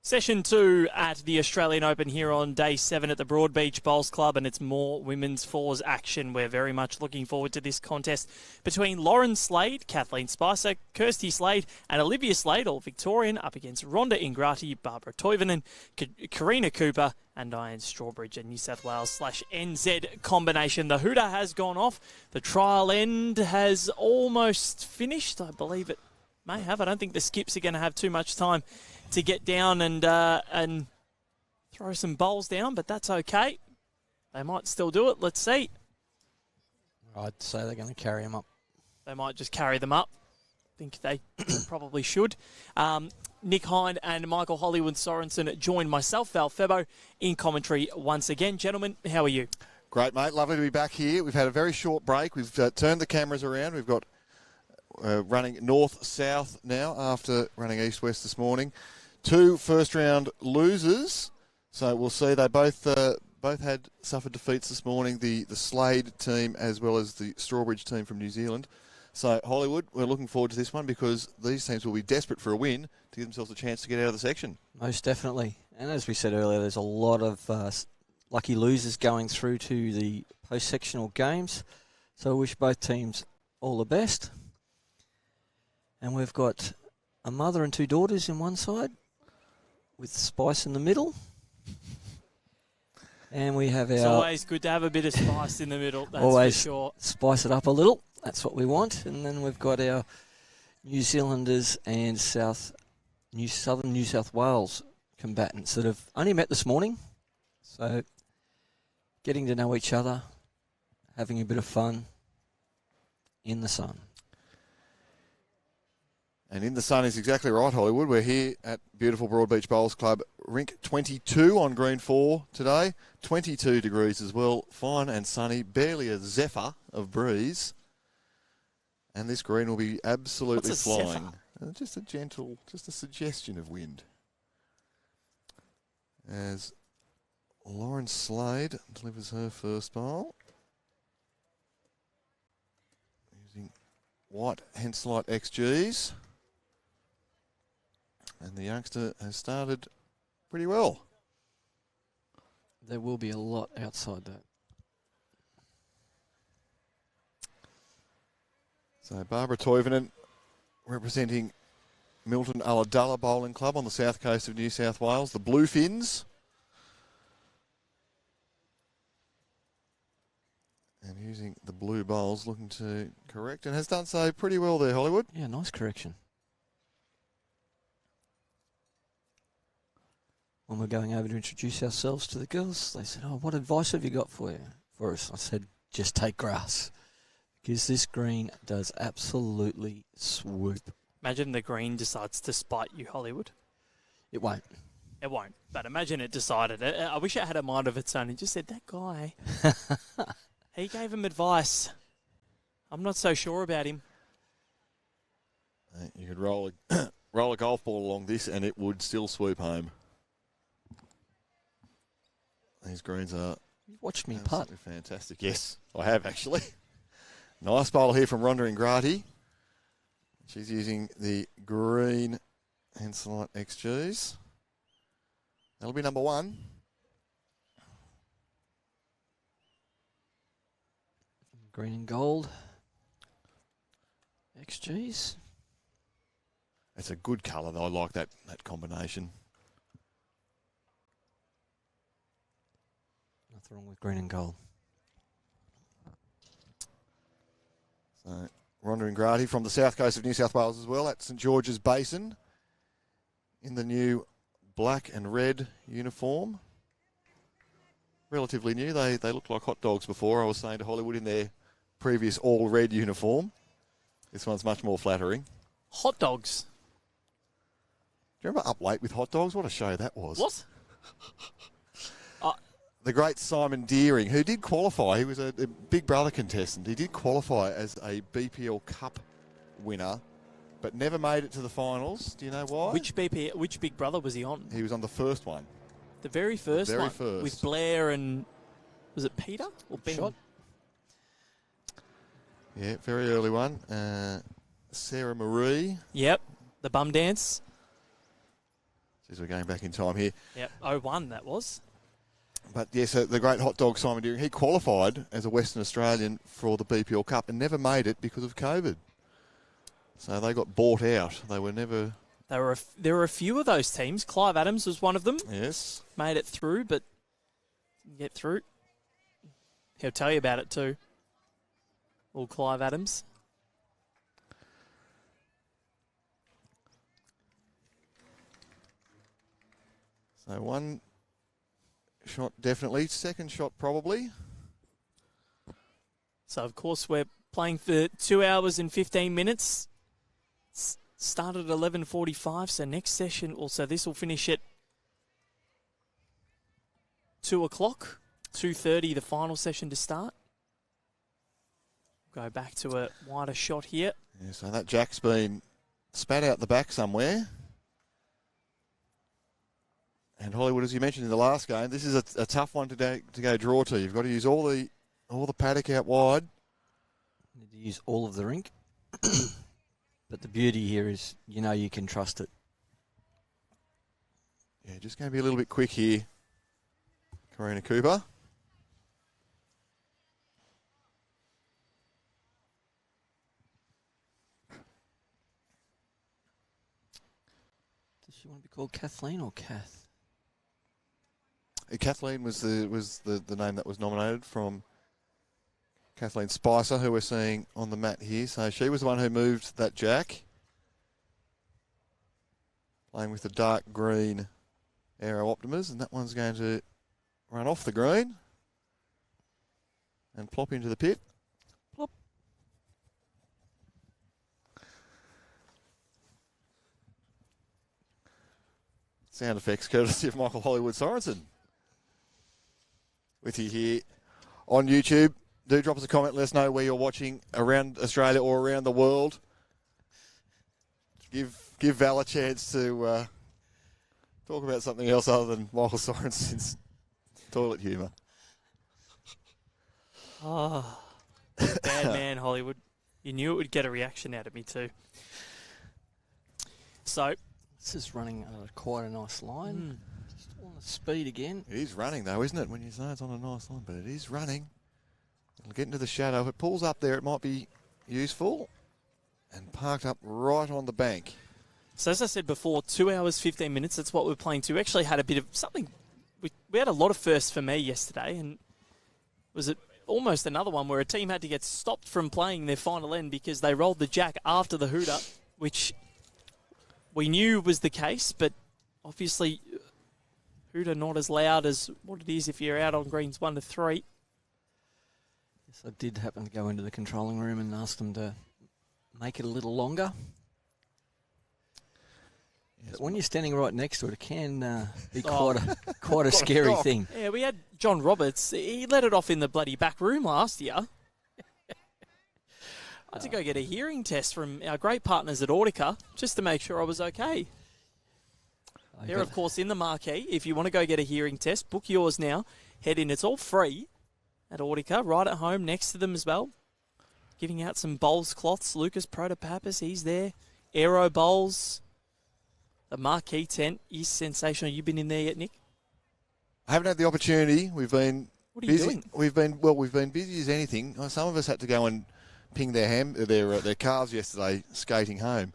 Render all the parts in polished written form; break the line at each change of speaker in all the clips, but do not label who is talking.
Session 2 at the Australian Open here on day 7 at the Broadbeach Bowls Club, and it's more women's fours action. We're very much looking forward to this contest between Lauren Slade, Kathleen Spicer, Kirsty Slade and Olivia Slade, all Victorian, up against Rhonda Ingrati, Barbara Toivonen, Karina Cooper and Diane Strawbridge, a New South Wales/NZ combination. The hooter has gone off. The trial end has almost finished. I believe it may have. I don't think the skips are going to have too much time to get down and throw some bowls down, but that's okay. They might still do it. Let's see.
I'd say they're going to carry them up.
They might just carry them up. I think they probably should. Nick Hind and Michael Hollywood Sorensen join myself, Val Febo, in commentary once again. Gentlemen, how are you?
Great, mate. Lovely to be back here. We've had a very short break. We've turned the cameras around. We've got running north-south now after running east-west this morning. 2 first-round losers. So we'll see. They both had suffered defeats this morning, the Slade team as well as the Strawbridge team from New Zealand. So Hollywood, we're looking forward to this one because these teams will be desperate for a win to give themselves a chance to get out of the section.
Most definitely. And as we said earlier, there's a lot of lucky losers going through to the post-sectional games. So I wish both teams all the best. And we've got a mother and 2 daughters in one side with Spice in the middle. And we have our...
It's always good to have a bit of spice in the middle, that's
always
for sure.
Spice it up a little. That's what we want. And then we've got our New Zealanders and southern New South Wales combatants that have only met this morning. So getting to know each other, having a bit of fun in the sun.
And in the sun is exactly right, Hollywood. We're here at beautiful Broadbeach Bowls Club, rink 22 on green 4 today. 22 degrees as well, fine and sunny, barely a zephyr of breeze. And this green will be absolutely flying. Just a gentle, just a suggestion of wind. As Lauren Slade delivers her first bowl. Using white Henselite XGs. And the youngster has started pretty well.
There will be a lot outside that.
So Barbara Toivonen representing Milton Ulladulla Bowling Club on the south coast of New South Wales, the Bluefins. And using the blue bowls, looking to correct, and has done so pretty well there, Hollywood.
Yeah, nice correction. When we're going over to introduce ourselves to the girls, they said, "Oh, what advice have you got for us?" I said, "Just take grass, because this green does absolutely swoop."
Imagine the green decides to spite you, Hollywood.
It won't.
It won't, but imagine it decided it. I wish it had a mind of its own. It just said, that guy, he gave him advice. I'm not so sure about him.
You could roll a golf ball along this and it would still swoop home. These greens are
watched me putt.
Fantastic. Yes, I have actually. Nice bowl here from Rhonda Ingrati. She's using the green Henselite XGs. That'll be number 1.
Green and gold XGs.
It's a good colour though. I like that combination.
Nothing wrong with green and gold.
So Rhonda Ingrati from the south coast of New South Wales as well at St George's Basin in the new black and red uniform. Relatively new. They looked like hot dogs before. I was saying to Hollywood in their previous all red uniform. This one's much more flattering.
Hot dogs.
Do you remember Up Late with hot dogs? What a show that was.
What?
The great Simon Deering, who did qualify. He was a Big Brother contestant. He did qualify as a BPL Cup winner, but never made it to the finals. Do you know why?
Which Big Brother was he on?
He was on the first one.
The very first
one?
Very
first.
With Blair and... Was it Peter or Ben?
Shot.
Yeah, very early one. Sarah Marie.
Yep, the bum dance.
As we're going back in time here.
Yep, 0-1 that was.
But yes, the great hot dog Simon Deering, he qualified as a Western Australian for the BPL Cup and never made it because of COVID. So they got bought out. They were never...
There were a few of those teams. Clive Adams was one of them.
Yes.
Made it through, but didn't get through. He'll tell you about it too. Old Clive Adams.
So one shot definitely, second shot probably.
So, of course, we're playing for 2 hours and 15 minutes. Started at 11:45, so next session, also this will finish at 2 o'clock, 2:30, the final session to start. Go back to a wider shot here.
Yeah, so that jack's been spat out the back somewhere. And Hollywood, as you mentioned in the last game, this is a tough one to go draw to. You've got to use all the paddock out wide.
Need to use all of the rink. But the beauty here is, you know, you can trust it.
Yeah, just going to be a little bit quick here. Karina Cooper.
Does she want to be called Kathleen or Kath?
Kathleen was the name that was nominated from Kathleen Spicer, who we're seeing on the mat here. So she was the one who moved that jack. Playing with the dark green Aero Optimas, and that one's going to run off the green and plop into the pit.
Plop.
Sound effects courtesy of Michael Hollywood Sorensen. With you here on YouTube. Do drop us a comment. Let us know where you're watching around Australia or around the world. Give Val a chance to talk about something else other than Michael Sorensen's toilet humour.
Oh, bad man, Hollywood. You knew it would get a reaction out of me too. So,
this is running quite a nice line. Just on the speed again.
It is running though, isn't it? When you say it's on a nice line, but it is running. It'll get into the shadow. If it pulls up there, it might be useful. And parked up right on the bank.
So as I said before, 2 hours, 15 minutes, that's what we're playing to. We actually had a bit of something. We had a lot of firsts for me yesterday, and was it almost another one where a team had to get stopped from playing their final end because they rolled the jack after the hooter, which we knew was the case, but obviously hooter not as loud as what it is if you're out on greens 1 to 3.
Yes, I did happen to go into the controlling room and ask them to make it a little longer. Yes, but when you're standing right next to it, it can be quite a scary thing.
Yeah, we had John Roberts. He let it off in the bloody back room last year. I had to go get a hearing test from our great partners at Audica just to make sure I was okay. They're, of course, in the marquee. If you want to go get a hearing test, book yours now. Head in. It's all free at Audica, right at home next to them as well. Giving out some bowls cloths. Lucas Protopapas, he's there. Aero bowls. The marquee tent is sensational. You been in there yet, Nick?
I haven't had the opportunity. We've been
What are you
busy.
doing?
We've been busy as anything. Some of us had to go and ping their cars yesterday skating home.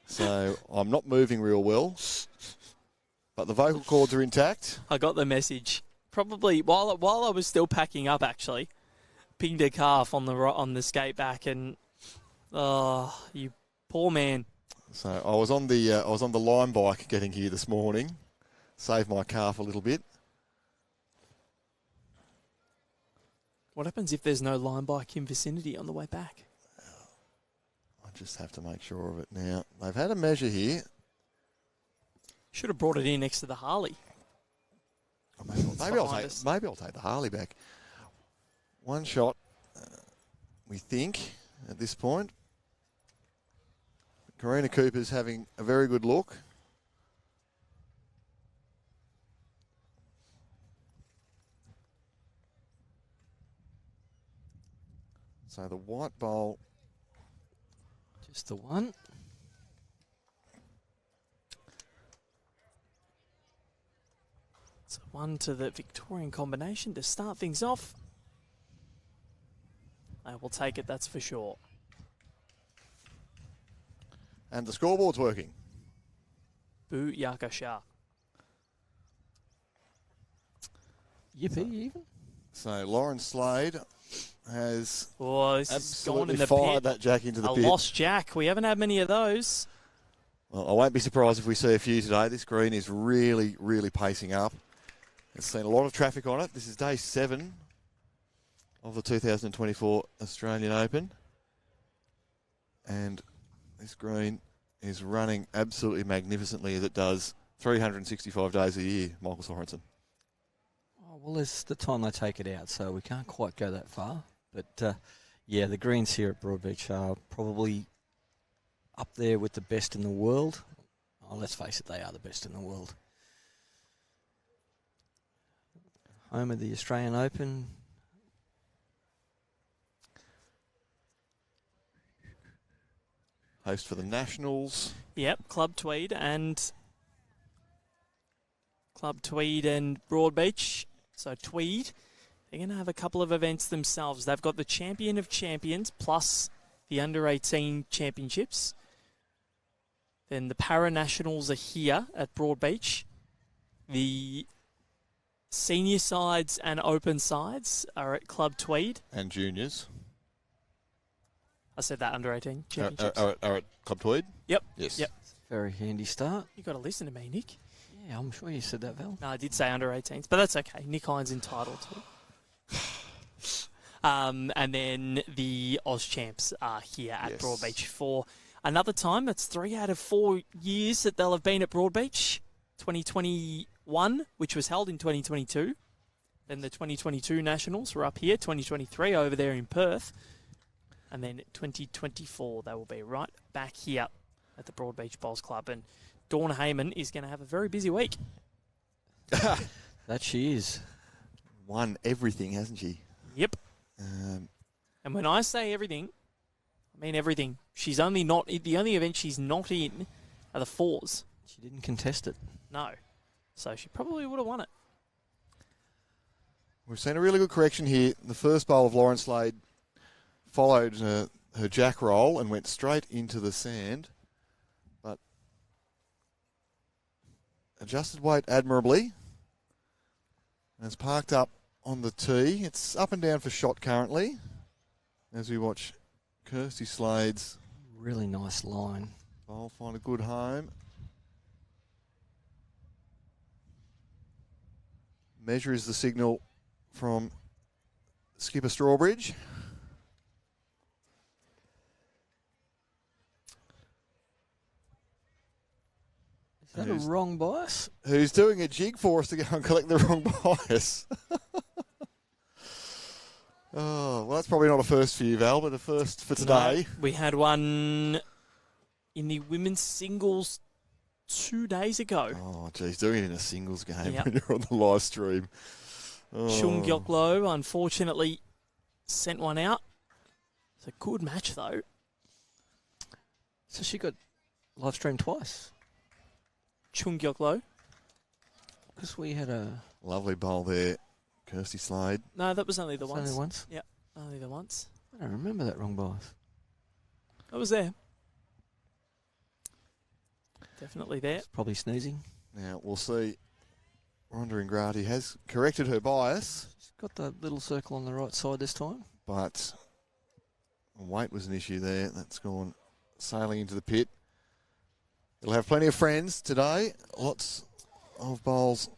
So I'm not moving real well. But the vocal cords are intact.
I got the message. Probably while I was still packing up, actually. Pinged a calf on the skate back, and oh, you poor man.
So I was on the Lime bike getting here this morning. Saved my calf a little bit.
What happens if there's no line bike in vicinity on the way back?
I just have to make sure of it now. They've had a measure here.
Should have brought it in next to the Harley.
Maybe I'll take the Harley back. One shot, we think, at this point. Karina Cooper's having a very good look. So the white bowl.
Just the one.
One to the Victorian combination to start things off. They will take it, that's for sure.
And the scoreboard's working.
Boo Yakasha.
Yippee, even.
So Lauren Slade has
Oh, this is gone
absolutely
in the
fired
pit.
that jack into the
A
pit.
lost jack. We haven't had many of those.
Well, I won't be surprised if we see a few today. This green is really, really pacing up. It's seen a lot of traffic on it. This is day 7 of the 2024 Australian Open. And this green is running absolutely magnificently as it does 365 days a year, Michael Sorensen.
Oh, well, it's the time they take it out, so we can't quite go that far. But, yeah, the greens here at Broadbeach are probably up there with the best in the world. Oh, let's face it, they are the best in the world. Home of the Australian Open.
Host for the Nationals.
Yep, Club Tweed and Broadbeach. So Tweed, they're going to have a couple of events themselves. They've got the Champion of Champions plus the Under-18 Championships. Then the Para-Nationals are here at Broadbeach. The senior sides and open sides are at Club Tweed.
And juniors.
I said that Under-18 Championships.
Are at Club Tweed?
Yep.
Yes.
Yep.
Very handy start.
You've got to listen to me, Nick.
Yeah, I'm sure you said that, Val.
No, I did say Under-18s, but that's okay. Nick Hines entitled to. And then the Oz Champs are here at
Yes.
Broadbeach for another time. That's 3 out of 4 years that they'll have been at Broadbeach. 2021, which was held in 2022. Then the 2022 Nationals were up here. 2023 over there in Perth. And then 2024, they will be right back here at the Broadbeach Bowls Club. And Dawn Heyman is going to have a very busy week.
That she is.
Won everything, hasn't she?
Yep. And when I say everything, I mean everything. She's only not, the only event she's not in are the 4s.
She didn't contest it.
No. So she probably would have won it.
We've seen a really good correction here. The first bowl of Lauren Slade followed her jack roll and went straight into the sand, but adjusted weight admirably. And it's parked up on the tee. It's up and down for shot currently as we watch Kirsty Slade's
Really nice line.
bowl find a good home. Measure is the signal from skipper Strawbridge.
Is that a wrong bias?
Who's doing a jig for us to go and collect the wrong bias. Oh, well, that's probably not a first for you, Val, but a first for today.
No, we had one in the women's singles 2 days ago.
Oh, geez, doing it in a singles game
Yep.
when you're on the live stream. Oh.
Chung Gyoklo unfortunately sent one out. It's a good match, though.
So she got live streamed twice.
Chung Gyoklo.
Because we had a...
Lovely bowl there, Kirsty Slade.
No, that was only the
It's
once.
only once?
Yep, only the once.
I don't remember that wrong bias.
That was there. Definitely there.
It's probably sneezing.
Now, we'll see. Rhonda Ingrati has corrected her bias,
She's got the little circle on the right side this time.
but weight was an issue there. That's gone sailing into the pit. It'll have plenty of friends today. Lots of bowls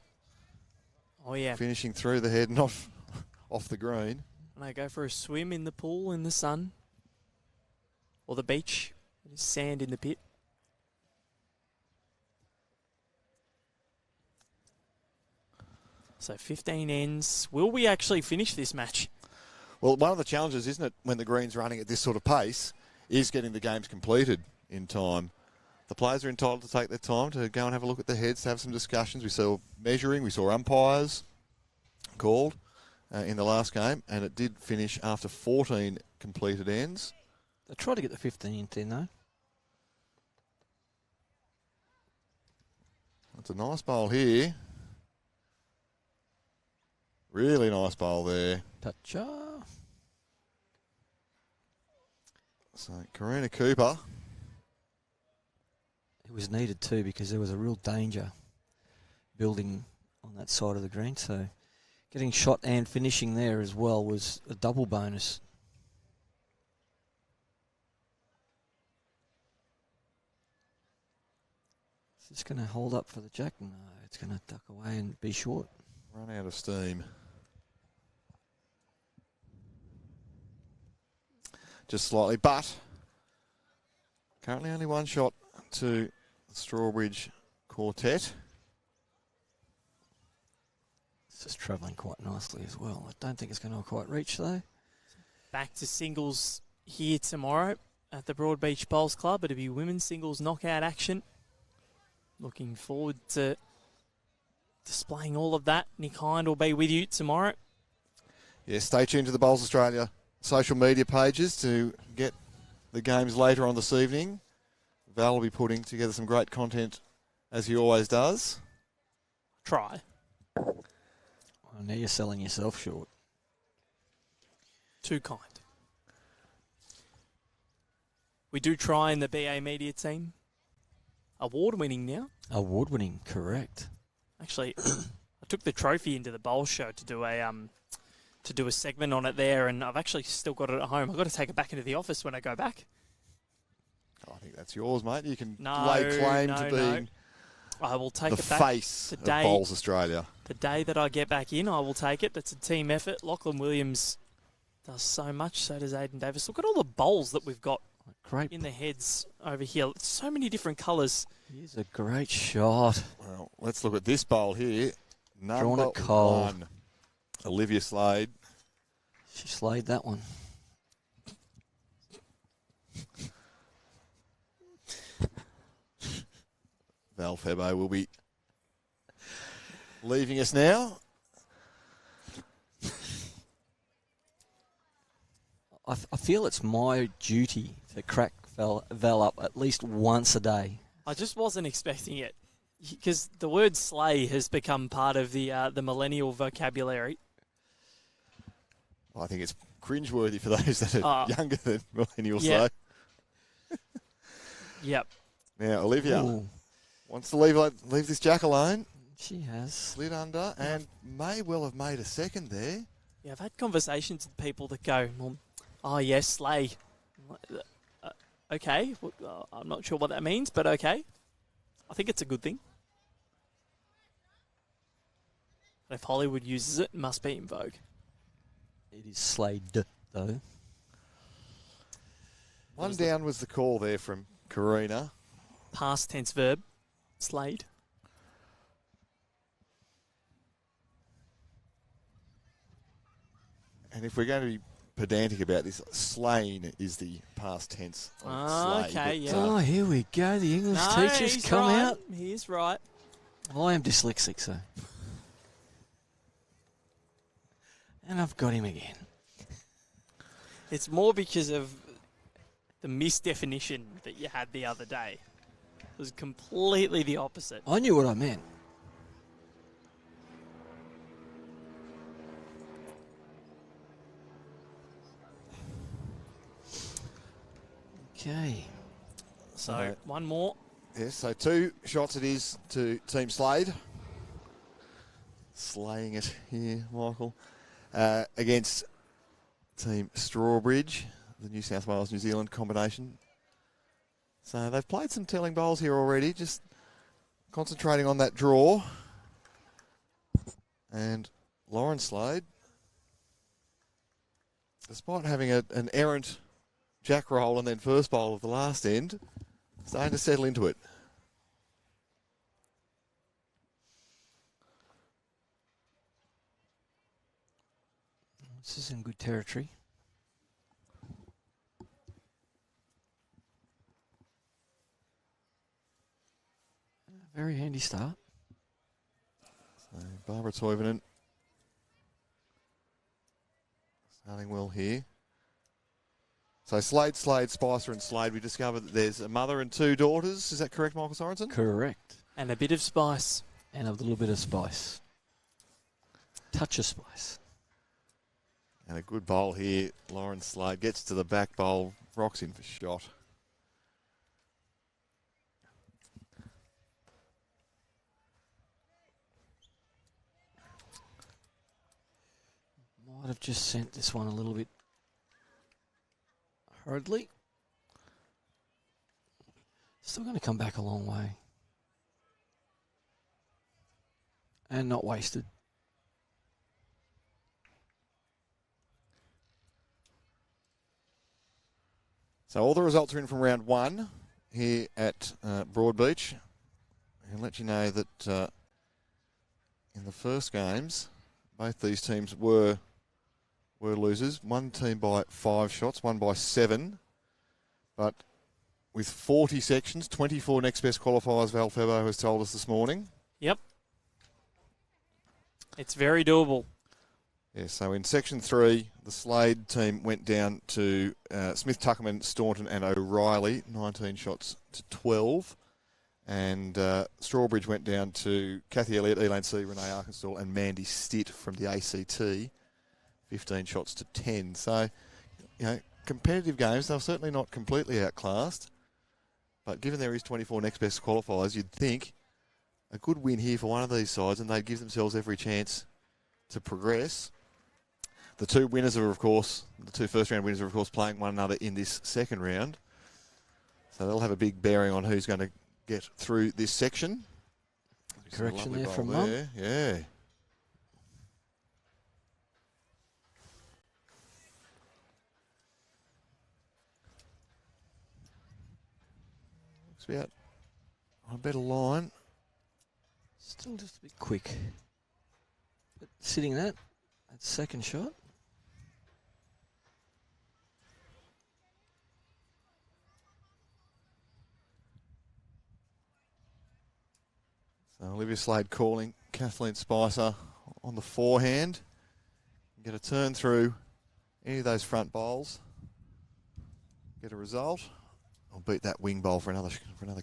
Oh, yeah.
finishing through the head, not off the green.
And I go for a swim in the pool in the sun. Or the beach. There's sand in the pit. So 15 ends. Will we actually finish this match?
Well, one of the challenges, isn't it, when the green's running at this sort of pace, is getting the games completed in time. The players are entitled to take their time to go and have a look at the heads, to have some discussions. We saw measuring, we saw umpires called in the last game, and it did finish after 14 completed ends.
They tried to get the 15th in, though.
That's a nice bowl here. Really nice bowl there.
Toucher.
So Karina Cooper.
It was needed too because there was a real danger building on that side of the green. So getting shot and finishing there as well was a double bonus. Is this going to hold up for the jack? No, it's going to duck away and be short.
Run out of steam. Just slightly, but currently only one shot to the Strawbridge quartet.
It's just travelling quite nicely as well. I don't think it's going to quite reach though.
Back to singles here tomorrow at the Broadbeach Bowls Club. It'll be women's singles knockout action. Looking forward to displaying all of that. Nick Hind will be with you tomorrow.
Yes, stay tuned to the Bowls Australia social media pages to get the games later on this evening. Val will be putting together some great content as he always does.
Try.
Well, now you're selling yourself short.
Too kind. We do try in the BA media team. Award-winning now.
Award-winning, correct.
Actually, I took the trophy into the bowl show to do a segment on it there, and I've actually still got it at home. I've got to take it back into the office when I go back.
I think that's yours, mate. You can
No,
lay claim
no,
to
no.
being
I will take
the
it back.
face
the
of
day,
Bowls Australia.
The day that I get back in, I will take it. It's a team effort. Lachlan Williams does so much, so does Aiden Davis. Look at all the bowls that we've got
Great.
in the heads over here. So many different colours.
Here's a great shot.
Well, let's look at this bowl here.
Drawn
Number
it cold.
1, Olivia Slade.
She slayed that one.
Val Febo will be leaving us now.
I feel it's my duty to crack Val up at least once a day.
I just wasn't expecting it because the word slay has become part of the millennial vocabulary.
I think it's cringeworthy for those that are younger than millennials.
Yeah.
So.
Yep.
Now, Olivia
Ooh,
wants to leave this jack alone.
she has.
Slid under and may well have made a second there.
Yeah, I've had conversations with people that go, well, oh, yes, slay. Okay. Well, I'm not sure what that means, but okay. I think it's a good thing. If Hollywood uses it, it must be in vogue.
It is Slade, though.
One down was the call there from Karina.
Past tense verb, Slade.
And if we're going to be pedantic about this, slain is the past tense of slay.
Okay,
But,
yeah.
Oh, here we go. The English teachers
he's
come
right.
out.
He is right.
I am dyslexic, so. And I've got him again.
It's more because of the misdefinition that you had the other day. It was completely the opposite.
I knew what I meant. Okay.
So,
Okay.
one more.
Yes, so 2 shots it is to Team Slade. Slaying it here, Michael. Against Team Strawbridge, the New South Wales-New Zealand combination. So they've played some telling bowls here already, just concentrating on that draw. And Lauren Slade, despite having an errant jack roll and then first bowl of the last end, starting to settle into it.
This is in good territory. Very handy start.
So Barbara Toivonen starting well here. So Slade, Spicer and Slade, we discovered that there's a mother and 2 daughters. Is that correct, Michael Sorensen?
Correct.
And a bit of spice.
And a little bit of spice. touch of spice.
And a good bowl here. Lauren Slade gets to the back bowl, rocks in for shot.
Might have just sent this one a little bit hurriedly. Still going to come back a long way. And not wasted.
So all the results are in from round 1 here at Broadbeach. I'll let you know that in the first games, both these teams were losers. One team by 5 shots, one by 7. But with 40 sections, 24 next best qualifiers, Val Febo has told us this morning.
Yep. It's very doable.
Yeah, so in section 3, the Slade team went down to Smith, Tuckerman, Staunton and O'Reilly, 19 shots to 12. And Strawbridge went down to Kathy Elliott, Elaine C, Renee Arkansas and Mandy Stitt from the ACT, 15 shots to 10. So, you know, competitive games. They're certainly not completely outclassed. But given there is 24 next best qualifiers, you'd think a good win here for one of these sides and they'd give themselves every chance to progress. The two winners are, of course, the two first round winners are, of course, playing one another in this second round. So they'll have a big bearing on who's going to get through this section.
Correction there from Mum.
Yeah. Looks about on a better line.
Still just a bit quick. But sitting that second shot.
So Olivia Slade calling Kathleen Spicer on the forehand. Get a turn through any of those front bowls. Get a result. I'll beat that wing bowl for another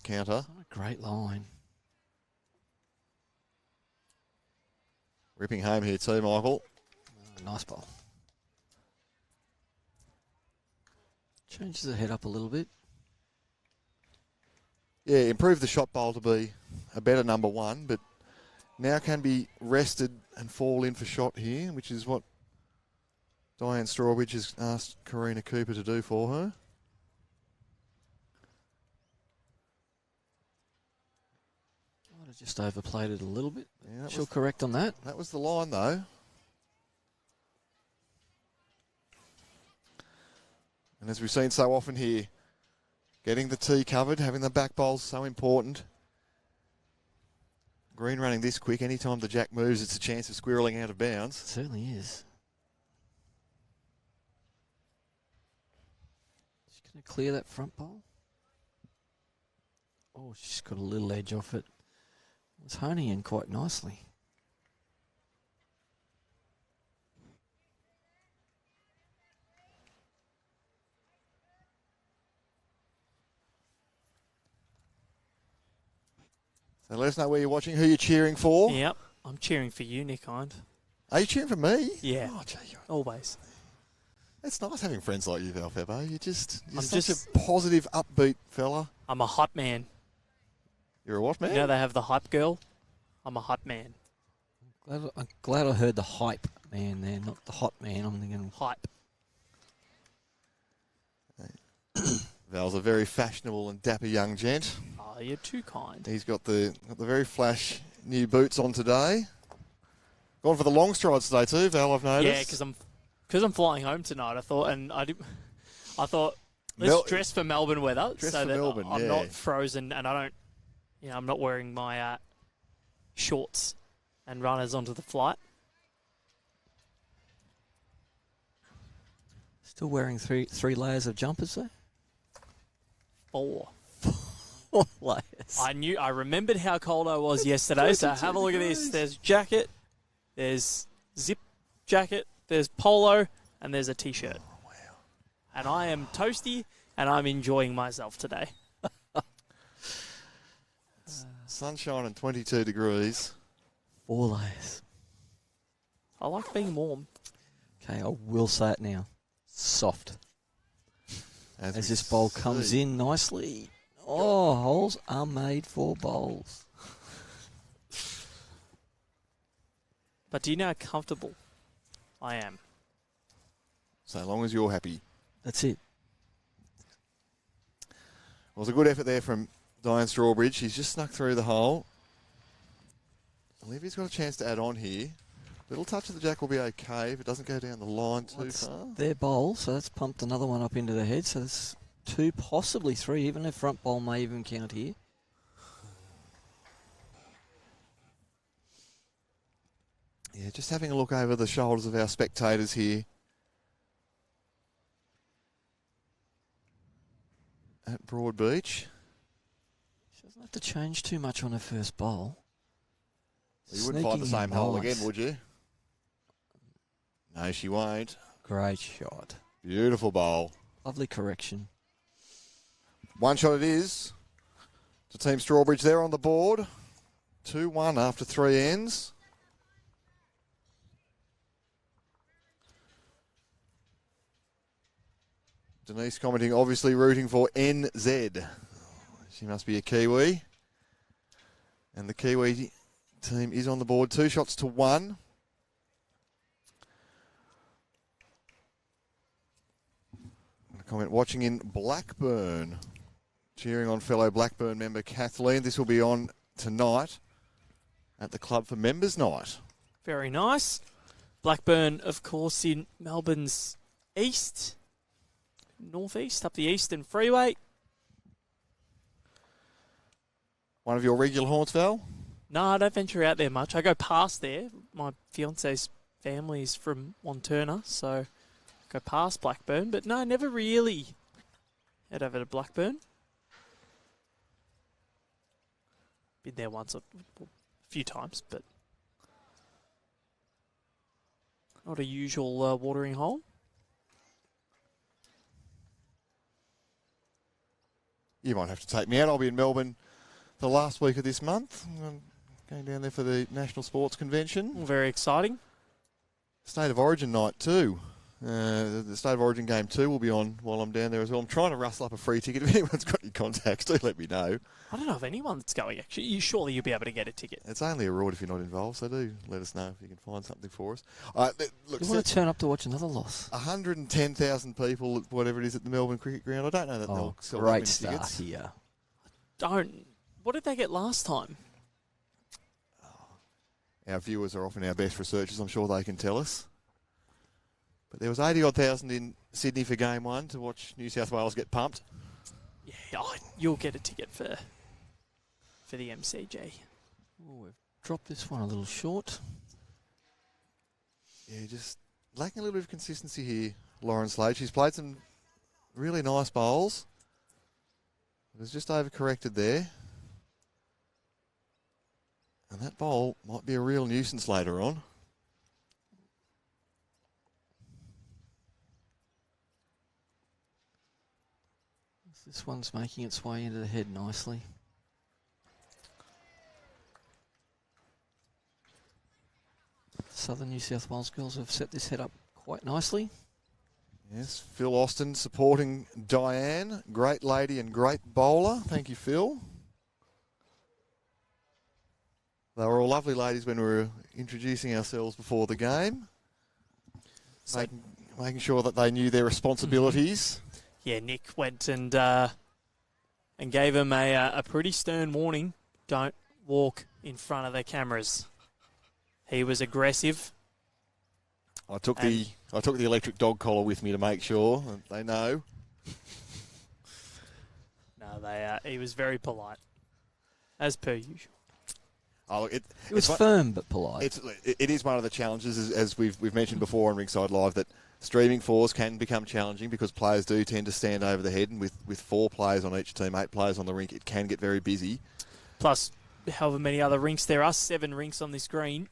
counter.
What a great line.
Ripping home here too, Michael.
Nice ball. Changes the head up a little bit.
Yeah, improve the shot bowl to be a better number 1, but now can be rested and fall in for shot here, which is what Diane Strawbridge has asked Karina Cooper to do for her.
Might have just overplayed it a little bit.
Yeah,
She'll correct on that.
That was the line, though. And as we've seen so often here, getting the tee covered, having the back bowls so important. Green running this quick, anytime the jack moves, it's a chance of squirreling out of bounds.
It certainly is. She's going to clear that front bowl. Oh, she's got a little edge off it. It's honing in quite nicely.
So let us know where you're watching, who you're cheering for.
Yep. I'm cheering for you, Nick Hind.
Are you cheering for me?
Yeah.
Oh, gee,
Always.
it's nice having friends like you, Val Febo. You're
I'm
such
just-
a positive, upbeat fella.
I'm a hype man.
You're a what, man?
You know they have the hype girl? I'm a hype man.
I'm glad I heard the hype man there, not the hot man. I'm thinking
Hype.
Val's a very fashionable and dapper young gent.
Oh, you're too kind.
He's got the very flash new boots on today. Gone for the long strides today too, Val, I've noticed.
Yeah, because I'm flying home tonight. I thought let's dress for Melbourne weather,
Dress
so
for
that
Melbourne,
I'm
yeah.
not frozen and I don't, I'm not wearing my shorts and runners onto the flight.
still wearing three layers of jumpers there.
4.
4 layers.
I remembered how cold I was yesterday, so have a look at this. There's jacket, there's zip jacket, there's polo, and there's a t-shirt.
Oh, wow.
And I am toasty, and I'm enjoying myself today.
Sunshine and 22 degrees.
4 layers.
I like being warm.
Okay, I will say it now. Soft. As this bowl comes in nicely. Oh, holes are made for bowls.
But do you know how comfortable I am?
So long as you're happy.
That's it.
Well, it was a good effort there from Diane Strawbridge. He's just snuck through the hole. Olivia's got a chance to add on here. Little touch of the jack will be okay if it doesn't go down the line too far.
Their bowl, so that's pumped another one up into the head. So there's 2, possibly 3, even if front bowl may even count here.
Yeah, just having a look over the shoulders of our spectators here at Broadbeach.
She doesn't have to change too much on her first bowl.
You wouldn't find the same hole again, would you? No, she won't.
Great shot.
Beautiful bowl.
Lovely correction.
One shot it is to Team Strawbridge there on the board. 2-1 after 3 ends. Denise commenting, obviously rooting for NZ. She must be a Kiwi. And the Kiwi team is on the board. 2 shots to 1. A comment watching in Blackburn. Cheering on fellow Blackburn member Kathleen. This will be on tonight at the Club for Members Night.
Very nice. Blackburn, of course, in Melbourne's east, northeast, up the Eastern Freeway.
One of your regular haunts, Val?
No, I don't venture out there much. I go past there. My fiance's family is from Wanturna, so I go past Blackburn. But no, never really head over to Blackburn. Been there once, a few times, but not a usual watering hole.
You might have to take me out. I'll be in Melbourne the last week of this month. I'm going down there for the National Sports Convention.
Very exciting.
State of Origin night too. The State of Origin game 2 will be on while I'm down there as well. I'm trying to rustle up a free ticket. If anyone's got any contacts, do let me know.
I don't know of anyone that's going, actually. Surely you'll be able to get a ticket.
It's only a reward if you're not involved, so do let us know if you can find something for us. Look,
You want to turn up to watch another loss?
110,000 people, whatever it is, at the Melbourne Cricket Ground. I don't know that they'll sell that many
great start
tickets.
here.
What did they get last time?
Our viewers are often our best researchers. I'm sure they can tell us. But there was 80-odd thousand in Sydney for game 1 to watch New South Wales get pumped.
Yeah, you'll get a ticket for the MCG.
Oh, we've dropped this one a little short.
Yeah, just lacking a little bit of consistency here, Lauren Slade. She's played some really nice bowls. It was just overcorrected there. And that bowl might be a real nuisance later on.
This one's making its way into the head nicely. Southern New South Wales girls have set this head up quite nicely.
Yes, Phil Austin supporting Diane. Great lady and great bowler. Thank you, Phil. They were all lovely ladies when we were introducing ourselves before the game.
So,
making sure that they knew their responsibilities.
Yeah, Nick went and gave them a pretty stern warning. Don't walk in front of the cameras. He was aggressive.
I took the electric dog collar with me to make sure that they know.
No, he was very polite, as per usual.
Oh,
It was firm but polite.
It is one of the challenges, as we've mentioned before on Rinkside Live, that streaming fours can become challenging because players do tend to stand over the head, and with 4 players on each team, 8 players on the rink, it can get very busy.
Plus, however many other rinks there are, 7 rinks on this green.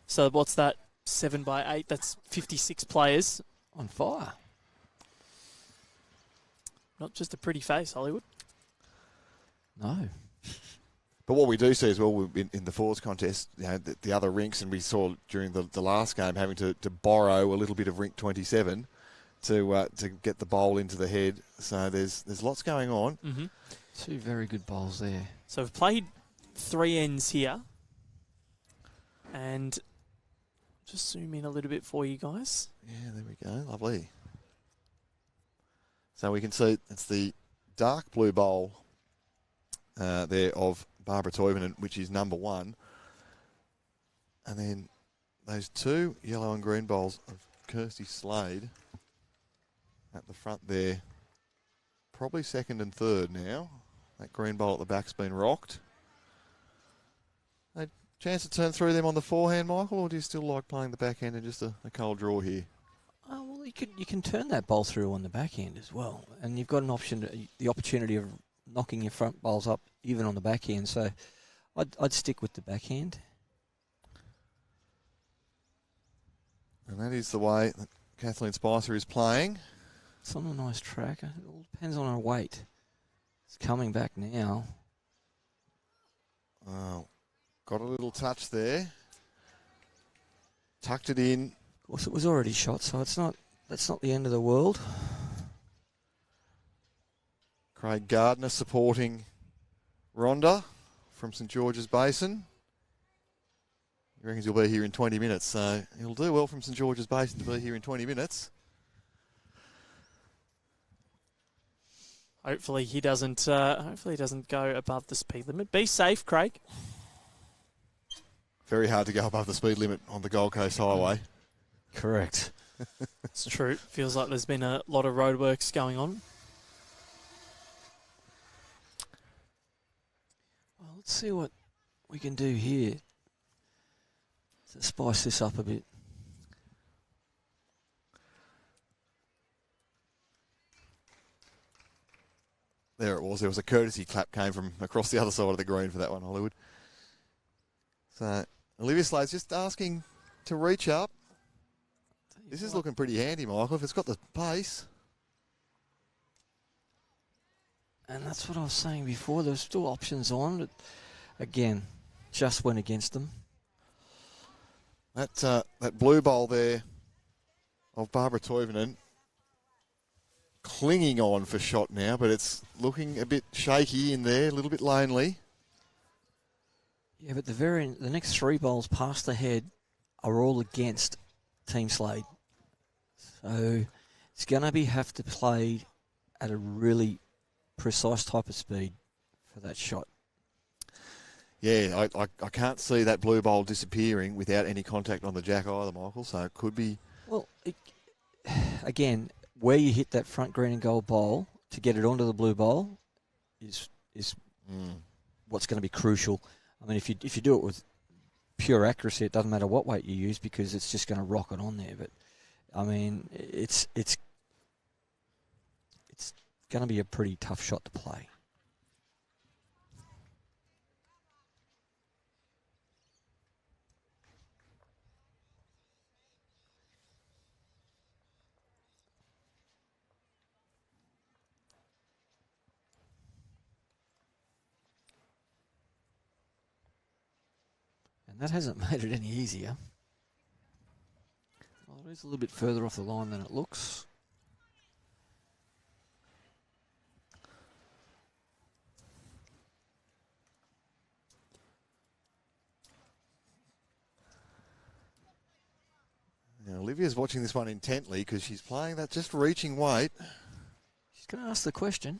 So what's that? 7 by 8. That's 56 players
On fire.
Not just a pretty face, Hollywood.
No.
But what we do see as well in the fours contest, you know, the other rinks, and we saw during the last game having to borrow a little bit of rink 27 to get the bowl into the head. So there's lots going on.
Mm-hmm.
Two very good bowls there.
So we've played 3 ends here. And just zoom in a little bit for you guys.
Yeah, there we go. Lovely. So we can see it's the dark blue bowl there of Barbara Toivonen, which is number 1. And then those 2 yellow and green bowls of Kirsty Slade at the front there. Probably second and third now. That green bowl at the back's been rocked. A chance to turn through them on the forehand, Michael, or do you still like playing the backhand and just a cold draw here?
Oh, well, you can turn that bowl through on the backhand as well, and you've got an option, the opportunity of knocking your front bowls up even on the backhand. So, I'd stick with the backhand.
And that is the way that Kathleen Spicer is playing.
It's on a nice track. It all depends on her weight. It's coming back now.
Oh, got a little touch there. Tucked it in.
Of course, it was already shot, so that's not the end of the world.
Craig Gardner supporting Rhonda from St George's Basin. He reckons he'll be here in 20 minutes, so he'll do well from St George's Basin to be here in 20 minutes.
Hopefully he doesn't. Hopefully he doesn't go above the speed limit. Be safe, Craig.
Very hard to go above the speed limit on the Gold Coast Highway.
Correct.
It's true. Feels like there's been a lot of roadworks going on.
Well, let's see what we can do here to spice this up a bit.
There it was. There was a courtesy clap came from across the other side of the green for that one, Hollywood. So Olivia Slade's just asking to reach up. This is looking pretty handy, Michael, if it's got the pace.
And that's what I was saying before. There's still options on. But again, just went against them.
That blue bowl there of Barbara Toivonen clinging on for shot now, but it's looking a bit shaky in there, a little bit lonely.
Yeah, but the next 3 bowls past the head are all against Team Slade. So it's going to have to play at a really precise type of speed for that shot.
Yeah, I can't see that blue bowl disappearing without any contact on the jack either, Michael, so it could be...
Well, again, where you hit that front green and gold bowl to get it onto the blue bowl is what's going to be crucial. I mean, if you do it with pure accuracy, it doesn't matter what weight you use because it's just going to rock it on there. But I mean, it's going to be a pretty tough shot to play. And that hasn't made it any easier. Well, it is a little bit further off the line than it looks.
Now, Olivia's watching this one intently because she's playing that just reaching weight.
She's going to ask the question.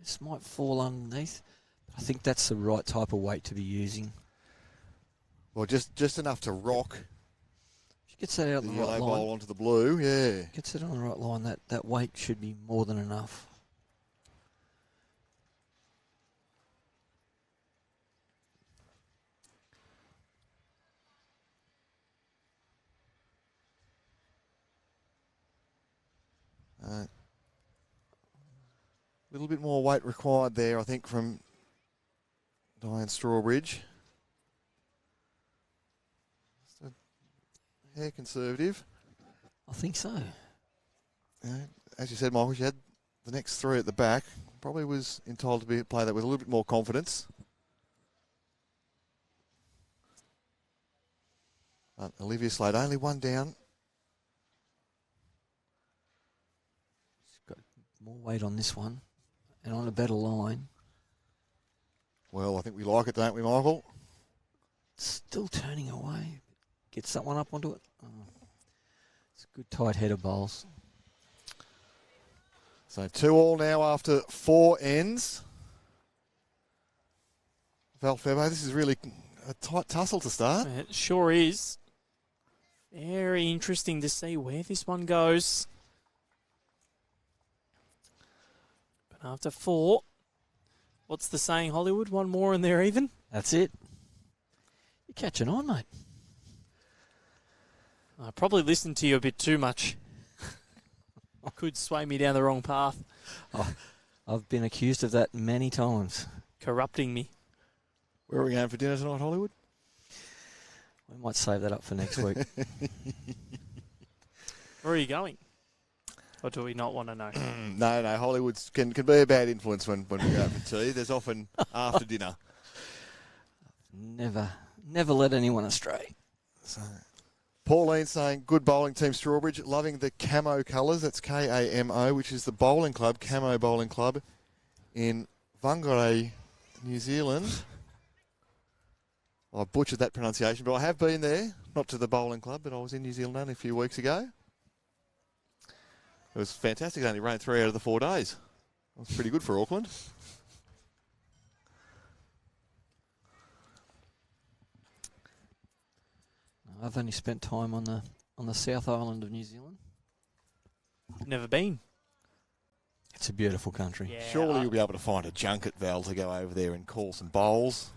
Just might fall underneath. But I think that's the right type of weight to be using.
Well, just enough to rock.
She gets that out
the
on the right
yellow
line.
bowl onto the blue, yeah.
Gets it on the right line. That weight should be more than enough.
A little bit more weight required there, I think, from Diane Strawbridge. Just a hair conservative.
I think so.
As you said, Michael, she had the next 3 at the back. Probably was entitled to play that with a little bit more confidence. Olivia Slade only one down.
She's got more weight on this one and on a better line.
Well, I think we like it, don't we, Michael?
Still turning away. Gets that one up onto it. Oh. It's a good tight head of bowls.
So 2-2 now after 4 ends. Valfebo, this is really a tight tussle to start.
It sure is. Very interesting to see where this one goes. But after 4, what's the saying, Hollywood? One more and they're even?
That's it. You're catching on, mate.
I probably listened to you a bit too much. Could sway me down the wrong path.
Oh, I've been accused of that many times.
Corrupting me.
Where are we going for dinner tonight, Hollywood?
We might save that up for next week.
Where are you going? Or do we not want to know?
No, Hollywood can be a bad influence when we go out for tea. There's often after dinner.
Never led anyone astray.
So, Pauline saying, good bowling team Strawbridge, loving the camo colours. That's Kamo, which is the bowling club, Camo Bowling Club in Whangarei, New Zealand. I butchered that pronunciation, but I have been there. Not to the bowling club, but I was in New Zealand only a few weeks ago. It was fantastic. It only rained 3 out of the 4 days. It was pretty good for Auckland.
I've only spent time on the South Island of New Zealand.
Never been.
It's a beautiful country.
Yeah,
Surely you'll be able to find a junket, Val, to go over there and call some bowls.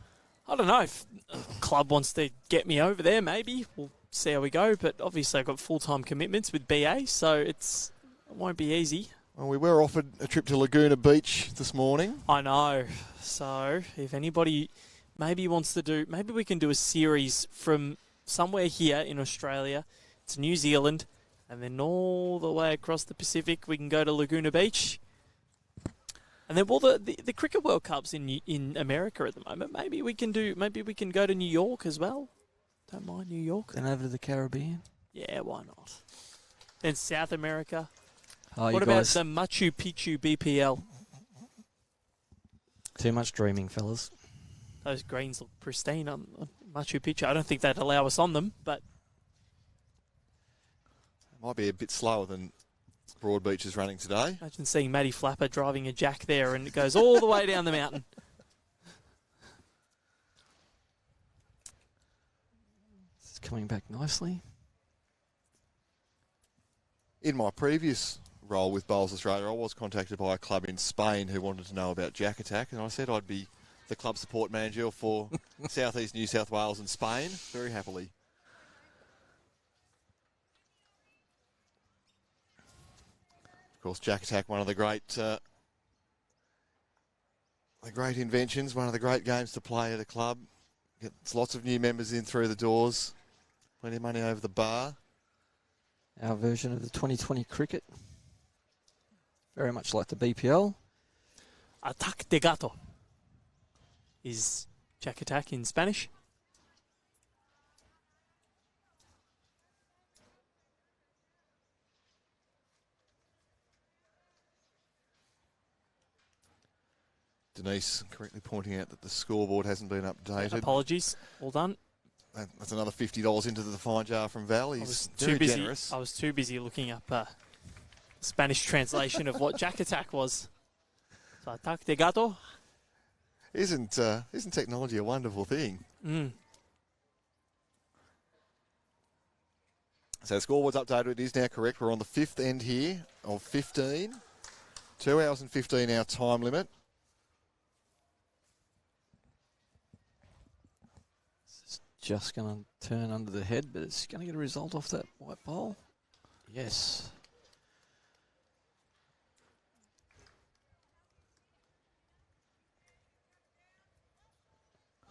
I don't know if a club wants to get me over there, maybe. We'll see how we go. But obviously I've got full-time commitments with BA, so it won't be easy.
Well, we were offered a trip to Laguna Beach this morning.
I know. So if anybody maybe wants to do, maybe we can do a series from somewhere here in Australia to New Zealand, and then all the way across the Pacific we can go to Laguna Beach. And then, well, the Cricket World Cup's in America at the moment. Maybe we can go to New York as well. Don't mind New York.
Then over to the Caribbean.
Yeah, why not? Then South America.
Oh,
What about the Machu Picchu BPL?
Too much dreaming, fellas.
Those greens look pristine on Machu Picchu. I don't think they'd allow us on them, but
It might be a bit slower than Broadbeach is running today.
imagine seeing Matty Flapper driving a jack there and it goes all the way down the mountain.
It's coming back nicely.
In my previous role with Bowls Australia, I was contacted by a club in Spain who wanted to know about Jack Attack, and I said I'd be the club support manager for Southeast New South Wales and Spain, very happily. Of course, Jack Attack, one of the great inventions, one of the great games to play at a club. Gets lots of new members in through the doors, plenty of money over the bar.
Our version of the 2020 cricket. Very much like the BPL.
Attack de gato is Jack Attack in Spanish.
Denise correctly pointing out that the scoreboard hasn't been updated.
Apologies. All done.
That's another $50 into the fine jar from Val. He's very generous.
I was too busy looking up Spanish translation of what Jack Attack was. So Attack de gato.
Isn't technology a wonderful thing?
Mm.
So the scoreboard's updated. It is now correct. We're on the 5th end here of 15. 2 hours and 15 hour time limit.
It's just going to turn under the head, but it's going to get a result off that white ball. Yes.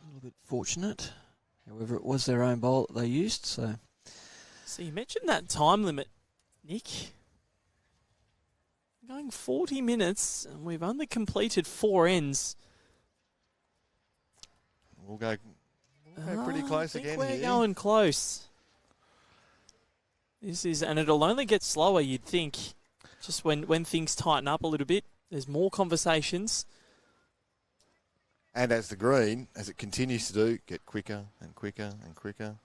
A little bit fortunate. However, it was their own bowl that they used, so...
So you mentioned that time limit, Nick. Going 40 minutes, and we've only completed 4 ends.
We'll go pretty close
I think
again
we're
here.
going close. And it'll only get slower, you'd think. Just when things tighten up a little bit, there's more conversations.
And as the green, as it continues to do, get quicker and quicker and quicker.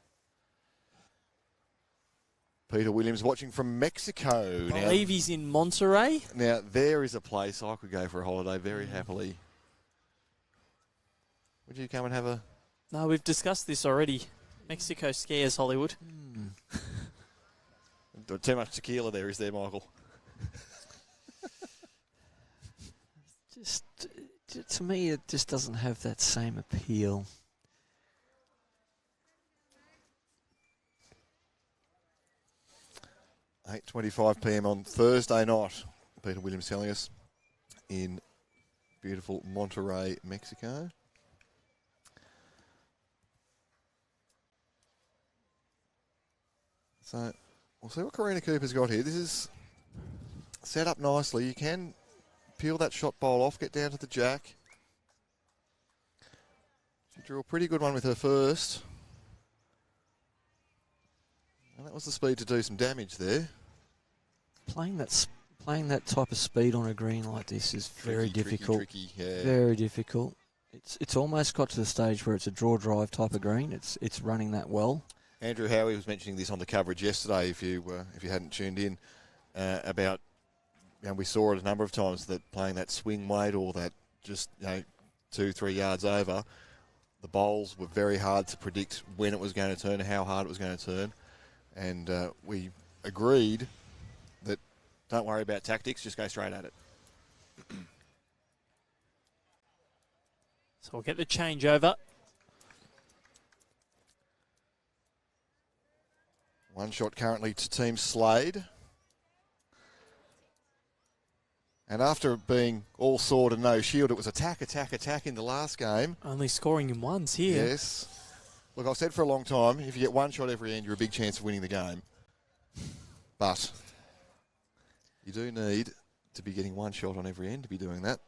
Peter Williams watching from Mexico.
I believe he's in Monterey.
Now, there is a place I could go for a holiday very happily. Would you come and have a...
No, we've discussed this already. Mexico scares Hollywood.
Too much tequila there, is there, Michael?
To me, it just doesn't have that same appeal.
$8:25 p.m. on Thursday night. Peter Williams telling us in beautiful Monterey, Mexico. So we'll see what Karina Cooper's got here. This is set up nicely. You can peel that shot bowl off, get down to the jack. She drew a pretty good one with her first. And that was the speed to do some damage there.
Playing that type of speed on a green like this is very difficult.
Tricky, yeah.
Very difficult. It's almost got to the stage where it's a draw drive type of green. It's running that well.
Andrew Howie was mentioning this on the coverage yesterday. If you hadn't tuned in, about, we saw it a number of times that playing that swing weight or that just 2-3 yards over, the bowls were very hard to predict when it was going to turn and how hard it was going to turn. And we agreed that don't worry about tactics, just go straight at it.
So we'll get the changeover.
One shot currently to Team Slade. And after being all sword and no shield, it was attack in the last game.
Only scoring in ones here.
Yes. Look, I've said for a long time, if you get one shot every end, you're a big chance of winning the game. But you do need to be getting one shot on every end to be doing that.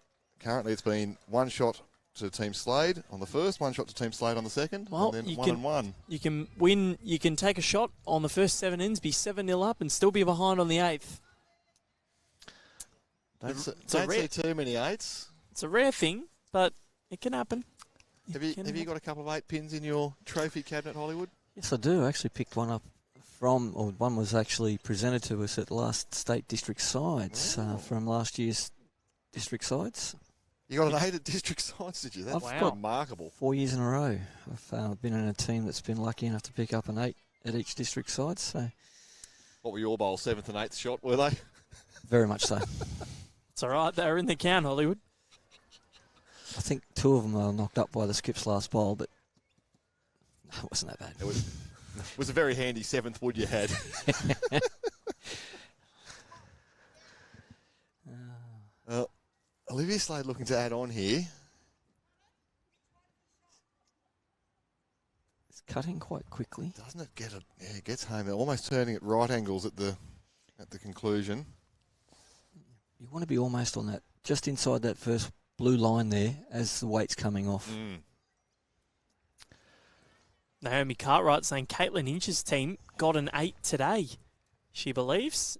Currently, it's been one shot to Team Slade on the first, one shot to Team Slade on the second,
well,
and then 1-1.
You can win. You can take a shot on the first 7 ends, be 7-0 up, and still be behind on the 8th.
Don't see too many 8s.
It's a rare thing, but it can happen.
Have you got a couple of 8 pins in your trophy cabinet, Hollywood?
Yes, I do. I actually picked one up one was actually presented to us at last state district sides from last year's district sides.
You got an 8 at district sides, did you? That's remarkable.
4 years in a row. I've been in a team that's been lucky enough to pick up an 8 at each district side. So,
what were your bowl, 7th and 8th shot, were they?
Very much so.
It's all right. They're in the count, Hollywood.
I think 2 of them are knocked up by the skips last bowl, but it wasn't that bad.
It was a very handy 7th wood you had. Olivia Slade looking to add on here.
It's cutting quite quickly.
Doesn't it get it? Yeah, it gets home. They're almost turning at right angles at the conclusion.
You want to be almost on that, just inside that first blue line there as the weight's coming off.
Naomi Cartwright saying Caitlin Inch's team got an 8 today. She believes.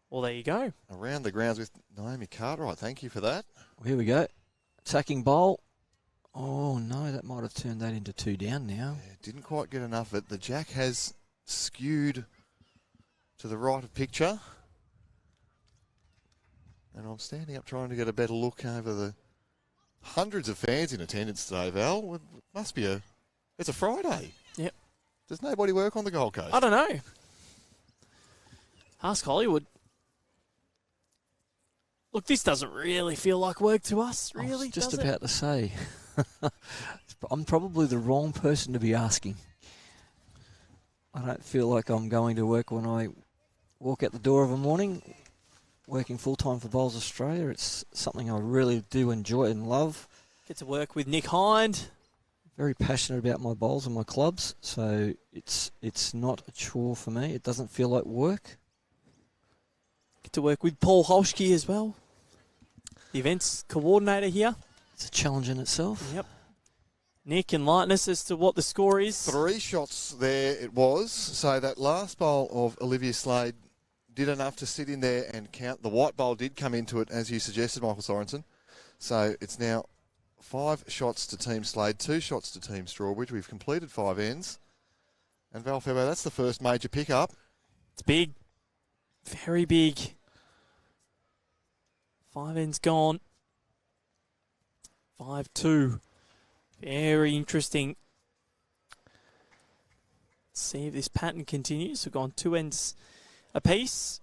Well, there you go.
Around the grounds with Naomi Cartwright. Thank you for that.
Well, here we go. Attacking bowl. Oh, no, that might have turned that into 2 down now.
Yeah, didn't quite get enough of it. The jack has skewed to the right of picture. And I'm standing up trying to get a better look over the hundreds of fans in attendance today, Val. It must be it's a Friday.
Yep.
Does nobody work on the Gold Coast?
I don't know. Ask Hollywood. Look, this doesn't really feel like work to us, really,
I was just
does
about to say. I'm probably the wrong person to be asking. I don't feel like I'm going to work when I walk out the door of a morning. Working full-time for Bowls Australia, it's something I really do enjoy and love.
Get to work with Nick Hind.
Very passionate about my bowls and my clubs, so it's not a chore for me. It doesn't feel like work.
Get to work with Paul Holschke as well, the events coordinator here.
It's a challenge in itself.
Yep. Nick, enlighten us as to what the score is.
3 shots there it was. So that last bowl of Olivia Slade did enough to sit in there and count. The white bowl did come into it, as you suggested, Michael Sorensen. So it's now 5 shots to Team Slade, 2 shots to Team Strawbridge. We've completed 5 ends. And Val Febo, that's the first major pickup.
It's big. Very big. 5 ends gone. 5-2. Very interesting. Let's see if this pattern continues. We've gone 2 ends apiece.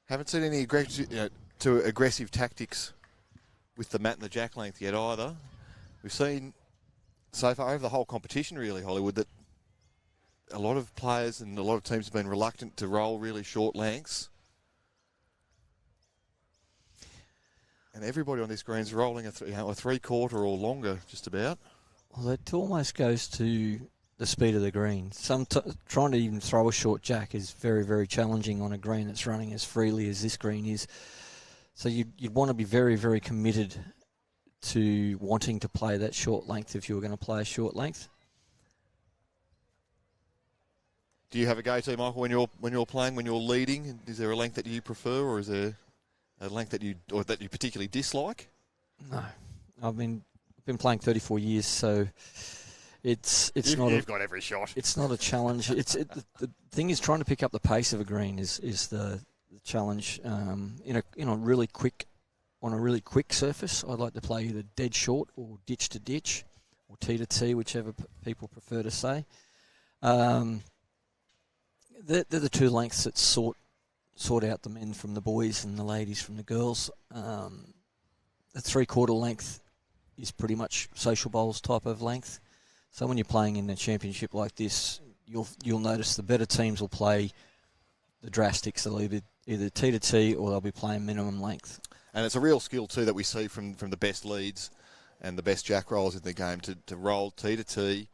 Haven't seen any aggressive tactics with the mat and the jack length yet either. We've seen so far over the whole competition, really, Hollywood, that a lot of players and a lot of teams have been reluctant to roll really short lengths. And everybody on this green is rolling a 3/4 or longer, just about.
Well, it almost goes to the speed of the green. Trying to even throw a short jack is very, very challenging on a green that's running as freely as this green is. So you'd want to be very, very committed to wanting to play that short length if you were going to play a short length.
Do you have a go-to, Michael, when you're playing, when you're leading? Is there a length that you prefer, or is there a length that you particularly dislike?
No, I've been playing 34 years, so you've
got every shot.
It's not a challenge. The thing is, trying to pick up the pace of a green is the challenge. In a really quick surface, I'd like to play either dead short or ditch to ditch, or tee to tee, whichever people prefer to say. They're the 2 lengths that sort out the men from the boys and the ladies from the girls. The 3/4 length is pretty much social bowls type of length. So when you're playing in a championship like this, you'll notice the better teams will play the drastics. They'll either tee to tee or they'll be playing minimum length.
And it's a real skill too that we see from the best leads and the best jack rolls in the game to roll tee to tee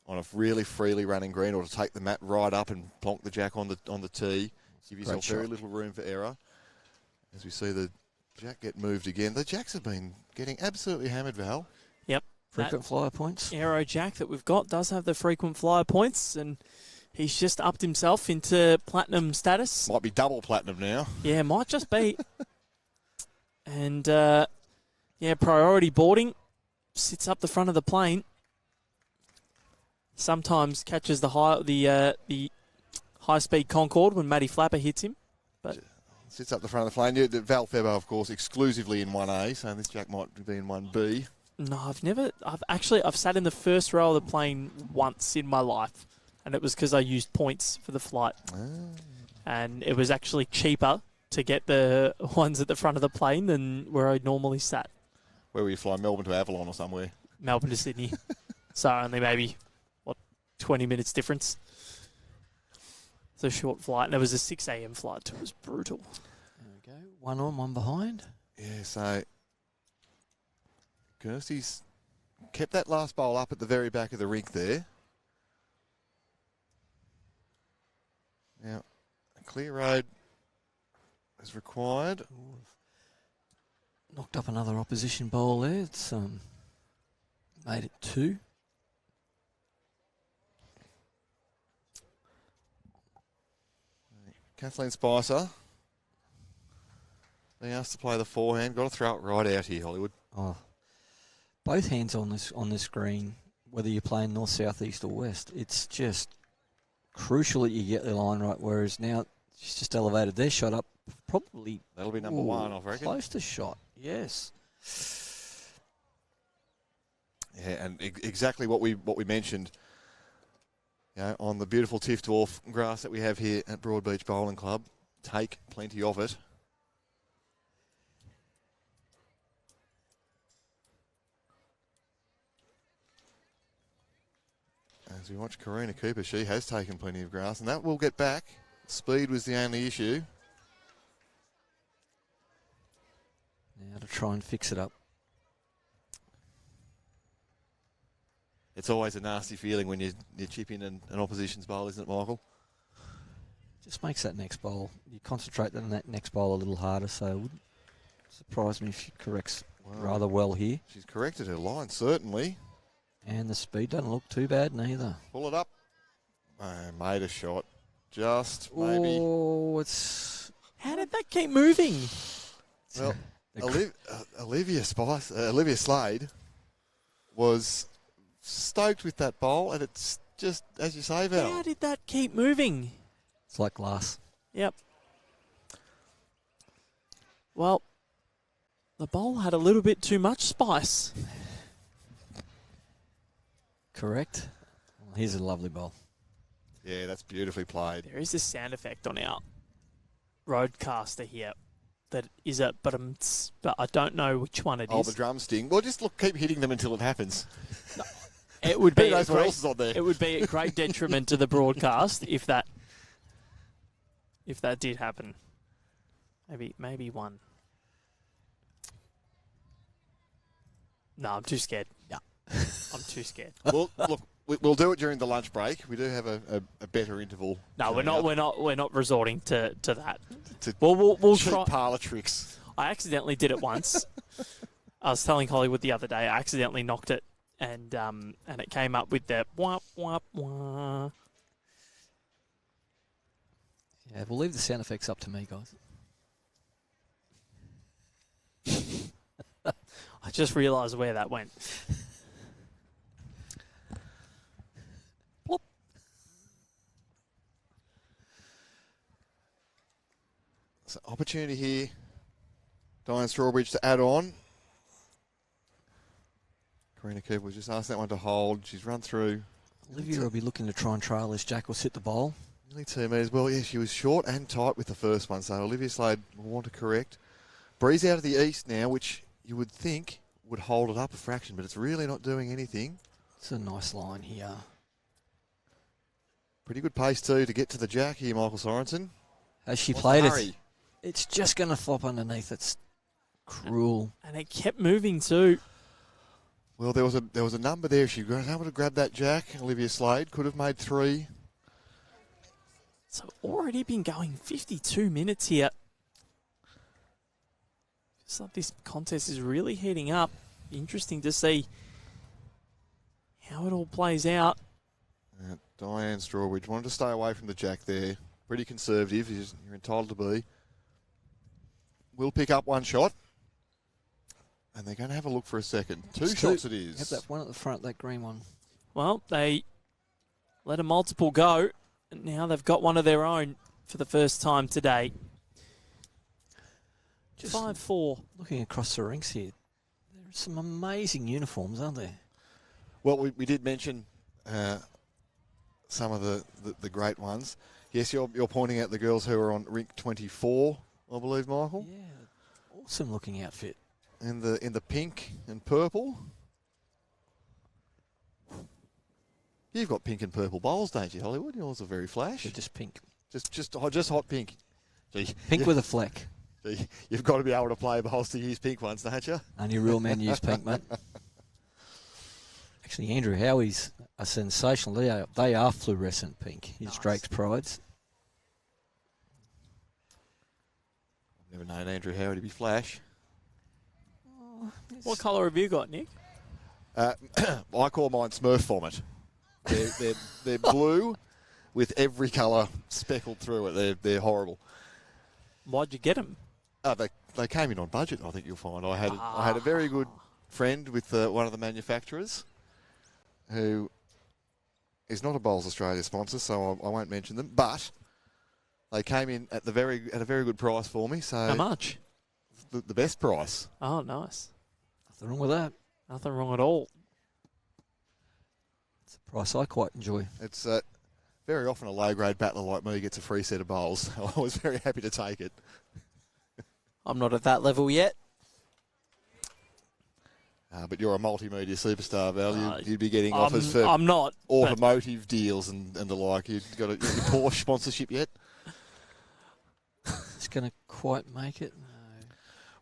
on a really freely running green, or to take the mat right up and plonk the jack on the tee. Give yourself very little room for error. As we see the jack get moved again. The jacks have been getting absolutely hammered, Val.
Yep.
Frequent flyer points.
Aero jack that we've got does have the frequent flyer points, and he's just upped himself into platinum status.
Might be double platinum now.
Yeah, might just be. And, priority boarding. Sits up the front of the plane. Sometimes catches the high-speed Concorde when Matty Flapper hits him. But
sits up the front of the plane. Val Febo, of course, exclusively in 1A, so this jack might be in 1B.
No, I've sat in the first row of the plane once in my life, and it was because I used points for the flight. And it was actually cheaper to get the ones at the front of the plane than where I normally sat.
Where were you flying? Melbourne to Avalon or somewhere?
Melbourne to Sydney. So only maybe 20 minutes difference. It's a short flight, and it was a 6 a.m. flight, so it was brutal.
There we go. 1 on, 1 behind.
Yeah, so Kirsty's kept that last bowl up at the very back of the rink there. Now, a clear road is required.
Knocked up another opposition bowl there. It's made it 2.
Kathleen Spicer being asked to play the forehand. Got to throw it right out here, Hollywood.
Oh, both hands on this green, whether you're playing north, south, east or west, it's just crucial that you get the line right. Whereas now she's just elevated their shot up, probably
that'll be number 1, I reckon.
Close to shot, yes.
Yeah, and exactly what we mentioned. On the beautiful Tiff Dwarf grass that we have here at Broadbeach Bowling Club. Take plenty of it. As we watch Karina Cooper, she has taken plenty of grass, and that will get back. Speed was the only issue.
Now to try and fix it up.
It's always a nasty feeling when you chip in an opposition's bowl, isn't it, Michael?
Just makes that next bowl. You concentrate on that next bowl a little harder, so Surprised me if she corrects rather well here.
She's corrected her line, certainly.
And the speed doesn't look too bad neither.
Pull it up. Made a shot. Just maybe.
Oh, it's...
How did that keep moving?
Well, Olivia Slade was stoked with that bowl, and it's just, as you say, Val.
How did that keep moving?
It's like glass.
Yep. Well, the bowl had a little bit too much spice.
Correct. Well, here's a lovely bowl.
Yeah, that's beautifully played.
There is a sound effect on our roadcaster here that is a but I don't know which one it
Oh,
is.
the drum sting. Well, just keep hitting them until it happens.
It would
Who
be
knows what else is on there?
It would be a great detriment to the broadcast if that did happen. Maybe one. No, I'm too scared. Yeah, I'm too scared.
Well, look, we'll do it during the lunch break. We do have a better interval.
No, we're not resorting to that.
To
We'll
cheap
try.
parlour tricks.
I accidentally did it once. I was telling Hollywood the other day. I accidentally knocked it, and it came up with the wah wah wah.
Yeah, we'll leave the sound effects up to me, guys.
I just realised where that went. Plop.
So opportunity here. Diane Strawbridge to add on. Karina Cooper was just asked that one to hold. She's run through.
Olivia will be looking to try and trail this Jack will sit the bowl.
Nearly 2 metres. Well, yeah, she was short and tight with the first one, so Olivia Slade will want to correct. Breeze out of the east now, which you would think would hold it up a fraction, but it's really not doing anything.
It's a nice line here.
Pretty good pace, too, to get to the Jack here, Michael Sorensen.
As she
What's
played
the
it,
hurry?
it's just going to flop underneath. It's cruel.
And it kept moving too.
Well, there was a number there. She was able to grab that Jack. Olivia Slade could have made 3.
So already been going 52 minutes here. Feels like this contest is really heating up. Interesting to see how it all plays out.
Diane Strawbridge wanted to stay away from the Jack there. Pretty conservative. You're entitled to be. We'll pick up one shot. And they're going to have a look for a second. Two shots it is.
Have that one at the front, that green one.
Well, they let a multiple go, and now they've got one of their own for the first time today.
Just
5-4.
Looking across the rinks here, there are some amazing uniforms, aren't there?
Well, we did mention some of the great ones. Yes, you're pointing out the girls who are on rink 24, I believe, Michael.
Yeah, awesome looking outfit.
In the pink and purple. You've got pink and purple bowls, don't you, Hollywood? Yours are very flash.
They're just pink.
Just hot pink. Gee,
Pink with a fleck.
Gee, you've got to be able to play bowls to use pink ones, don't you?
Only real men use pink, mate. Actually, Andrew Howie's are sensational. They are fluorescent pink. His
Nice.
Drake's Prides.
I've never known Andrew Howard to be flash.
What colour have you got, Nick?
I call mine Smurf vomit. They're blue with every colour speckled through it. They're horrible.
Why'd you get them?
They came in on budget, I think you'll find. I had a very good friend with one of the manufacturers who is not a Bowls Australia sponsor, so I won't mention them. But they came in at a very good price for me. So
How much?
The best price.
Oh, nice.
Nothing wrong with that.
Nothing wrong at all.
It's a price I quite enjoy.
It's very often a low-grade battler like me gets a free set of bowls. I was very happy to take it.
I'm not at that level yet.
But you're a multimedia superstar, Val. You'd be getting offers for
I'm not.
automotive deals and the like. You've got a Porsche sponsorship yet?
It's going to quite make it. No.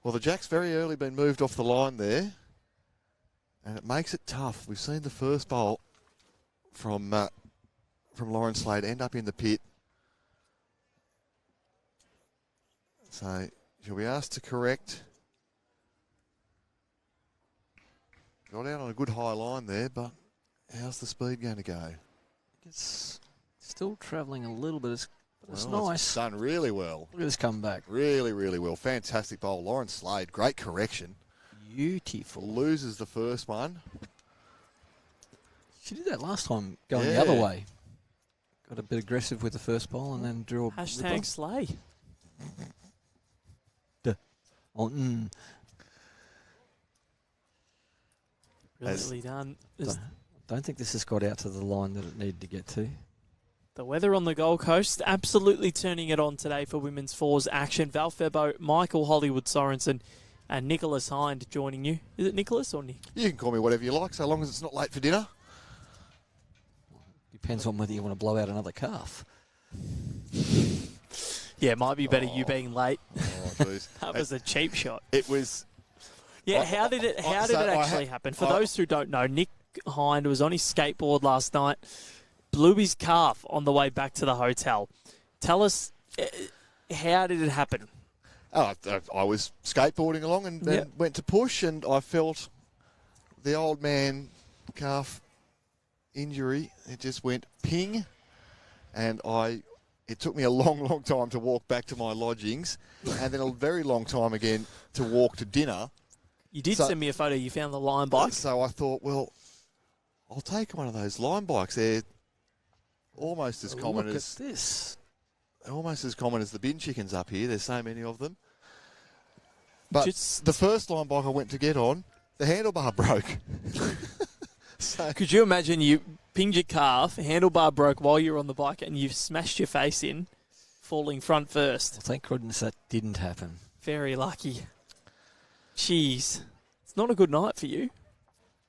Well, the Jack's very early been moved off the line there, and it makes it tough. We've seen the first bowl from Lauren Slade end up in the pit. So she'll be asked to correct. Got out on a good high line there, but how's the speed going to go?
It's still travelling a little bit. It's
Well,
nice.
It's done really well.
Look at this comeback.
Really, really well. Fantastic bowl. Lauren Slade, great correction.
Beautiful.
Loses the first one.
She did that last time, going the other way. Got a bit aggressive with the first ball and then drew a
Hashtag Slay.
Oh,
Brilliantly done.
Don't think this has got out to the line that it needed to get to.
The weather on the Gold Coast absolutely turning it on today for women's fours action. Val Febo, Michael Hollywood Sorensen, and Nicholas Hind joining you. Is it Nicholas or Nick?
You can call me whatever you like, so long as it's not late for dinner.
Depends on whether you want to blow out another calf.
Yeah, it might be better you being late.
Oh, jeez.
That was a cheap shot.
It was.
Yeah, how did it actually happen? For those who don't know, Nick Hind was on his skateboard last night, blew his calf on the way back to the hotel. Tell us, how did it happen?
Oh, I was skateboarding along and then went to push, and I felt the old man calf injury. It just went ping, and it took me a long, long time to walk back to my lodgings, and then a very long time again to walk to dinner.
You did send me a photo. You found the Lion bike.
So I thought, well, I'll take one of those Lion bikes. They're almost as common as
this.
Almost as common as the bin chickens up here. There's so many of them. But
Just
the first Lion bike I went to get on, the handlebar broke. So
could you imagine you pinged your calf, handlebar broke while you were on the bike, and you've smashed your face in, falling front first?
Well, thank goodness that didn't happen.
Very lucky. Jeez. It's not a good night for you.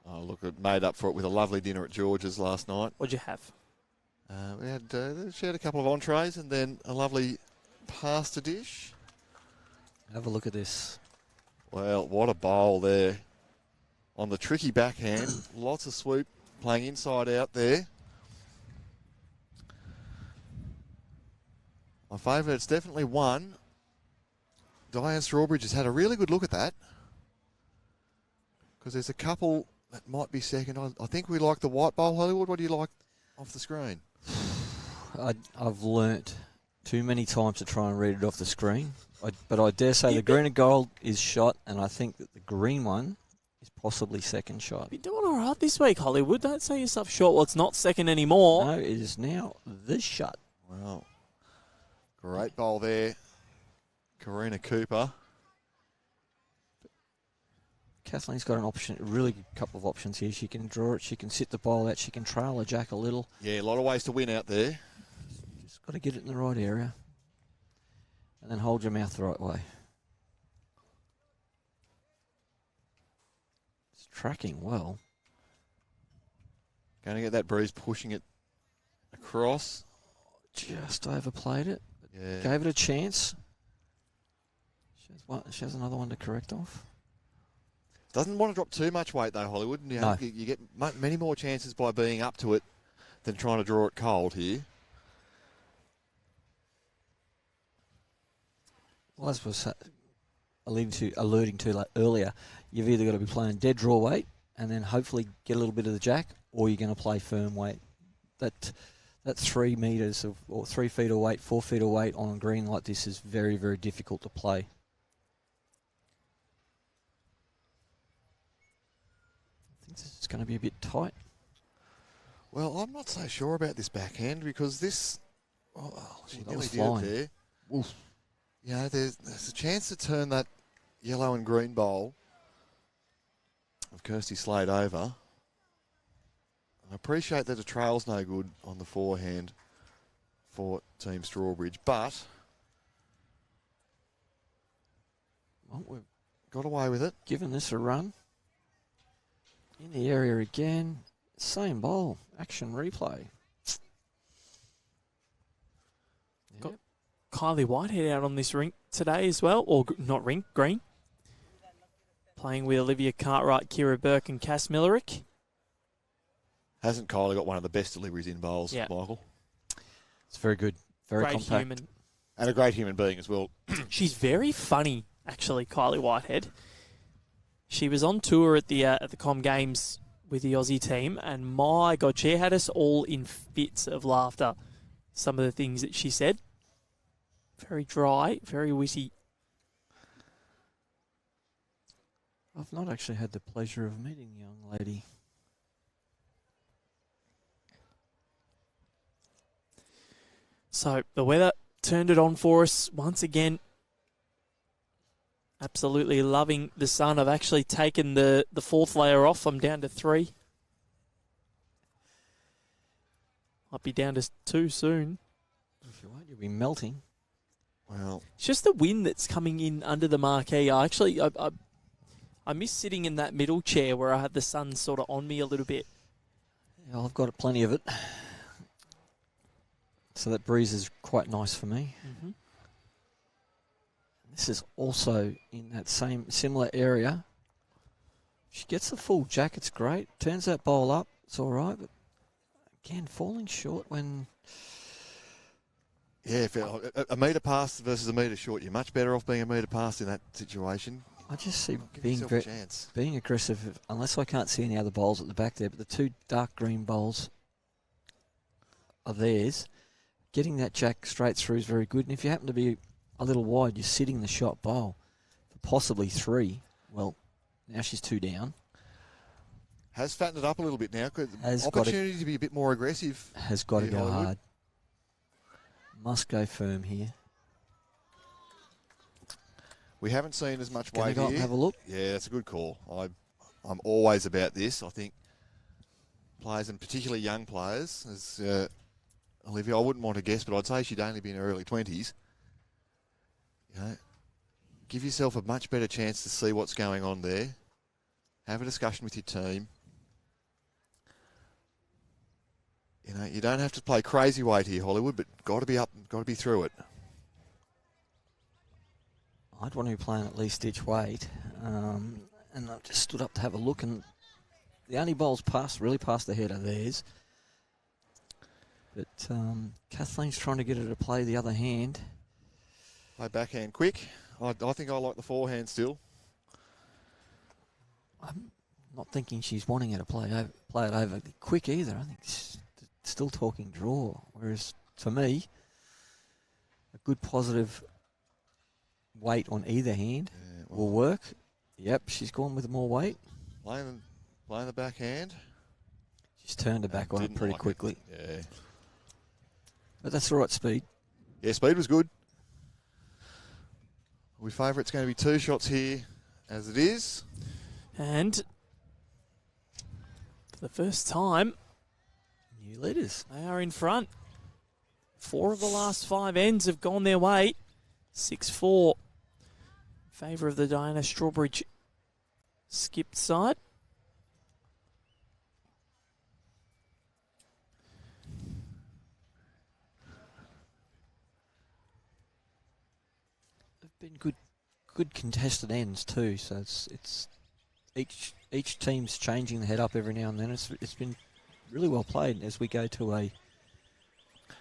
Oh, look, it made up for it with a lovely dinner at George's last night.
What'd you have?
We had shared a couple of entrees and then a lovely pasta dish.
Have a look at this.
Well, what a bowl there. On the tricky backhand, lots of swoop, playing inside out there. My favourite, it's definitely one. Diane Strawbridge has had a really good look at that. Because there's a couple that might be second. I think we like the white bowl, Hollywood. What do you like off the screen?
I've learnt too many times to try and read it off the screen. But I dare say the green and gold is shot, and I think that the green one is possibly second shot.
You're doing all right this week, Hollywood. Don't say yourself short. Well, it's not second anymore.
No, it is now the shot.
Well, great bowl there. Karina Cooper.
Kathleen's got an option, a really good couple of options here. She can draw it, she can sit the bowl out, she can trail her jack a little.
Yeah, a lot of ways to win out there.
Just got to get it in the right area. And then hold your mouth the right way. It's tracking well.
Going to get that breeze, pushing it across.
Just overplayed it.
Yeah.
Gave it a chance. She has another one to correct off.
Doesn't want to drop too much weight though, Hollywood. You know,
No.
you get many more chances by being up to it than trying to draw it cold here.
Well, as was alluding to earlier, you've either got to be playing dead draw weight and then hopefully get a little bit of the jack, or you're going to play firm weight. That 3 metres or 3 feet of weight, 4 feet of weight on a green like this is very, very difficult to play. I think this is going to be a bit tight.
Well, I'm not so sure about this backhand because this. Oh, she
that
nearly
was
did
flying.
it there.
Oof.
You know, there's a chance to turn that yellow and green bowl of Kirsty Slade over. I appreciate that the trail's no good on the forehand for Team Strawbridge, but we've got away with it.
Given this a run. In the area again. Same bowl. Action replay.
Got Kylie Whitehead out on this rink today as well, or not rink, green. Playing with Olivia Cartwright, Kira Burke and Cass Millerick.
Hasn't Kylie got one of the best deliveries in bowls, Michael?
It's very good. Very
Great
compact.
human.
And a great human being as well.
She's very funny, actually, Kylie Whitehead. She was on tour at the Com Games with the Aussie team, and my God, she had us all in fits of laughter. Some of the things that she said. Very dry, very witty.
I've not actually had the pleasure of meeting the young lady.
So the weather turned it on for us once again. Absolutely loving the sun. I've actually taken the fourth layer off. I'm down to 3. Might be down to 2 soon.
If you won't, you'll be melting.
Well,
It's just the wind that's coming in under the marquee. I miss sitting in that middle chair where I had the sun sort of on me a little bit.
Yeah, I've got plenty of it. So that breeze is quite nice for me.
Mm-hmm.
This is also in that same similar area. She gets the full jack, it's great. Turns that bowl up, it's all right. But again, falling short when...
yeah, if a metre past versus a metre short, you're much better off being a metre past in that situation.
I just see
Give
being
yourself a chance.
being aggressive, unless I can't see any other bowls at the back there, but the 2 dark green bowls are theirs. Getting that jack straight through is very good. And if you happen to be a little wide, you're sitting the shot bowl for possibly 3. Well, now she's 2 down.
Has fattened it up a little bit now.
Has
Opportunity to be a bit more aggressive.
Has got to
Yeah,
go
Hollywood.
hard. Must go firm here.
We haven't seen as much
Gonna
weight
go up
here.
and have a look.
Yeah, that's a good call. I'm always about this. I think players, and particularly young players, as Olivia, I wouldn't want to guess, but I'd say she'd only be in her early 20s. You know, give yourself a much better chance to see what's going on there. Have a discussion with your team. You know, you don't have to play crazy weight here, Hollywood, but got to be up, got to be through it.
I'd want to be playing at least each weight. And I've just stood up to have a look, and the only bowls really past the head are theirs. But Kathleen's trying to get her to play the other hand.
Play backhand quick. I think I like the forehand still.
I'm not thinking she's wanting her to play it over quick either. I think she's still talking draw. Whereas for me, a good positive weight on either hand will work. Yep, she's gone with more weight.
Playing the backhand.
She's turned her back on it
Didn't
pretty
like
quickly.
Yeah.
But that's the right speed.
Yeah, speed was good. We favour it's going to be 2 shots here as it is.
And for the first time,
New leaders.
they are in front. 4 of the last 5 ends have gone their way. 6-4. Favour of the Diana Strawbridge skipped side.
They've been good contested ends too. So it's each team's changing the head up every now and then. It's been really well played as we go to a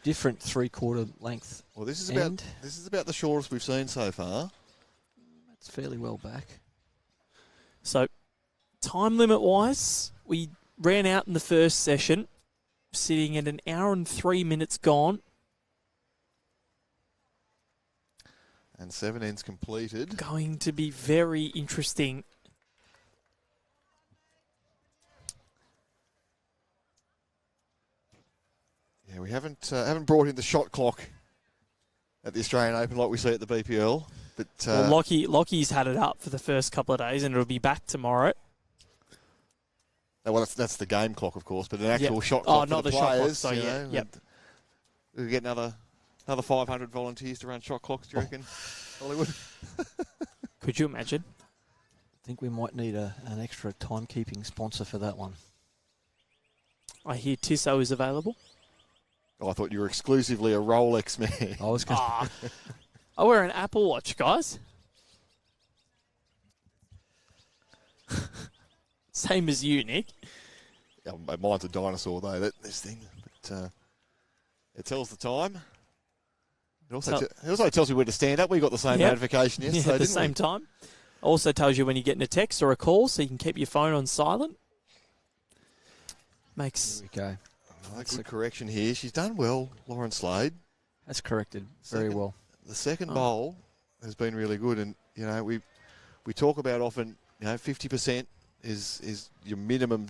different 3/4 length.
Well, this is
end.
about the shortest we've seen so far.
That's fairly well back.
So, time limit wise, we ran out in the first session, sitting at 1 hour and 3 minutes gone.
And 7 ends completed.
Going to be very interesting.
Yeah, we haven't brought in the shot clock at the Australian Open like we see at the BPL. But
Well, Lockie's had it up for the first couple of days, and it'll be back tomorrow.
well, that's the game clock, of course, but an actual
Yep.
shot clock
Oh, not
for the
the shot clock,
players.
so
you
yeah,
know,
yep.
We'll get another 500 volunteers to run shot clocks, do you reckon, Hollywood?
Could you imagine?
I think we might need an extra timekeeping sponsor for that one.
I hear Tissot is available.
Oh, I thought you were exclusively a Rolex man.
I was going to...
Ah, I wear an Apple Watch, guys. Same as you, Nick.
Yeah, mine's a dinosaur, though, this thing. But it tells the time. It also tells you where to stand up. We got the same
Yep.
notification yesterday,
At the
didn't
same
we?
time. Also tells you when you're getting a text or a call, so you can keep your phone on silent. Makes...
Here we go.
That's a correction here. She's done well, Lauren Slade.
That's corrected very well.
The second bowl has been really good, and you know we talk about often, you know, 50% is your minimum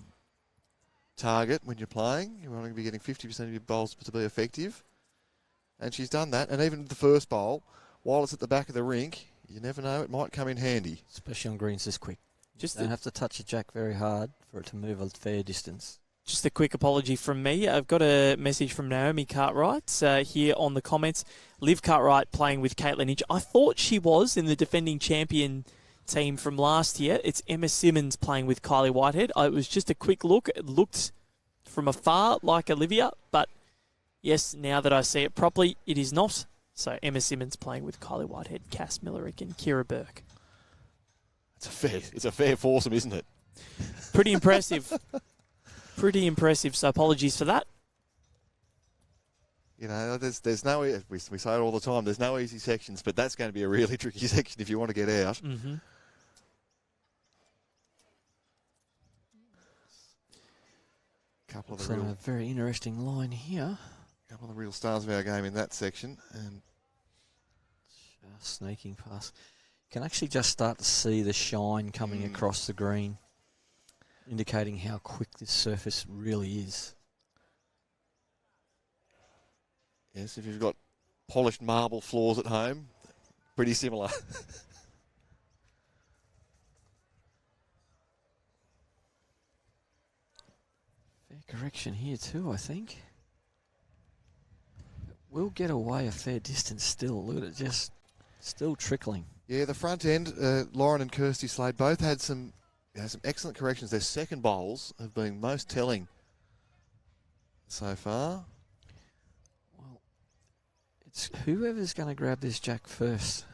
target when you're playing. You want to be getting 50% of your bowls to be effective, and she's done that. And even the first bowl, while it's at the back of the rink, you never know, it might come in handy,
especially on greens this quick.
Just
don't have to touch a jack very hard for it to move a fair distance.
Just a quick apology from me. I've got a message from Naomi Cartwright here on the comments. Liv Cartwright playing with Caitlin Inch. I thought she was in the defending champion team from last year. It's Emma Simmons playing with Kylie Whitehead. It was just a quick look. It looked from afar like Olivia, but yes, now that I see it properly, it is not. So Emma Simmons playing with Kylie Whitehead, Cass Millerick and Kira Burke.
It's a fair foursome, isn't it?
Pretty impressive. Pretty impressive, so apologies for that.
You know, there's no, we say it all the time, there's no easy sections, but that's going to be a really tricky section if you want to get out.
Mm-hmm.
Couple of
So a very interesting line here.
A couple of the real stars of our game in that section, and
just sneaking past. You can actually just start to see the shine coming across the green, indicating how quick this surface really is.
Yes, if you've got polished marble floors at home, pretty similar.
Fair correction here too, I think. We'll get away a fair distance still. Look at it, just still trickling.
Yeah, the front end, Lauren and Kirsty Slade both had some excellent corrections. Their second bowls have been most telling so far.
Well, it's whoever's going to grab this jack first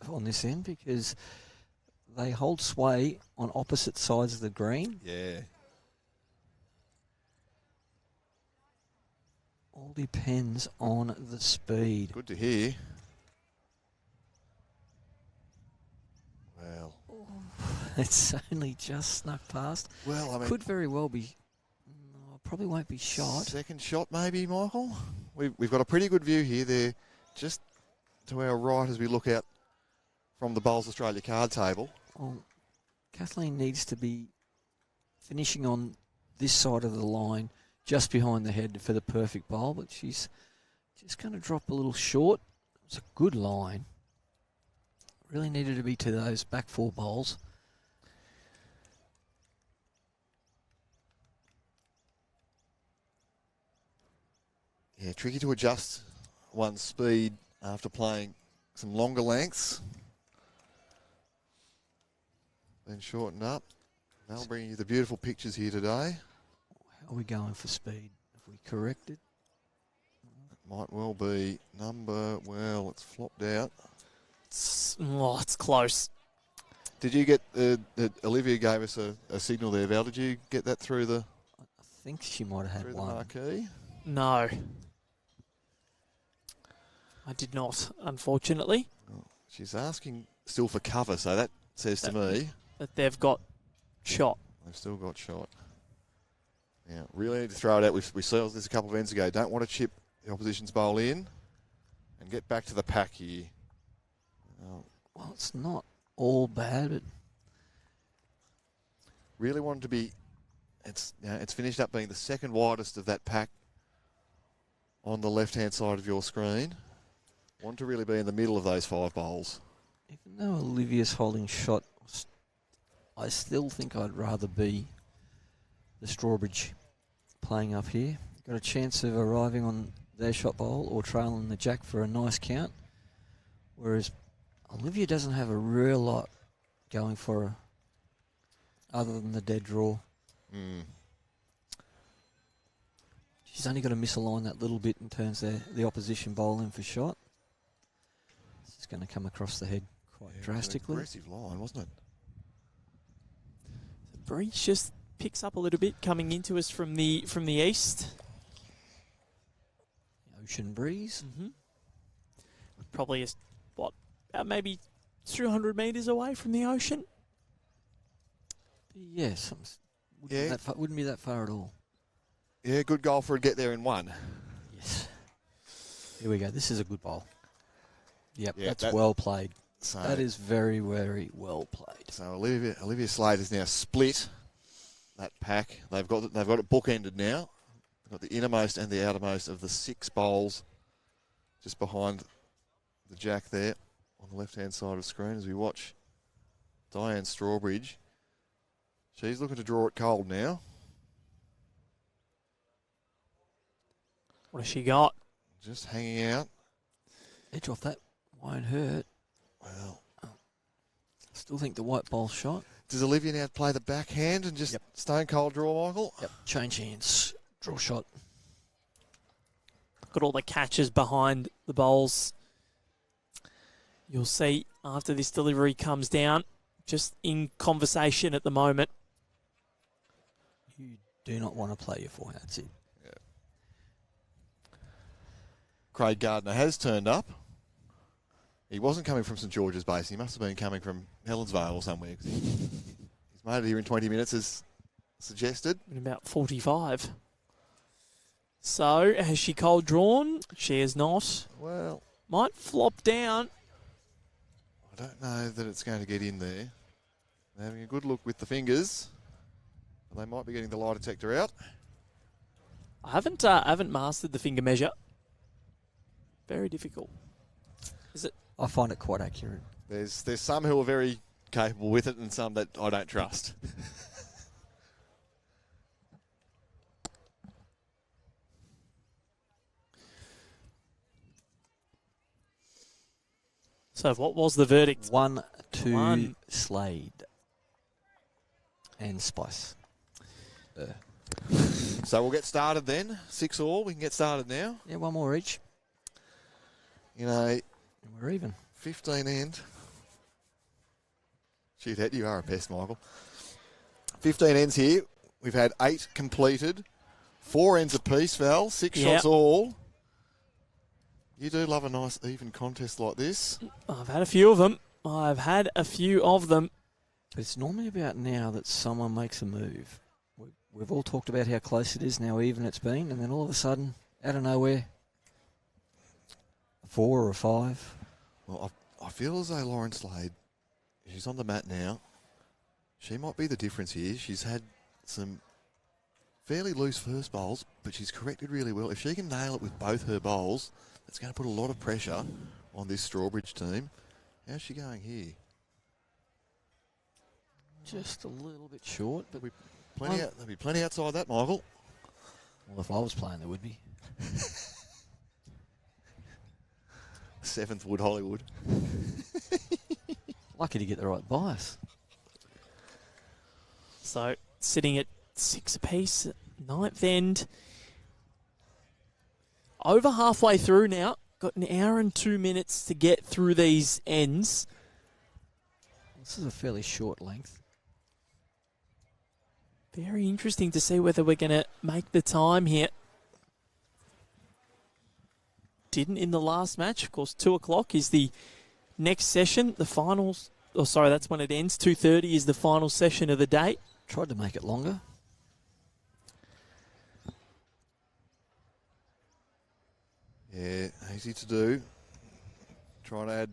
on this end, because they hold sway on opposite sides of the green.
Yeah.
All depends on the speed.
Good to hear. Well,
it's only just snuck past.
Well, I mean,
could very well be. No, probably won't be shot.
Second shot, maybe, Michael. We've got a pretty good view here. There, just to our right as we look out from the Bowls Australia card table.
Well, Kathleen needs to be finishing on this side of the line, just behind the head for the perfect bowl, but she's just going to drop a little short. It's a good line. Really needed to be to those back four bowls.
Yeah, tricky to adjust one's speed after playing some longer lengths. Then shorten up. They'll bring you the beautiful pictures here today.
How are we going for speed? Have we corrected?
It might well be well, it's flopped out.
It's close.
Did you get, Olivia gave us a signal there, Val. Did you get that through the...
I think she might have had
the
one.
marquee?
No. I did not, unfortunately.
Oh, she's asking still for cover, so that says to me...
that they've got shot.
They've still got shot. Yeah, really need to throw it out. We saw this a couple of ends ago. Don't want to chip the opposition's bowl in and get back to the pack here. Oh.
Well, it's not all bad, but
really wanted to be. It's finished up being the second widest of that pack on the left-hand side of your screen. Want to really be in the middle of those five bowls.
even though Olivia's holding shot, I still think I'd rather be the Strawbridge playing up here. Got a chance of arriving on their shot bowl or trailing the jack for a nice count, whereas Olivia doesn't have a real lot going for her other than the dead draw. She's only got to misalign that little bit and turns the opposition bowl in for shot. This is going to come across the head quite drastically.
Aggressive line, wasn't it?
The breeze just picks up a little bit coming into us from the east.
Ocean breeze.
Probably maybe 200 metres away from the ocean.
Yes, wouldn't be that far at all.
Yeah, good goal for a get there in one.
Yes. Here we go. This is a good bowl. Yep,
Yeah,
that's well played.
So
That is very, very well played.
So Olivia Slade has now split that pack. They've got it bookended now. They've got the innermost and the outermost of the 6 bowls just behind the jack there on the left-hand side of the screen as we watch Diane Strawbridge. She's looking to draw it cold now.
What has she got?
Just hanging out.
Edge off that won't hurt.
Well,
Still think the white ball shot.
does Olivia now play the backhand and just stone cold draw, Michael?
Yep, change hands. Draw shot.
Got all the catches behind the bowls. You'll see after this delivery comes down, just in conversation at the moment.
You do not want to play your forehand. That's it.
Yeah. Craig Gardner has turned up. He wasn't coming from St George's Base. He must have been coming from Helensvale or somewhere. He's made it here in 20 minutes as suggested.
In about 45. So, has she cold drawn? She has not.
Well,
Might flop down.
I don't know that it's going to get in there. They're having a good look with the fingers. They might be getting the lie detector out.
I haven't mastered the finger measure. Very difficult. Is it?
I find it quite accurate.
There's some who are very capable with it and some that I don't trust.
So what was the verdict?
1-2 Slade. And Spice.
So we'll get started then. 6 all. We can get started now.
Yeah, one more each.
You know,
And we're even.
15 end. Shit, you are a pest, Michael. 15 ends here. We've had 8 completed. 4 ends apiece, Val. 6 shots all. You do love a nice even contest like this.
I've had a few of them.
But it's normally about now that someone makes a move. We've all talked about how close it is, now even it's been, and then all of a sudden, out of nowhere, a 4 or a 5.
Well, I feel as though Lauren Slade, she's on the mat now. She might be the difference here. She's had some fairly loose first bowls, but she's corrected really well. If she can nail it with both her bowls, that's going to put a lot of pressure on this Strawbridge team. How's she going here?
Just a little bit short, but
There'll be plenty outside that, Michael.
well, if I was playing, there would be.
7th Wood Hollywood.
Lucky to get the right bias.
So sitting at 6 apiece, 9th end. Over halfway through now. Got an hour and 2 minutes to get through these ends.
This is a fairly short length.
Very interesting to see whether we're going to make the time here. Didn't in the last match. Of course, 2 o'clock is the next session. The finals, that's when it ends. 2:30 is the final session of the day.
Tried to make it longer.
Yeah, easy to do. Try and add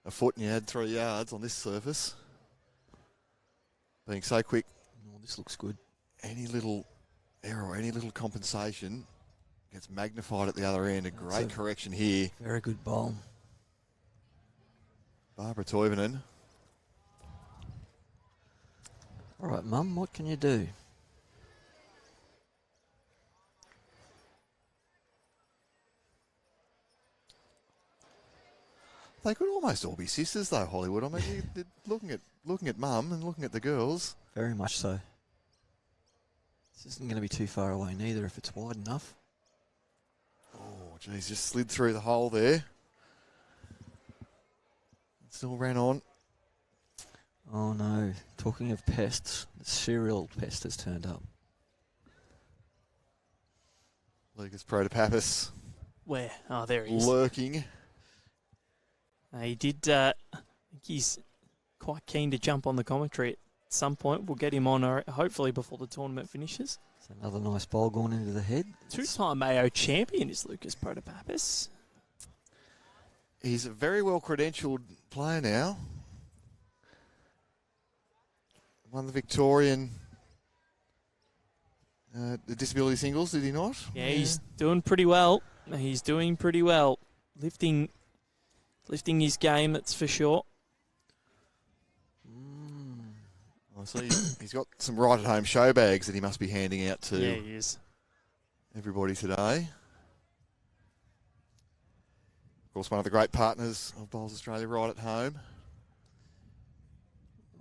a foot and you add 3 yards on this surface. Being so quick.
Oh, this looks good.
Any little error or any little compensation gets magnified at the other end. A great correction here.
Very good bowl.
Barbara Toivonen.
All right, Mum, what can you do?
They could almost all be sisters, though, Hollywood. I mean, they're looking at Mum and looking at the girls.
Very much so. This isn't going to be too far away neither if it's wide enough.
Oh, geez, just slid through the hole there. Still ran on.
Oh no, talking of pests, the serial pest has turned up.
Lucas Protopappas
Where? Oh, there he is.
lurking.
He did think he's quite keen to jump on the commentary at some point. We'll get him on hopefully before the tournament finishes.
It's another nice bowl going into the head.
Two-time AO champion is Lucas Protopapis.
He's a very well credentialed player now. Won the Victorian the disability singles, did he not?
Yeah, he's doing pretty well. He's doing pretty well. Lifting his game, that's for sure.
I see he's got some right-at-home show bags that he must be handing out to
Yeah, he is.
everybody today. Of course, one of the great partners of Bowls Australia, Right at Home.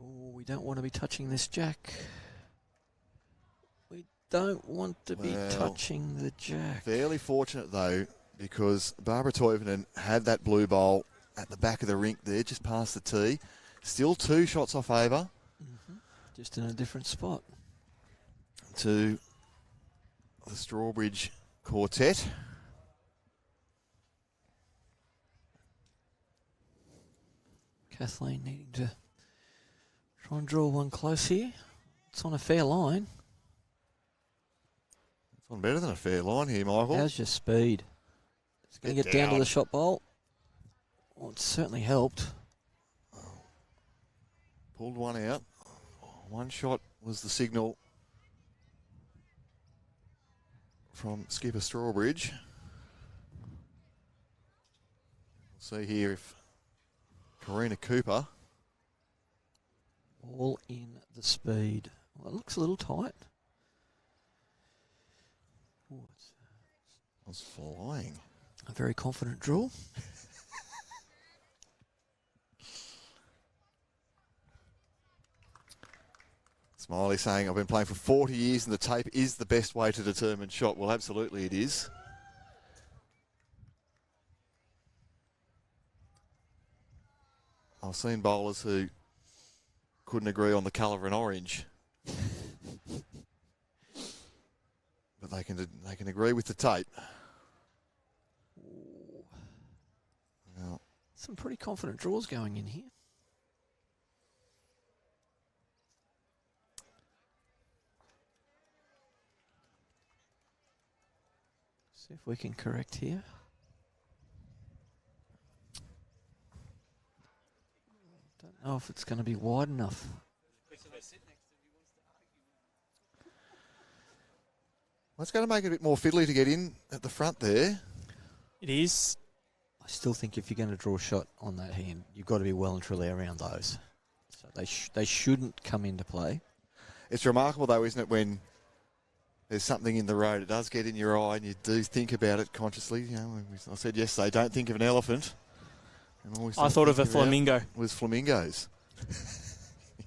Oh, we don't want to be touching this jack. We don't want to be touching the jack.
Fairly fortunate, though, because Barbara Toivonen had that blue bowl at the back of the rink there, just past the tee. Still 2 shots off over.
Just in a different spot.
To the Strawbridge quartet.
Kathleen needing to try and draw one close here. It's on a fair line.
It's on better than a fair line here, Michael.
How's your speed? It's going to get down to the shot bowl. Well, it's certainly helped.
Pulled one out. One shot was the signal from skipper Strawbridge. We'll see here if Karina Cooper.
All in the speed. Well, it looks a little tight. Ooh,
Was flying.
a very confident draw.
Smiley saying, I've been playing for 40 years and the tape is the best way to determine shot. Well, absolutely it is. I've seen bowlers who couldn't agree on the colour of an orange. But they can agree with the tape. Well,
Some pretty confident draws going in here. See if we can correct here. Don't know if it's going to be wide enough.
well, it's going to make it a bit more fiddly to get in at the front there.
It is.
I still think if you're going to draw a shot on that hand, you've got to be well and truly around those. So they shouldn't come into play.
It's remarkable, though, isn't it, when there's something in the road, it does get in your eye and you do think about it consciously. You know, I said yesterday, don't think of an elephant. And all we
I thought of a
think about
flamingo.
was flamingos.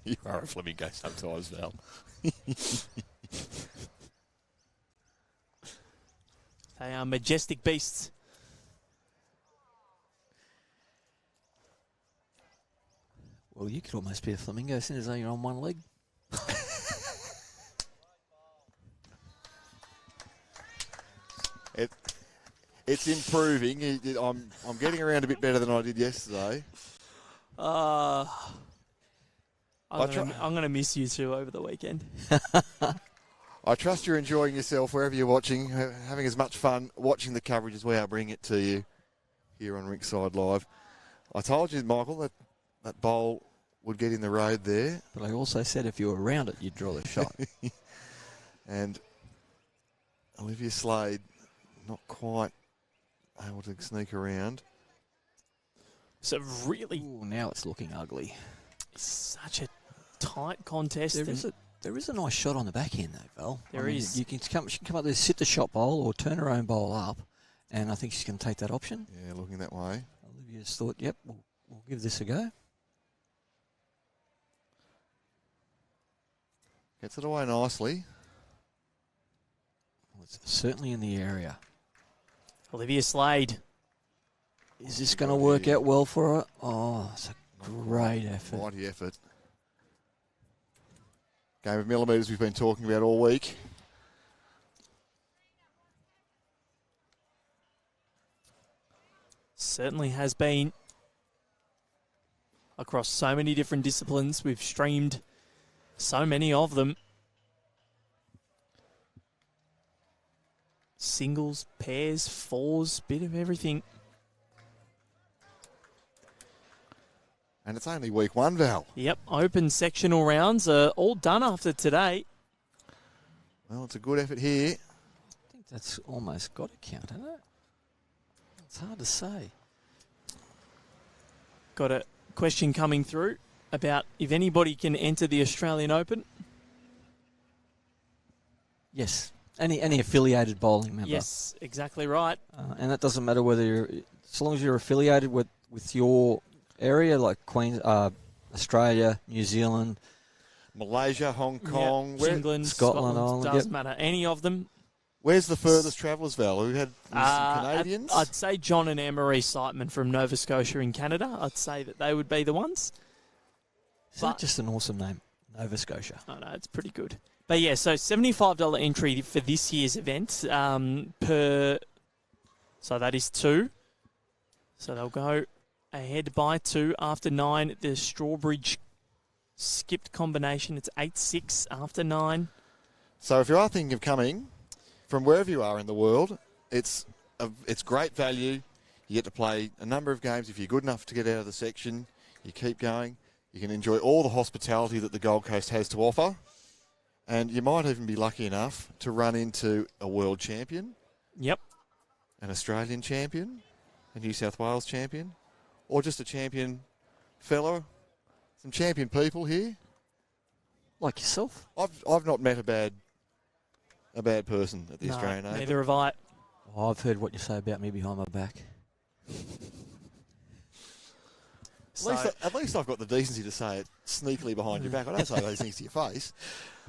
You are a flamingo sometimes, Val.
They are majestic beasts.
Well, you could almost be a flamingo as soon as you're on one leg.
It's improving. I'm getting around a bit better than I did yesterday.
I'm going to miss you two over the weekend.
I trust you're enjoying yourself wherever you're watching, having as much fun watching the coverage as we are bringing it to you here on Rinkside Live. I told you, Michael, that bowl would get in the road there.
But I also said if you were around it, you'd draw the shot.
And Olivia Slade not quite able to sneak around.
So really,
Ooh, now it's looking ugly.
such a tight contest.
There is a nice shot on the back end, though, Val.
There is.
You can she can come up there, sit the shot bowl, or turn her own bowl up, and I think she's going to take that option.
Yeah, looking that way.
Olivia's thought, yep, we'll give this a go.
Gets it away nicely.
Well, it's certainly in the area.
Olivia Slade.
Is this going to work out well for her? Oh, it's a great effort.
Mighty effort. Game of millimetres we've been talking about all week.
Certainly has been across so many different disciplines. We've streamed so many of them. Singles, pairs, fours, bit of everything.
And it's only week 1, Val.
Yep, open sectional rounds are all done after today.
Well, it's a good effort here.
I think that's almost got to count, hasn't it? It's hard to say.
Got a question coming through about if anybody can enter the Australian Open.
Yes. Any affiliated bowling member.
Yes, exactly right.
And that doesn't matter whether you're, as long as you're affiliated with your area, like Australia, New Zealand,
Malaysia, Hong Kong,
Yep. England,
Scotland, Ireland.
doesn't matter. Any of them.
Where's the furthest travellers, Val? We had some Canadians.
I'd say John and Anne-Marie Siteman from Nova Scotia in Canada. I'd say that they would be the ones.
Is that just an awesome name? Nova Scotia.
I know, it's pretty good. But yeah, so $75 entry for this year's event so that is 2. So they'll go ahead by 2 after 9. The Strawbridge skipped combination, it's 8-6 after 9.
So if you are thinking of coming from wherever you are in the world, it's great value. You get to play a number of games. If you're good enough to get out of the section, you keep going. You can enjoy all the hospitality that the Gold Coast has to offer. And you might even be lucky enough to run into a world champion.
Yep.
An Australian champion, a New South Wales champion, or just a champion fella. Some champion people here.
Like yourself?
I've not met a bad person at the Australian Open.
Neither have I.
Oh, I've heard what you say about me behind my back.
At least I've got the decency to say it sneakily behind your back. I don't say those things to your face.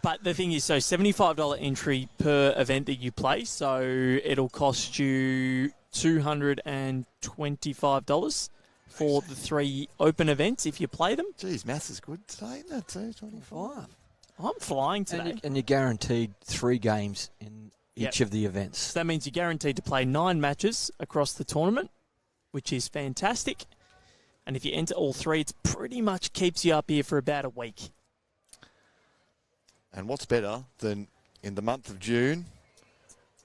But the thing is, so $75 entry per event that you play, so it'll cost you $225 for the 3 open events if you play them.
Geez, maths is good today, isn't it? 225.
I'm flying today.
And you're guaranteed 3 games in each of the events.
So that means you're guaranteed to play 9 matches across the tournament, which is fantastic. And if you enter all 3, it pretty much keeps you up here for about a week.
And what's better than in the month of June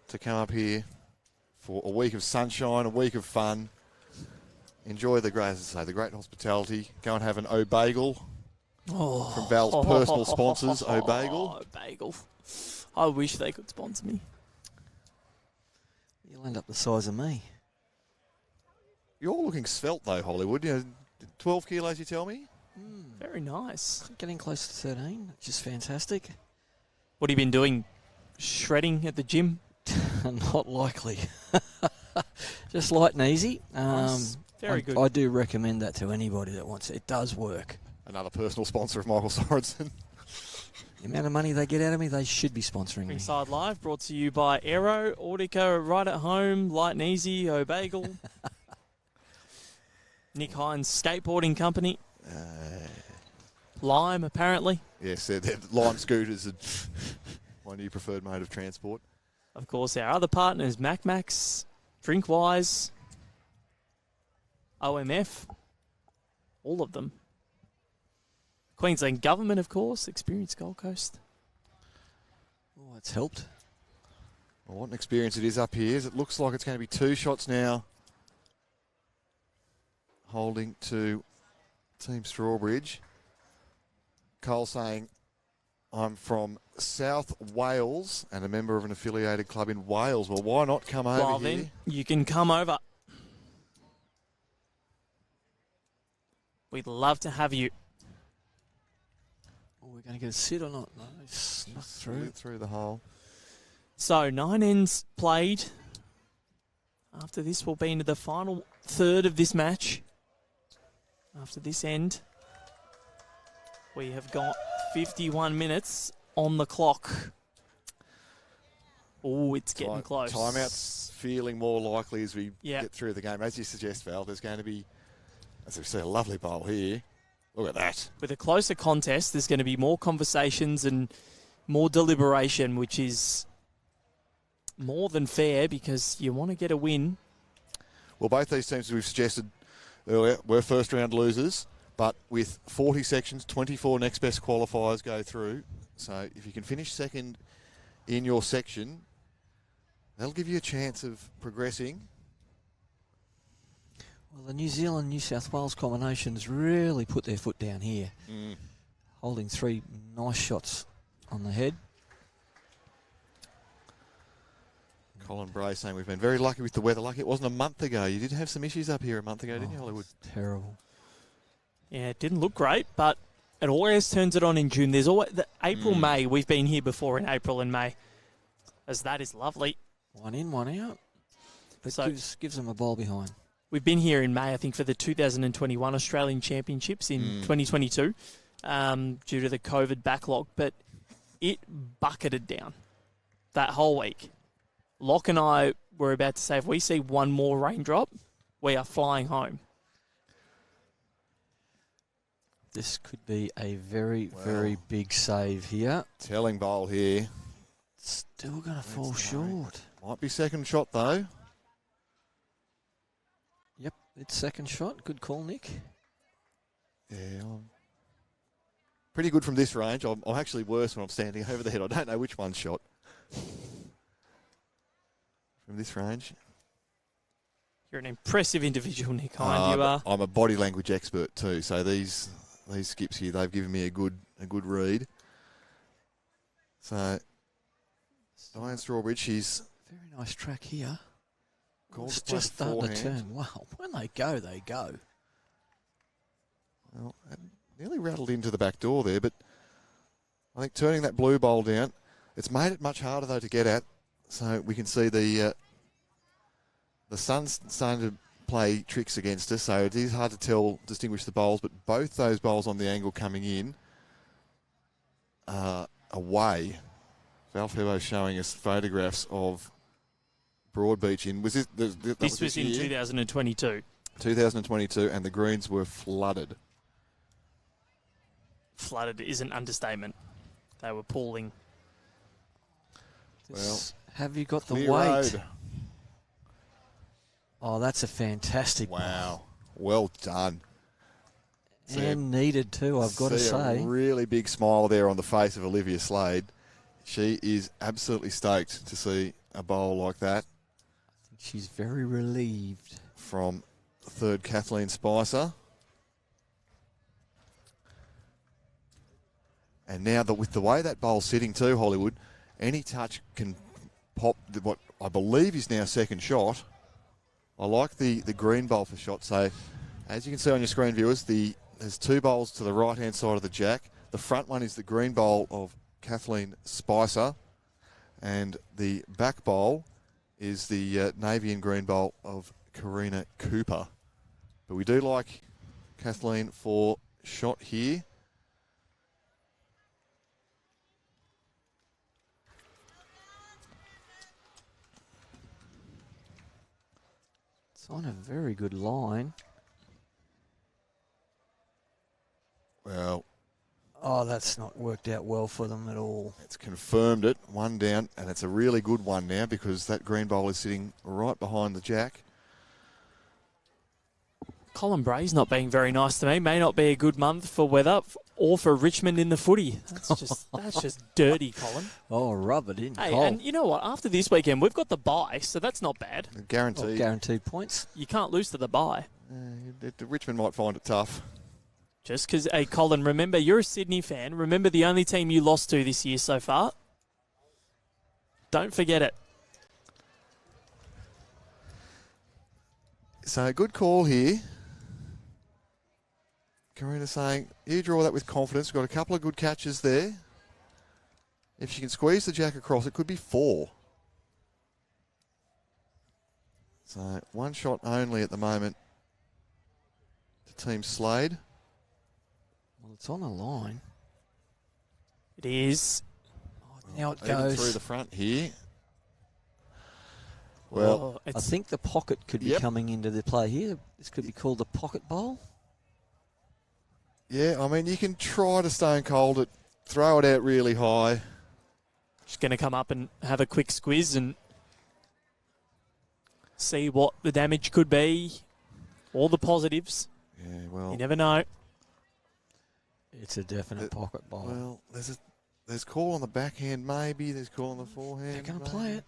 to come up here for a week of sunshine, a week of fun, enjoy the great, as I say, the great hospitality, go and have an O-Bagel from Val's personal sponsors, O-Bagel.
O-Bagel. I wish they could sponsor me.
You'll end up the size of me.
You're looking svelte though, Hollywood. 12 kilos, you tell me?
Very nice.
Getting close to 13, which is fantastic.
What have you been doing? Shredding at the gym?
Not likely. Just light and easy.
Nice. Very good.
I do recommend that to anybody that wants it. It does work.
Another personal sponsor of Michael Sorensen.
The amount of money they get out of me, they should be sponsoring me.
Ringside Live, brought to you by Aero, Audica, Right at Home, Light and Easy, O-Bagel. Nick Hines Skateboarding Company. Lime, apparently.
Yes, they're Lime scooters are my new preferred mode of transport.
Of course, our other partners, MacMax, Drinkwise, OMF, all of them. Queensland Government, of course, Experience Gold Coast.
Oh, it's helped.
Well, what an experience it is up here. It looks like it's going to be 2 shots now. Holding to Team Strawbridge. Cole saying, I'm from South Wales and a member of an affiliated club in Wales. Well, why not come over
Well,
here?
then, you can come over. We'd love to have you.
Oh, we're going to get a sit or not? No, snuck through.
Through the hole.
So 9 ends played. After this, we'll be into the final third of this match. After this end, we have got 51 minutes on the clock. Oh, it's getting close.
Timeout's feeling more likely as we
Yeah.
get through the game. As you suggest, Val, there's going to be, as we see, a lovely bowl here. Look at that.
With a closer contest, there's going to be more conversations and more deliberation, which is more than fair because you want to get a win.
Well, both these teams, as we've suggested earlier, were first-round losers. But with 40 sections, 24 next best qualifiers go through. So if you can finish second in your section, that'll give you a chance of progressing.
Well, the New Zealand-New South Wales combinations really put their foot down here. Holding 3 nice shots on the head.
Colin Bray saying we've been very lucky with the weather. Lucky it wasn't a month ago. You did have some issues up here a month ago, didn't you, Hollywood?
Terrible.
Yeah, it didn't look great, but it always turns it on in June. There's always April, May. We've been here before in April and May, as that is lovely.
One in, one out. But
So-
gives them a ball behind.
We've been here in May, I think, for the 2021 Australian Championships in 2022 due to the COVID backlog, but it bucketed down that whole week. Locke and I were about to say, if we see one more raindrop, we are flying home.
This could be a very, very big save here.
Telling bowl here.
Still going to fall short.
Might be second shot, though.
Yep, it's second shot. Good call, Nick.
Yeah, I'm pretty good from this range. I'm actually worse when I'm standing over the head. I don't know which one's shot. From this range.
You're an impressive individual, Nick Hind. You are.
I'm a body language expert too, so these skips here, they've given me a good read. So Diane Strawbridge, she's
Very nice track here.
called
It's
to play
just starting to
beforehand.
turn. Wow, when they go, they go.
Well, it nearly rattled into the back door there, but I think turning that blue bowl down, it's made it much harder though to get at. So we can see the sun's starting to play tricks against us, so it is hard to distinguish the bowls, but both those bowls on the angle coming in are away. Valfebo showing us photographs of Broadbeach in. Was
This was in 2022.
2022, and the greens were flooded.
Flooded is an understatement. They were pooling.
Have you got the
Clear
weight?
road.
Oh, that's a fantastic
Wow. Well done.
ball. And needed too, I've got to
See
say.
a really big smile there on the face of Olivia Slade. She is absolutely stoked to see a bowl like that
She's very relieved.
from third Kathleen Spicer. And now with the way that bowl's sitting too, Hollywood, any touch can pop what I believe is now second shot. I like the green bowl for shot. So as you can see on your screen, viewers, there's 2 bowls to the right-hand side of the jack. The front one is the green bowl of Kathleen Spicer, and the back bowl is the navy and green bowl of Karina Cooper. But we do like Kathleen for shot here.
It's on a very good line.
Well,
Oh, that's not worked out well for them at all.
it's confirmed it. One down, and it's a really good one now because that green bowl is sitting right behind the jack.
Colin Bray's not being very nice to me. May not be a good month for weather or for Richmond in the footy. That's just dirty, Colin.
Oh, rub it in.
Hey,
Cole.
and you know what? After this weekend, we've got the bye, so that's not bad.
Guaranteed.
Guaranteed points.
You can't lose to the bye.
Richmond might find it tough.
Just because, hey, Colin, remember, you're a Sydney fan. Remember the only team you lost to this year so far? Don't forget it.
So good call here. Karina saying, you draw that with confidence. Got a couple of good catches there. If she can squeeze the jack across, it could be 4. So 1 shot only at the moment to Team Slade.
Well, it's on a line.
It is.
Now it
Even
goes.
through the front here. Well,
Oh,
I
it's,
think the pocket could be
Yep.
coming into the play here. This could be called the pocket bowl.
yeah, I mean, you can try to stone cold it, throw it out really high.
just going to come up and have a quick squiz and see what the damage could be. All the positives.
Yeah, well,
You never know.
It's a definite pocket bowl.
Well, there's call on the backhand, maybe. There's call on the forehand.
They're going to play it.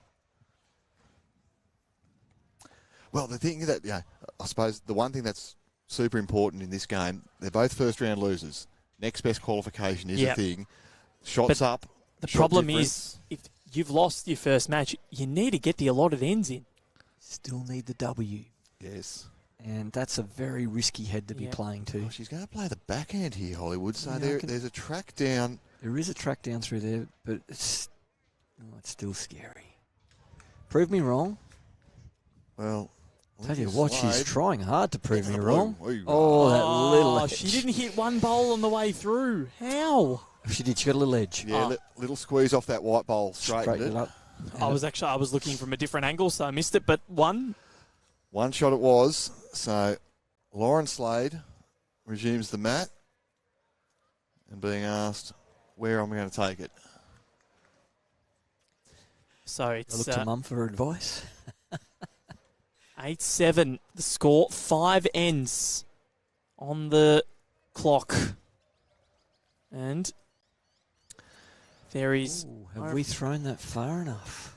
Well, the thing that, I suppose the one thing that's super important in this game, they're both first-round losers. Next best qualification is a thing. Shots up.
The problem is, if you've lost your first match, you need to get the allotted ends in.
Still need the W.
Yes.
And that's a very risky head to be playing to.
Oh, she's going to play the backhand here, Hollywood. So there's a track down.
There is a track down through there, but it's still scary. Prove me wrong.
Well,
Tell you what, she's trying hard to prove me wrong.
Oh,
that little edge.
She didn't hit one bowl on the way through. How?
She did. She got a little edge.
Yeah, little squeeze off that white bowl. Straightened it
up.
I was looking from a different angle, so I missed it. But one
shot it was. So Lauren Slade resumes the mat and being asked where am I going to take it.
So it's
I look to Mum for advice.
8-7, the score. 5 ends on the clock. And there is...
Have we thrown that far enough?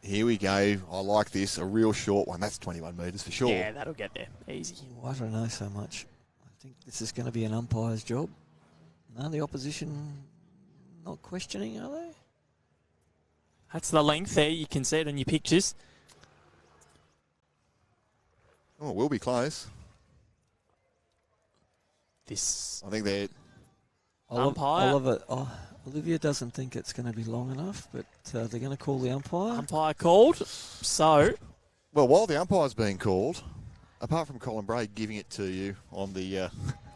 Here we go. I like this. A real short one. That's 21 metres for sure.
Yeah, that'll get there. Easy.
I don't know so much. I think this is going to be an umpire's job. No, the opposition not questioning, are they?
That's the length there. You can see it on your pictures.
Oh, it will be close.
I
think they're...
Umpire.
Olivia doesn't think it's going to be long enough, but they're going to call the umpire.
Umpire called. So...
Well, while the umpire's being called, apart from Colin Bray giving it to you on the...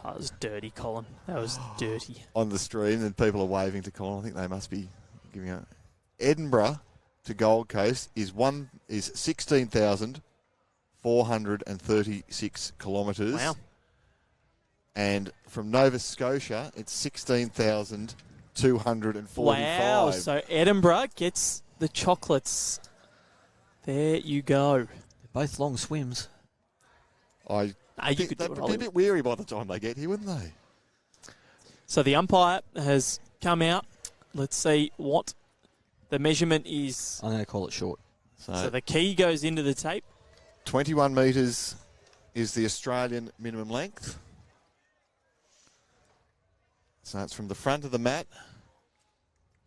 that was dirty, Colin. That was dirty.
On the stream, and people are waving to Colin. I think they must be giving out. Edinburgh to Gold Coast is 16,436 kilometres.
Wow.
And from Nova Scotia, it's 16,245.
Wow, so Edinburgh gets the chocolates. There you go.
They're both long swims.
They'd be a bit weary by the time they get here, wouldn't they?
So the umpire has come out. Let's see what the measurement is.
I'm going to call it short.
So the key goes into the tape.
21 metres is the Australian minimum length. So it's from the front of the mat.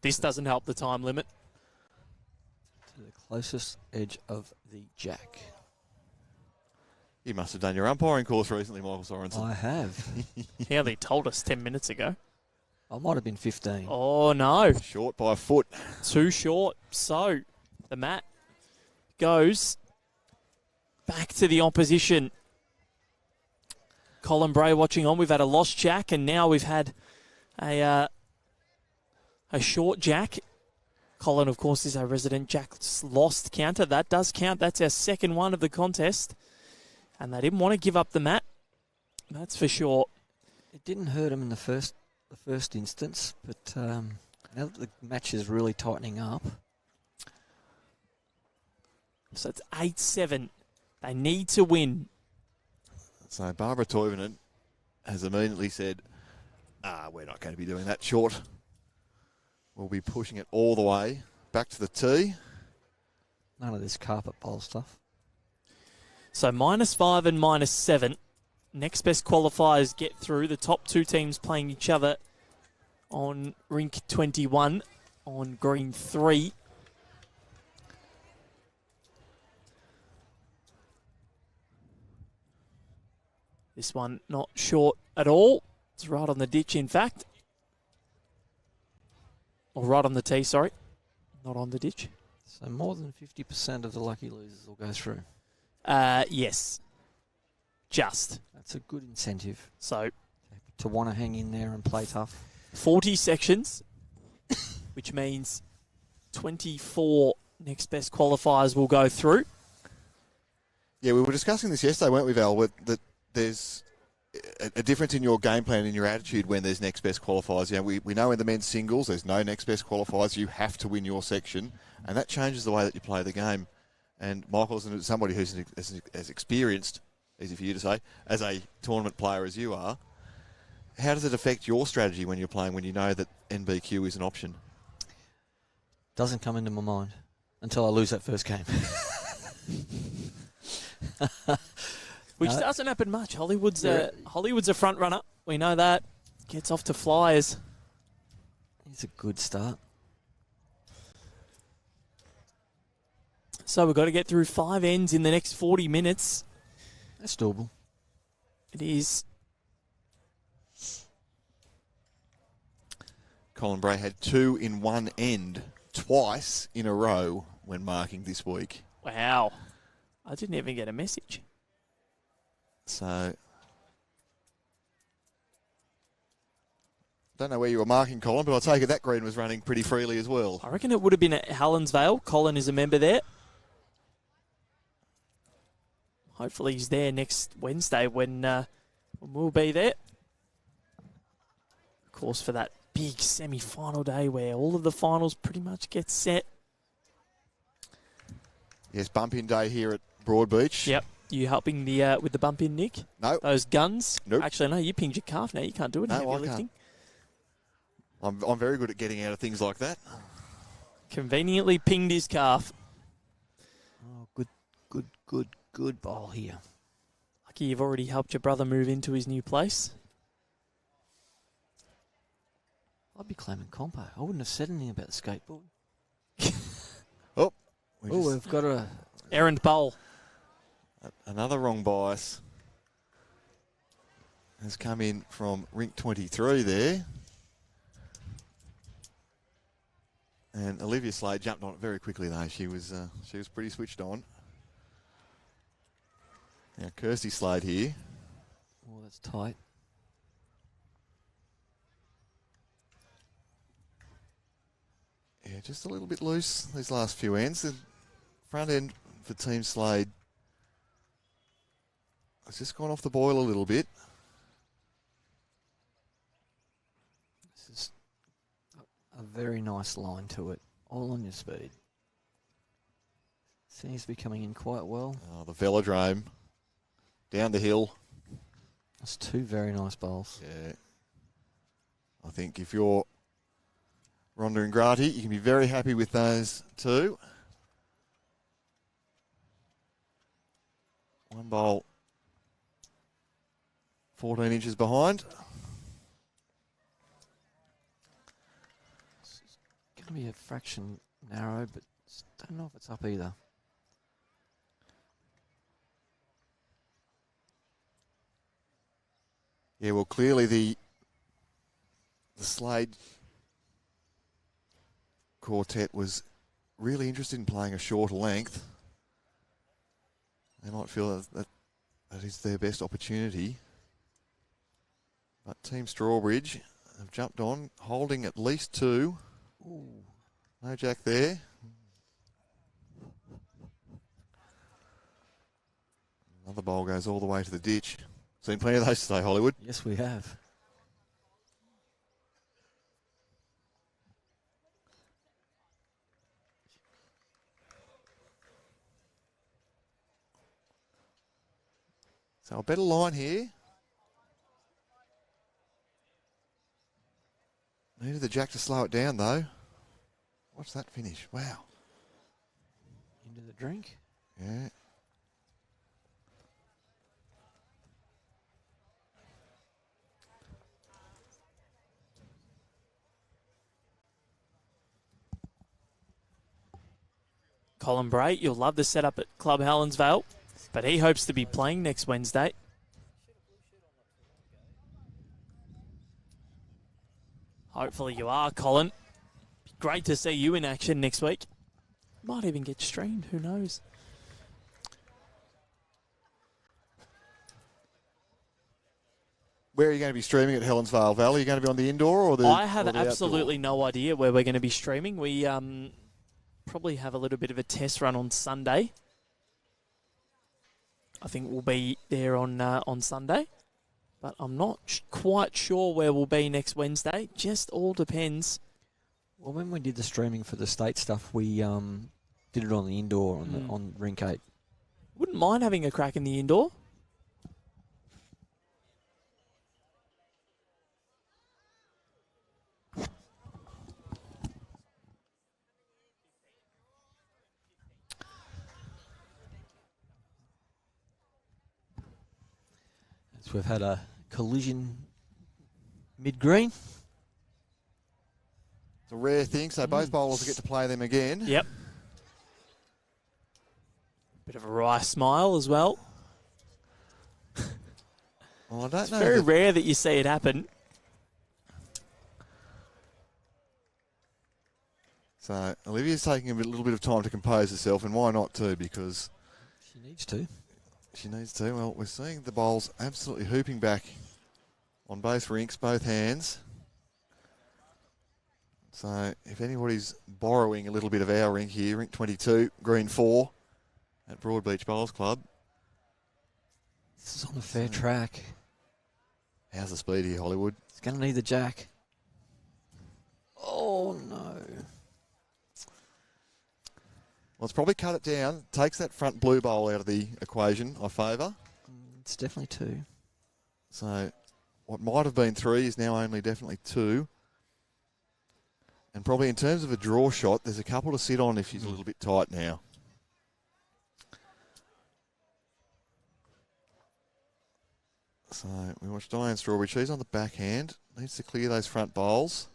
This doesn't help the time limit.
To the closest edge of the jack.
You must have done your umpiring course recently, Michael Sorensen.
I have.
He only told us 10 minutes ago.
I might have been 15.
Oh, no.
Short by a foot.
Too short. So the mat goes back to the opposition. Colin Bray watching on. We've had a lost jack, and now we've had a short jack. Colin, of course, is our resident jack's lost counter. That does count. That's our second one of the contest. And they didn't want to give up the mat. That's for sure.
It didn't hurt him in the first instance, but now that the match is really tightening up.
So it's 8-7. They need to win.
So Barbara Toivonen has immediately said, we're not going to be doing that short. We'll be pushing it all the way back to the tee.
None of this carpet bowl stuff.
So -5 and -7. Next best qualifiers get through. The top two teams playing each other on rink 21 on green 3. This one not short at all. It's right on the ditch, in fact. Or right on the tee, sorry. Not on the ditch.
So more than 50% of the lucky losers will go through.
Yes. Just.
That's a good incentive.
So
to want to hang in there and play tough.
40 sections, which means 24 next best qualifiers will go through.
Yeah, we were discussing this yesterday, weren't we, Val? That there's a difference in your game plan and your attitude when there's next best qualifiers. You know, we know in the men's singles there's no next best qualifiers. You have to win your section, and that changes the way that you play the game. And Michael's somebody who's as experienced, easy for you to say, as a tournament player as you are. How does it affect your strategy when you're playing, when you know that NBQ is an option?
Doesn't come into my mind until I lose that first game.
Which doesn't happen much. Hollywood's a front runner. We know that. Gets off to flyers.
It's a good start.
So we've got to get through 5 ends in the next 40 minutes.
That's doable.
It is.
Colin Bray had 2 in one end twice in a row when marking this week.
Wow. I didn't even get a message.
So, don't know where you were marking, Colin, but I take it that green was running pretty freely as well.
I reckon it would have been at Helensvale. Colin is a member there. Hopefully he's there next Wednesday when we'll be there. Of course, for that big semi-final day where all of the finals pretty much get set.
Yes, bump-in day here at Broadbeach.
Yep. You helping the with the bump in, Nick?
No.
Those guns?
Nope.
Actually, no, you pinged your calf now. You can't do it in heavy lifting.
I'm very good at getting out of things like that.
Conveniently pinged his calf.
Oh, good ball here.
Lucky you've already helped your brother move into his new place.
I'd be claiming compo. I wouldn't have said anything about the skateboard. We've got a
Errand bowl.
Another wrong bias has come in from rink 23 there. And Olivia Slade jumped on it very quickly though. She was pretty switched on. Now Kirsty Slade here.
Oh, that's tight.
Yeah, just a little bit loose these last few ends. The front end for Team Slade has just gone off the boil a little bit.
This is a very nice line to it. All on your speed. Seems to be coming in quite well.
Oh, the velodrome down the hill.
That's 2 very nice bowls.
Yeah. I think if you're Rhonda and Ingrati, you can be very happy with those 2. One bowl 14 inches behind.
It's going to be a fraction narrow, but don't know if it's up either.
Yeah, well, clearly the Slade quartet was really interested in playing a shorter length. They might feel that is their best opportunity. But Team Strawbridge have jumped on, holding at least 2.
Ooh.
No jack there. Another bowl goes all the way to the ditch. Seen plenty of those today, Hollywood.
Yes, we have.
So a better line here. Needed the jack to slow it down, though. Watch that finish. Wow.
Into the drink.
Yeah.
Colin Bray, you'll love the setup at Club Helensvale, but he hopes to be playing next Wednesday. Hopefully you are, Colin. Great to see you in action next week. Might even get streamed, who knows?
Where are you going to be streaming at Helensvale Valley? Are you going to be on the indoor or the
I have
or the
absolutely
outdoor?
no idea where we're going to be streaming. We probably have a little bit of a test run on Sunday. I think we'll be there on Sunday. But I'm not quite sure where we'll be next Wednesday. Just all depends.
Well, when we did the streaming for the state stuff, we did it on the indoor on Rink 8.
Wouldn't mind having a crack in the indoor.
Looks we've had a collision mid-green.
It's a rare thing, so both bowlers will get to play them again.
Yep. Bit of a wry smile as well.
Well, I don't
It's
know.
very rare that you see it happen.
So Olivia's taking a little bit of time to compose herself, and why not too, because
She needs to.
she needs to. Well, we're seeing the bowls absolutely hooping back on both rinks, both hands. So if anybody's borrowing a little bit of our rink here, rink 22, green 4 at Broadbeach Bowls Club.
This is on a fair track.
How's the speed here, Hollywood?
It's going to need the jack. Oh, no.
Well, it's probably cut it down. Takes that front blue bowl out of the equation, I favour.
It's definitely 2.
So what might have been 3 is now only definitely 2. And probably in terms of a draw shot, there's a couple to sit on if she's a little bit tight now. So we watch Diane Strawbridge. She's on the backhand. Needs to clear those front bowls.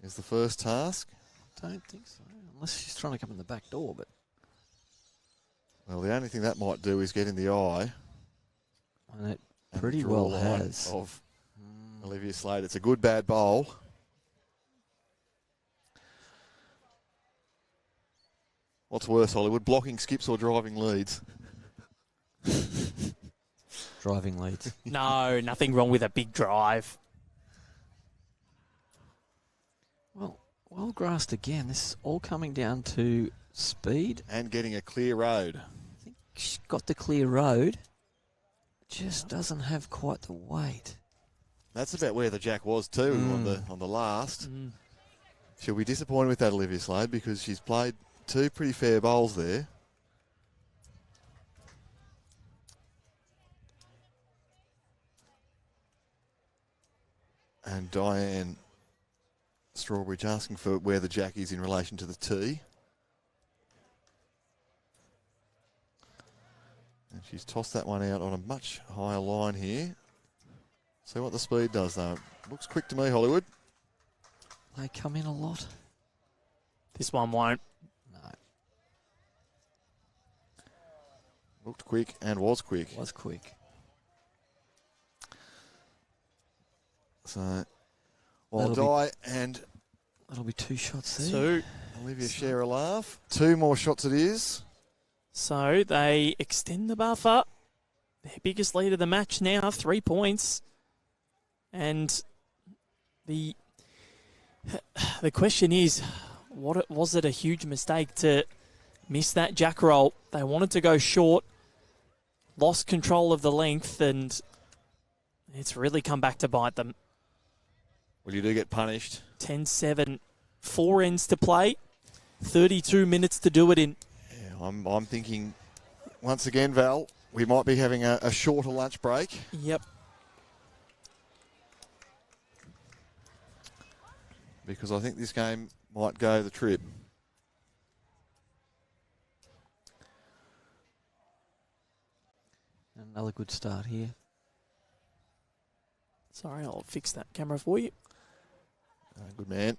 Is the first task.
Don't think so. Unless she's trying to come in the back door, but...
Well, the only thing that might do is get in the eye.
And it
and
pretty
draw
well
a line
has.
Of Olivia Slade. It's a good bad bowl. What's worse, Hollywood? Blocking skips or driving leads?
Driving leads.
No, nothing wrong with a big drive.
Well grassed again. This is all coming down to speed.
And getting a clear road.
I think she's got the clear road. Just doesn't have quite the weight.
That's about where the jack was too on the last. She'll be disappointed with that, Olivia Slade, because she's played 2 pretty fair bowls there. And Diane Strawbridge asking for where the jack is in relation to the tee. And she's tossed that one out on a much higher line here. See what the speed does though. Looks quick to me, Hollywood.
They come in a lot.
This one won't.
No,
Looked quick and was quick.
it was quick.
So, while Di and
That'll be 2 shots there.
2.
Olivia share a laugh. 2 more shots it is.
So they extend the buffer. Their biggest lead of the match now, 3 points. And the question is, was it a huge mistake to miss that jack roll? They wanted to go short, lost control of the length, and it's really come back to bite them.
Well, you do get punished.
10-7, 4 ends to play, 32 minutes to do it in.
Yeah, I'm thinking, once again, Val, we might be having a shorter lunch break.
Yep.
Because I think this game might go the trip.
Another good start here.
Sorry, I'll fix that camera for you.
Good man.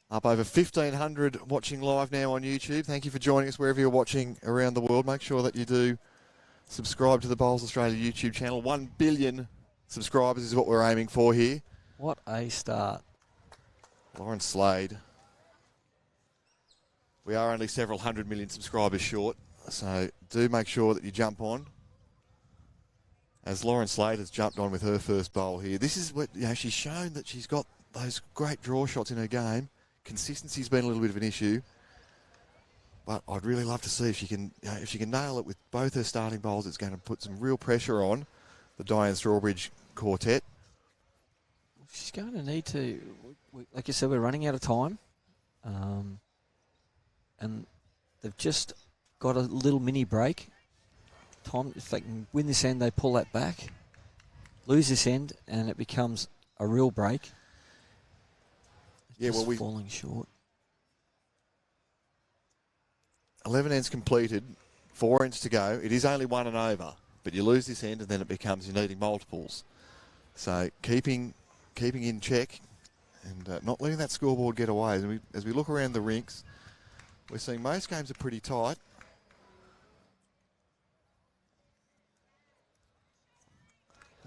Up over 1,500 watching live now on YouTube. Thank you for joining us wherever you're watching around the world. Make sure that you do subscribe to the Bowls Australia YouTube channel. 1 billion subscribers is what we're aiming for here.
What a start.
Lauren Slade. We are only several 100 million subscribers short, so do make sure that you jump on. As Lauren Slade has jumped on with her first bowl here. This is what, she's shown that she's got those great draw shots in her game. Consistency's been a little bit of an issue. But I'd really love to see if she can nail it with both her starting bowls. It's going to put some real pressure on the Diane Strawbridge quartet.
She's going to need to, like you said, we're running out of time. And they've just got a little mini break. Time, if they can win this end, they pull that back. Lose this end, and it becomes a real break.
Yeah,
Just
well,
falling short.
11 ends completed, 4 ends to go. It is only 1 and over, but you lose this end and then it becomes you're needing multiples. So keeping in check and not letting that scoreboard get away. As we look around the rinks, we're seeing most games are pretty tight.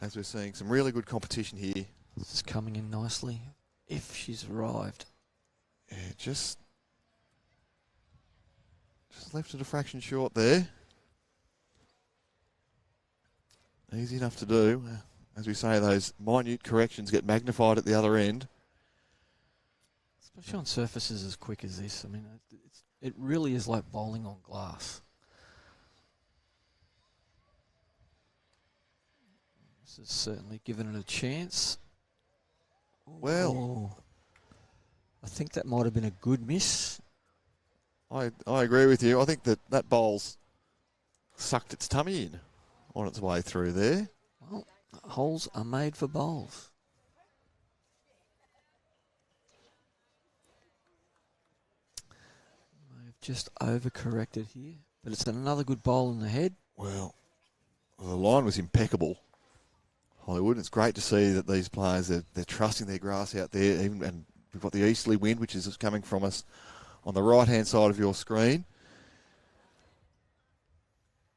As we're seeing some really good competition here.
This is coming in nicely. If she's arrived.
Yeah, just left it a fraction short there. Easy enough to do. As we say, those minute corrections get magnified at the other end.
Especially on surfaces as quick as this. I mean, it really is like bowling on glass. This has certainly given it a chance.
Well,
I think that might have been a good miss.
I agree with you. I think that bowl's sucked its tummy in on its way through there.
Well, holes are made for bowls. I've just overcorrected here, but it's another good bowl in the head.
Well, the line was impeccable, Hollywood. It's great to see that these players, they're trusting their grass out there, and we've got the easterly wind, which is coming from us on the right-hand side of your screen.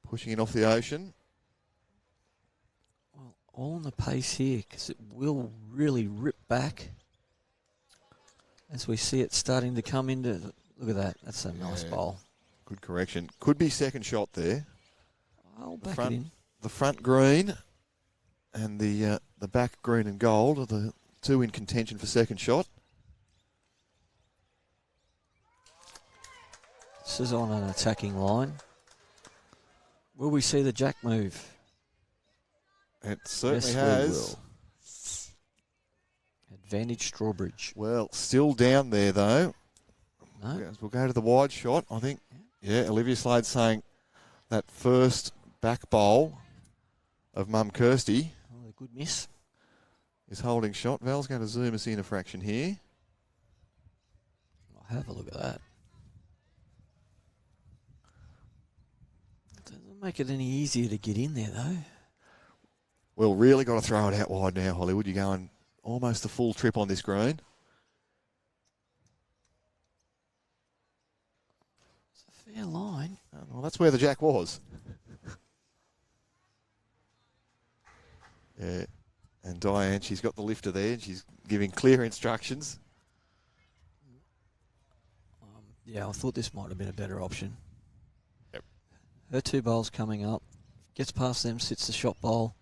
Pushing it off the ocean.
Well, all on the pace here, because it will really rip back as we see it starting to come into... Look at that. That's a nice bowl.
Good correction. Could be second shot there.
I'll back it in.
The front green and the back green and gold are the two in contention for second shot.
This is on an attacking line. Will we see the jack move?
It certainly
Yes,
has.
we will. Advantage Strawbridge.
Well, still down there though.
No.
We'll go to the wide shot, I think. Yeah, Olivia Slade saying that first back bowl of Mum Kirsty
Oh, a good miss.
is holding shot. Val's going to zoom us in a fraction here.
I'll have a look at that. Doesn't make it any easier to get in there, though.
Well, really got to throw it out wide now, Hollywood. You're going almost a full trip on this green.
It's a fair line.
Well, that's where the jack was. Yeah, and Diane, she's got the lifter there, and she's giving clear instructions.
Yeah, I thought this might have been a better option.
Yep.
Her two bowls coming up. Gets past them, sits the shot bowl.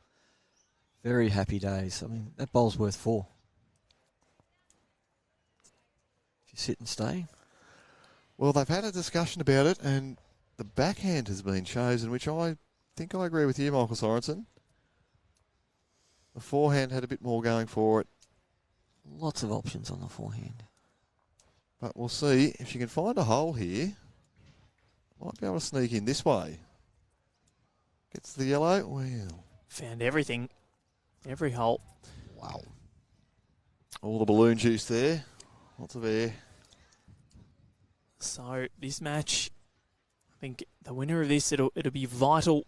Very happy days. I mean, that bowl's worth 4. If you sit and stay.
Well, they've had a discussion about it, and the backhand has been chosen, which I think I agree with you, Michael Sorensen. The forehand had a bit more going for it,
Lots of options on the forehand.
but we'll see if she can find a hole here. Might be able to sneak in this way. Gets the yellow. Well,
Found everything. Every hole.
Wow.
all the balloon juice there. Lots of air.
So this match, I think the winner of this, it'll be vital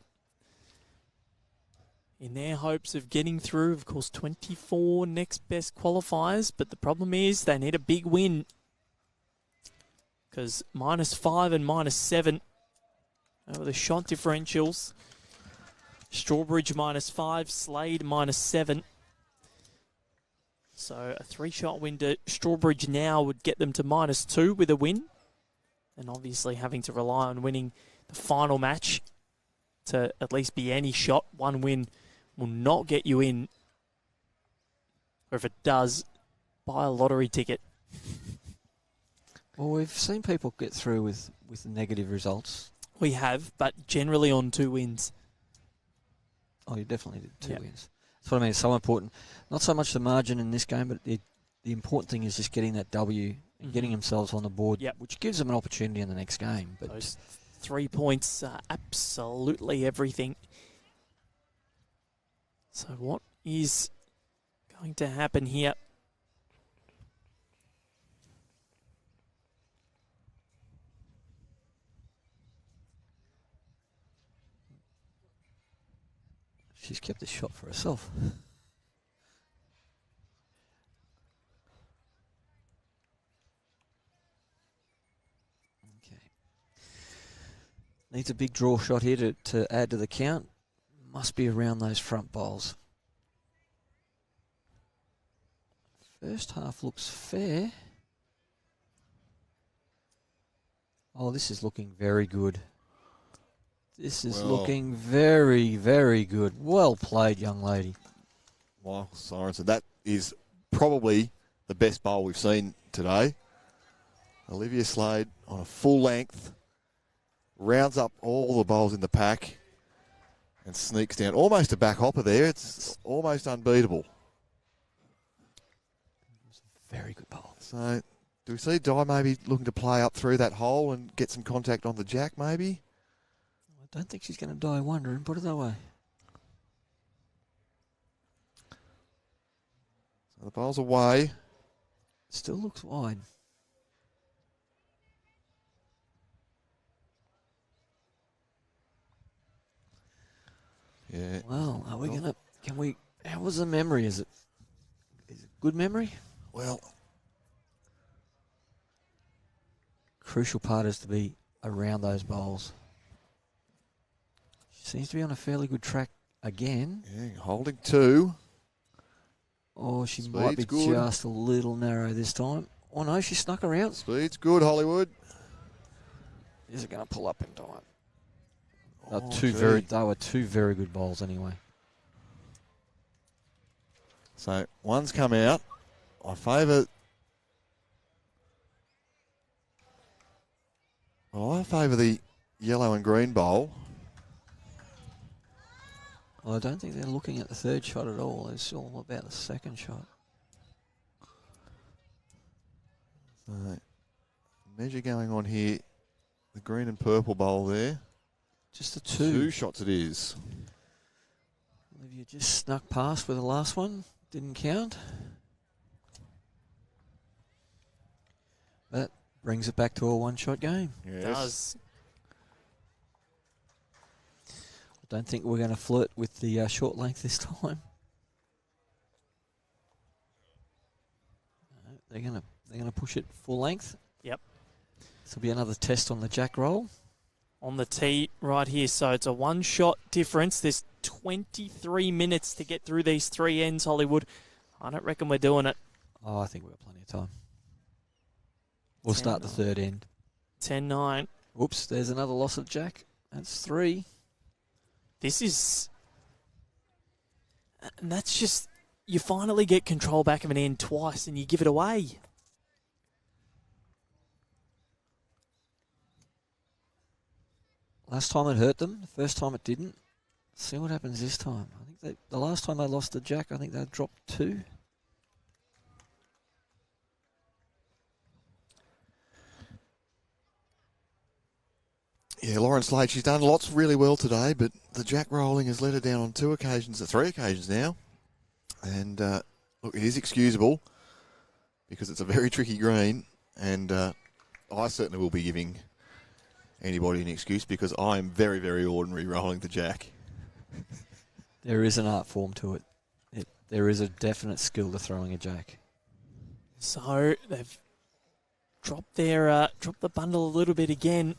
in their hopes of getting through. Of course, 24 next best qualifiers, but the problem is they need a big win because -5 and -7 over the shot differentials. Strawbridge -5, Slade -7. So a 3-shot win to Strawbridge now would get them to -2 with a win. And obviously having to rely on winning the final match to at least be any shot. One win will not get you in. Or if it does, buy a lottery ticket.
Well, we've seen people get through with negative results.
We have, but generally on 2 wins.
Oh, you definitely did 2
Yep.
wins. That's what I mean. It's so important. Not so much the margin in this game, but the important thing is just getting that W and getting themselves on the board,
Yep.
which gives them an opportunity in the next game. But
Those 3 points are absolutely everything. So what is going to happen here?
She's kept the shot for herself. Okay. Needs a big draw shot here to add to the count. Must be around those front bowls. First half looks fair. Oh, this is looking very good. This is looking very, very good. Well played, young lady.
Well, Sorensen, that is probably the best bowl we've seen today. Olivia Slade on a full length, rounds up all the bowls in the pack and sneaks down. Almost a back hopper there. It's almost unbeatable.
Very good bowl.
So, do we see Di maybe looking to play up through that hole and get some contact on the jack maybe?
I don't think she's going to die wondering. Put it that way.
So the bowl's away.
Still looks wide.
Yeah.
Well, are we going to... Can we... How was the memory? Is it good memory?
Well,
crucial part is to be around those bowls. She seems to be on a fairly good track again.
yeah, holding 2.
Or she
Speed's
might be
good.
just a little narrow this time. Oh no, she snuck around.
Speed's good, Hollywood.
Is it going to pull up in time?
Oh,
They were two very good bowls anyway.
So one's come out. I favour the yellow and green bowl.
Well, I don't think they're looking at the third shot at all. It's all about the second shot.
So, measure going on here. The green and purple bowl there.
Just the
2 shots it is.
Olivia just snuck past with the last one. Didn't count. That brings it back to a one-shot game.
Yes.
Does.
I don't think we're going to flirt with the short length this time. No, they're going to push it full length.
Yep.
This will be another test on the jack roll.
On the tee right here, so it's a one-shot difference. There's 23 minutes to get through these 3 ends, Hollywood. I don't reckon we're doing it.
Oh, I think we've got plenty of time. We'll start the third end.
10-9.
Whoops, there's another loss of jack. That's 3.
This is... And that's just... You finally get control back of an end twice and you give it away.
Last time it hurt them. The first time it didn't. See what happens this time. I think the last time they lost the jack, I think they dropped 2.
Yeah, Lauren Slade, she's done lots really well today, but the jack rolling has let her down on 2 occasions, 3 occasions now. And look, it is excusable because it's a very tricky green, and I certainly will be giving anybody an excuse because I am very, very ordinary rolling the jack.
There is an art form to it. There is a definite skill to throwing a jack.
So they've dropped their dropped the bundle a little bit again.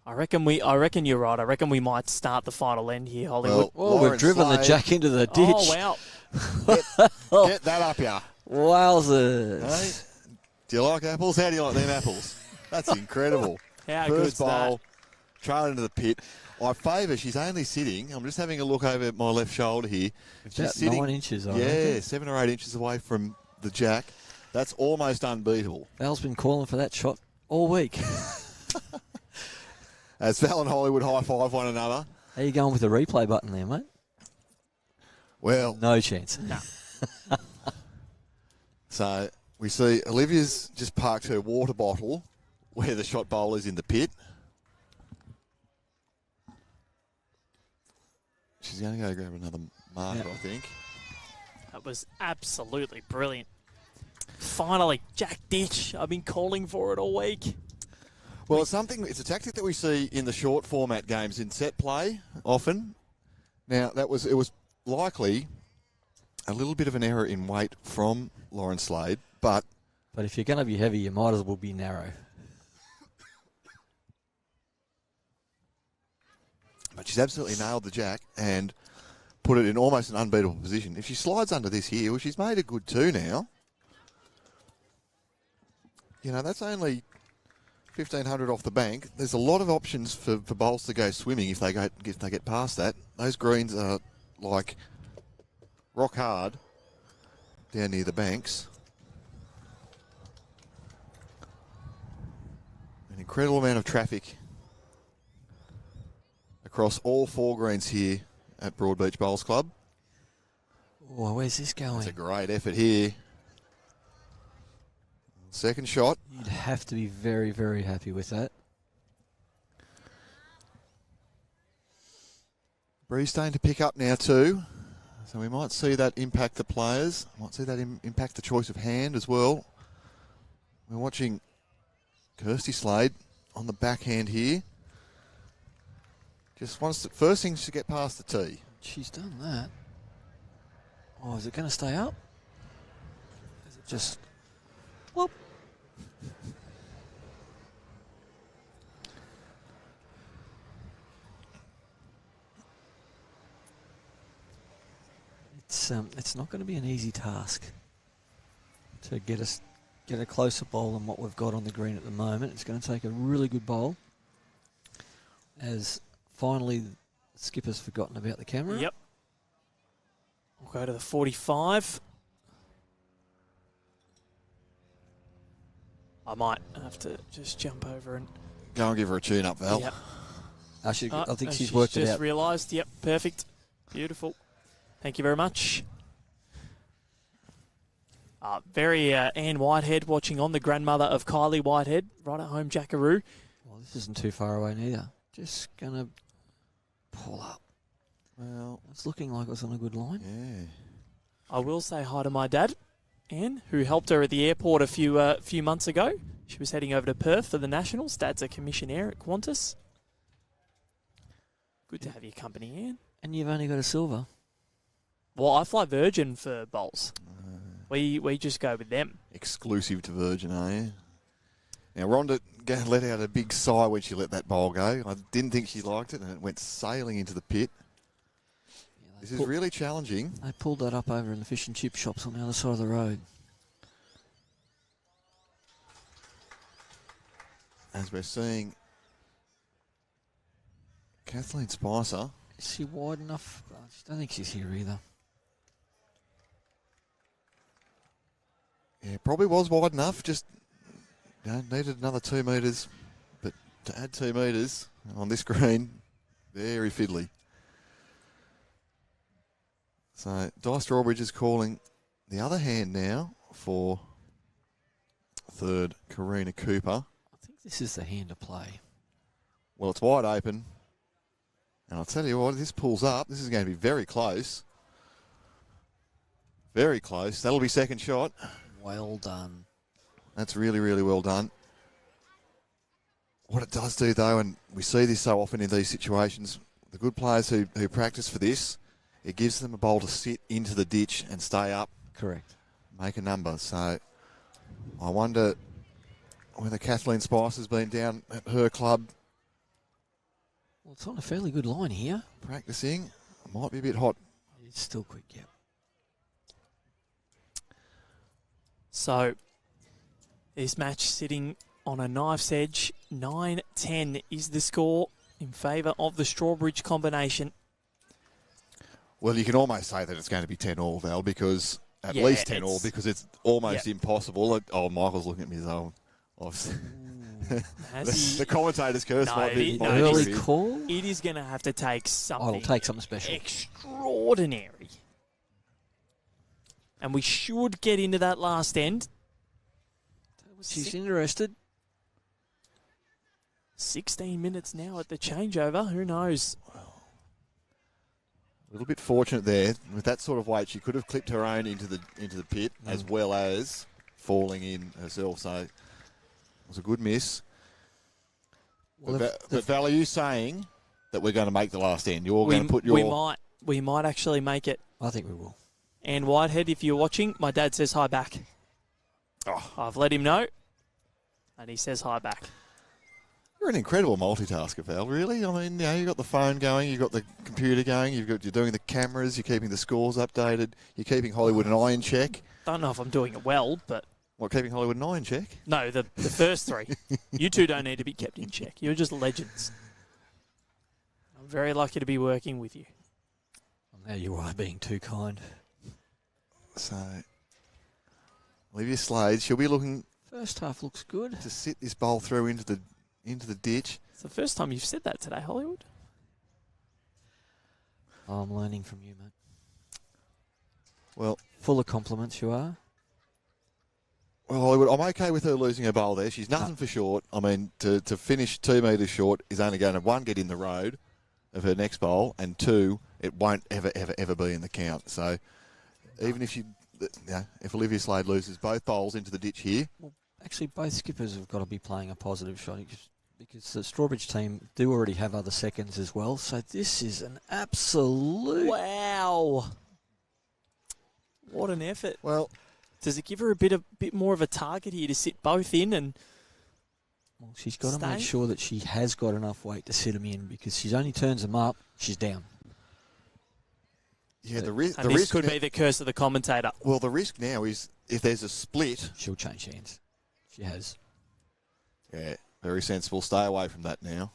I reckon you're right. I reckon we might start the final end here, Hollywood.
Well, we've driven the jack into the ditch.
Oh wow!
Get that up, yeah.
Wowzers.
Hey, do you like apples? How do you like them apples? That's incredible.
How
First
good's
bowl,
that?
trail into the pit. I favour, she's only sitting. I'm just having a look over my left shoulder here. She's
About
sitting,
9 inches, I
yeah,
reckon.
7 or 8 inches away from the jack. That's almost unbeatable.
Val's been calling for that shot all week.
As Val and Hollywood high-five one another.
How you going with the replay button there, mate?
Well,
No chance.
No.
so we see Olivia's just parked her water bottle where the shot bowl is in the pit. She's going to go grab another marker, I think.
That was absolutely brilliant. Finally, jack ditch. I've been calling for it all week.
Well, it's a tactic that we see in the short format games in set play often. Now, it was likely a little bit of an error in weight from Lauren Slade, but
if you're going to be heavy, you might as well be narrow.
But she's absolutely nailed the jack and put it in almost an unbeatable position. If she slides under this here, well, she's made a good 2 now. You know, that's only 1,500 off the bank. There's a lot of options for bowls to go swimming if they get past that. Those greens are like rock hard down near the banks. An incredible amount of traffic across all 4 greens here at Broadbeach Bowls Club.
Oh, where's this going?
It's a great effort here. Second shot.
You'd have to be very, very happy with that.
Breeze starting to pick up now too. So we might see that impact the players. Might see that impact the choice of hand as well. We're watching Kirsty Slade on the backhand here. Just wants to, first things to get past the tee.
She's done that. Oh, is it going to stay up? Is it just... Whoop. It's not going to be an easy task to get a closer bowl than what we've got on the green at the moment. It's going to take a really good bowl. As finally, the skipper's forgotten about the camera.
Yep. We'll go to the 45. I might have to just jump over and...
Go and give her a tune up, Val.
Yep.
I think she's worked it out.
Just realised. Yep, perfect. Beautiful. Thank you very much. Very Anne Whitehead watching on, the grandmother of Kylie Whitehead, right at home, Jackaroo.
Well, this isn't too far away neither. Just going to pull up.
Well,
it's looking like it's on a good line.
Yeah.
I will say hi to my dad, Anne, who helped her at the airport a few months ago. She was heading over to Perth for the Nationals. Dad's a commissionaire at Qantas. Good to have your company, Anne.
And you've only got a silver.
Well, I fly Virgin for bowls. We just go with them.
Exclusive to Virgin, are you? Now, Rhonda let out a big sigh when she let that bowl go. I didn't think she liked it, and it went sailing into the pit. Yeah, this is really challenging.
They pulled that up over in the fish and chip shops on the other side of the road.
As we're seeing Kathleen Spicer.
Is she wide enough? I don't think she's here either.
Yeah, probably was wide enough. Just needed another 2 metres. But to add 2 metres on this green, very fiddly. So Strawbridge is calling the other hand now for third, Karina Cooper.
I think this is the hand to play.
Well, it's wide open. And I'll tell you what, if this pulls up, this is going to be very close. Very close. That'll be second shot.
Well done.
That's really, really well done. What it does do, though, and we see this so often in these situations, the good players who practice for this, it gives them a bowl to sit into the ditch and stay up.
Correct.
Make a number. So I wonder whether Kathleen Spice has been down at her club.
Well, it's on a fairly good line here.
Practicing. Might be a bit hot.
It's still quick, yeah.
So, this match sitting on a knife's edge. 9-10 is the score in favour of the Strawbridge combination.
Well, you can almost say that it's going to be 10-all, Val, because at
Yeah,
least 10-all, because it's almost
Yep.
impossible. Oh, Michael's looking at me as well.
Has
The commentator's curse
No,
might be
it-
might
no,
be
Early
here.
call?
It is going to have to take something.
Oh, it'll take something special.
Extraordinary. And we should get into that last end.
She's interested.
16 minutes now at the changeover. Who knows?
A little bit fortunate there. With that sort of weight, she could have clipped her own into the pit as well as falling in herself. So it was a good miss.
Well,
But Val, are you saying that we're going to make the last end? You're going to put your...
We might. we might actually make it.
I think we will.
And Whitehead, if you're watching, my dad says hi back.
Oh.
I've let him know, and he says hi back.
You're an incredible multitasker, Val, really. I mean, you've got the phone going, you've got the computer going, you're doing the cameras, you're keeping the scores updated, you're keeping Hollywood and I in check.
Don't know if I'm doing it well, but...
What, keeping Hollywood and I in check?
No, the first three. You two don't need to be kept in check. You're just legends. I'm very lucky to be working with you.
Well, now you are being too kind.
So, Olivia Slade, she'll be looking...
First half looks good.
To sit this bowl through into the ditch.
It's the first time you've said that today, Hollywood.
Oh, I'm learning from you, mate.
Well,
full of compliments you are.
Well, Hollywood, I'm okay with her losing her bowl there. She's nothing for short. I mean, to finish 2 metres short is only going to, 1, get in the road of her next bowl, and 2, it won't ever be in the count. So even if if Olivia Slade loses both bowls into the ditch here.
Well, actually, both skippers have got to be playing a positive shot because the Strawbridge team do already have other seconds as well. So this is an absolute...
Wow. What an effort.
Well...
Does it give her a bit more of a target here to sit both in and?
Well, she's got to make sure that she has got enough weight to sit them in, because she only turns them up, she's down.
Yeah, the
risk could be the curse of the commentator.
Well, the risk now is if there's a split,
she'll change hands. She has.
Yeah, very sensible. Stay away from that now.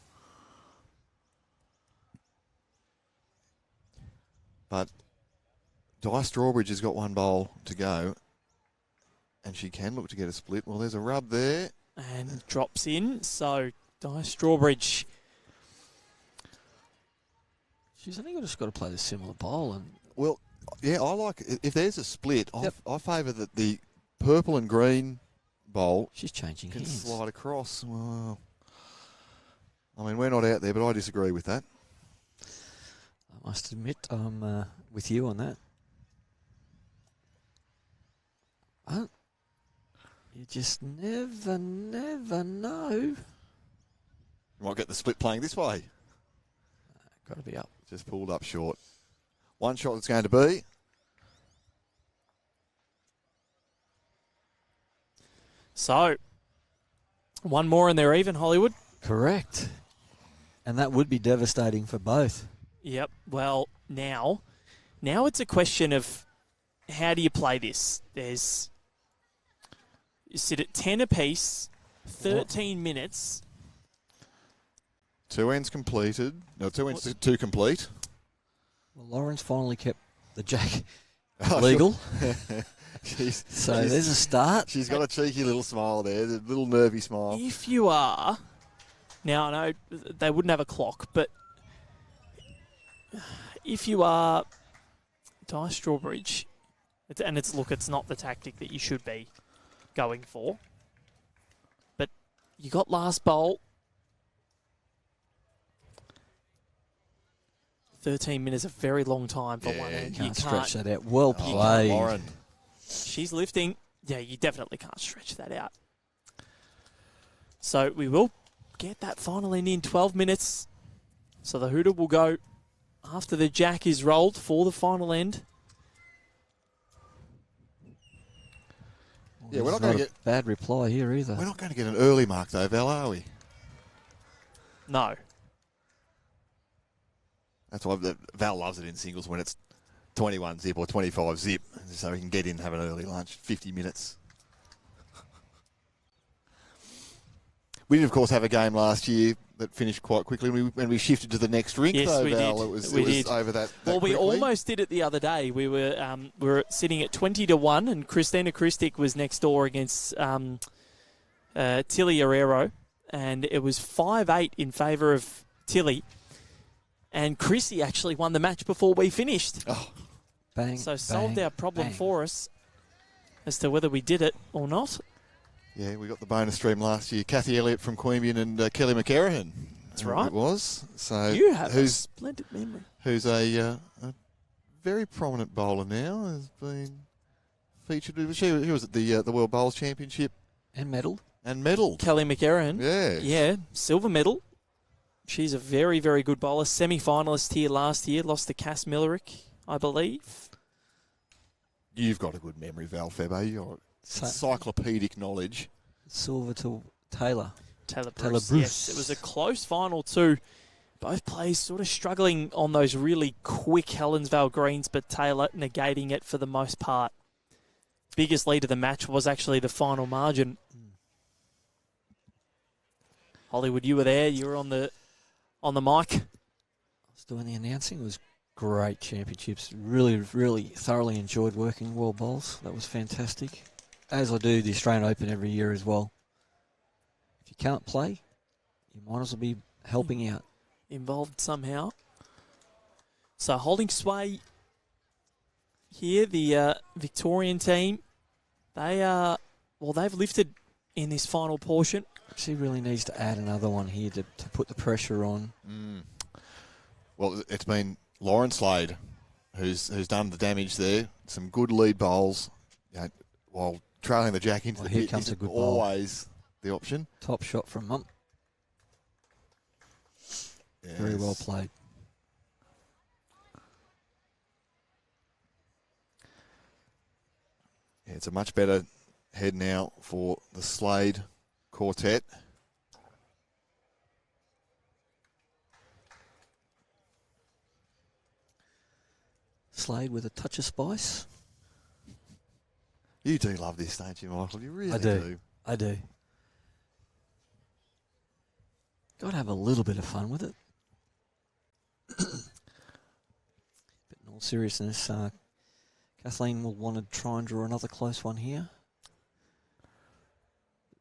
But Strawbridge has got 1 bowl to go. And she can look to get a split. Well, there's a rub there.
And drops in. So, Strawbridge.
She's only just got to play the similar bowl. And
well, yeah, I like it. If there's a split, I favour that the purple and green bowl.
She's changing
can
hands.
Slide across. Well, I mean, we're not out there, but I disagree with that.
I must admit, I'm with you on that. You just never know.
You might get the split playing this way.
Got to be up.
Just pulled up short. 1 shot it's going to be.
So, 1 more and they're even, Hollywood.
Correct. And that would be devastating for both.
Yep. Well, now it's a question of how do you play this? You sit at 10 apiece, 13 minutes.
2 ends completed. No, 2 ends to complete.
Well, Lauren's finally kept the jack legal. So there's a start.
She's got a cheeky little smile there, a little nervy smile.
If you are, now I know they wouldn't have a clock, but if you are Strawbridge, it's not the tactic that you should be going for. But you got last bowl. 13 minutes, a very long time for one end.
You can't stretch that out. Well played.
Lauren.
She's lifting. Yeah, you definitely can't stretch that out. So we will get that final end in 12 minutes. So the hooter will go after the jack is rolled for the final end.
Yeah, we're not going to get bad reply here either.
We're not going to get an early mark though, Val, are we?
No.
That's why Val loves it in singles when it's 21 zip or 25 zip, so he can get in and have an early lunch, 50 minutes. We did, of course, have a game last year that finished quite quickly when we shifted to the next rink.
Yes,
though,
we
Val,
did.
It was
did.
over that
well, we
quickly.
almost did it the other day. We were sitting at 20-1, and Christina Christic was next door against Tilly Herrero, and it was 5-8 in favour of Tilly. And Chrissy actually won the match before we finished.
Oh,
bang!
So solved our problem
bang.
for us as to whether we did it or not.
Yeah, we got the bonus stream last year. Kathy Elliott from Queanbeyan and Kelly McCarrahan.
That's right.
It was. So
You have a splendid memory.
Who's a very prominent bowler now, has been featured. He was at the World Bowls Championship
And medal.
and medalled.
Kelly McCarrahan.
Yeah.
Yeah, silver medal. She's a very, very good bowler. Semi-finalist here last year. Lost to Cass Millerick, I believe.
You've got a good memory, Val Febbo. You've got encyclopedic knowledge.
Silver to Taylor.
Taylor
Bruce.
Yes, it was a close final too. Both players sort of struggling on those really quick Helensvale greens, but Taylor negating it for the most part. Biggest lead of the match was actually the final margin. Hollywood, you were there. You were on the mic.
I was doing the announcing. It was great championships. Really, really thoroughly enjoyed working world bowls. That was fantastic. As I do the Australian Open every year as well. If you can't play, you might as well be helping out.
Involved somehow. So holding sway here, the Victorian team, they've lifted in this final portion.
She really needs to add another one here to put the pressure on.
Well, it's been Lauren Slade who's done the damage there. Some good lead bowls, while trailing the jack into the
here
pit
comes
isn't
a good bowl.
always the option.
Top shot from Mump.
Yes.
Very well played.
Yeah, it's a much better head now for the Slade quartet.
Slade with a touch of spice.
You do love this, don't you, Michael? You really
I do. Got to have a little bit of fun with it. But in all seriousness, Kathleen will want to try and draw another close one here.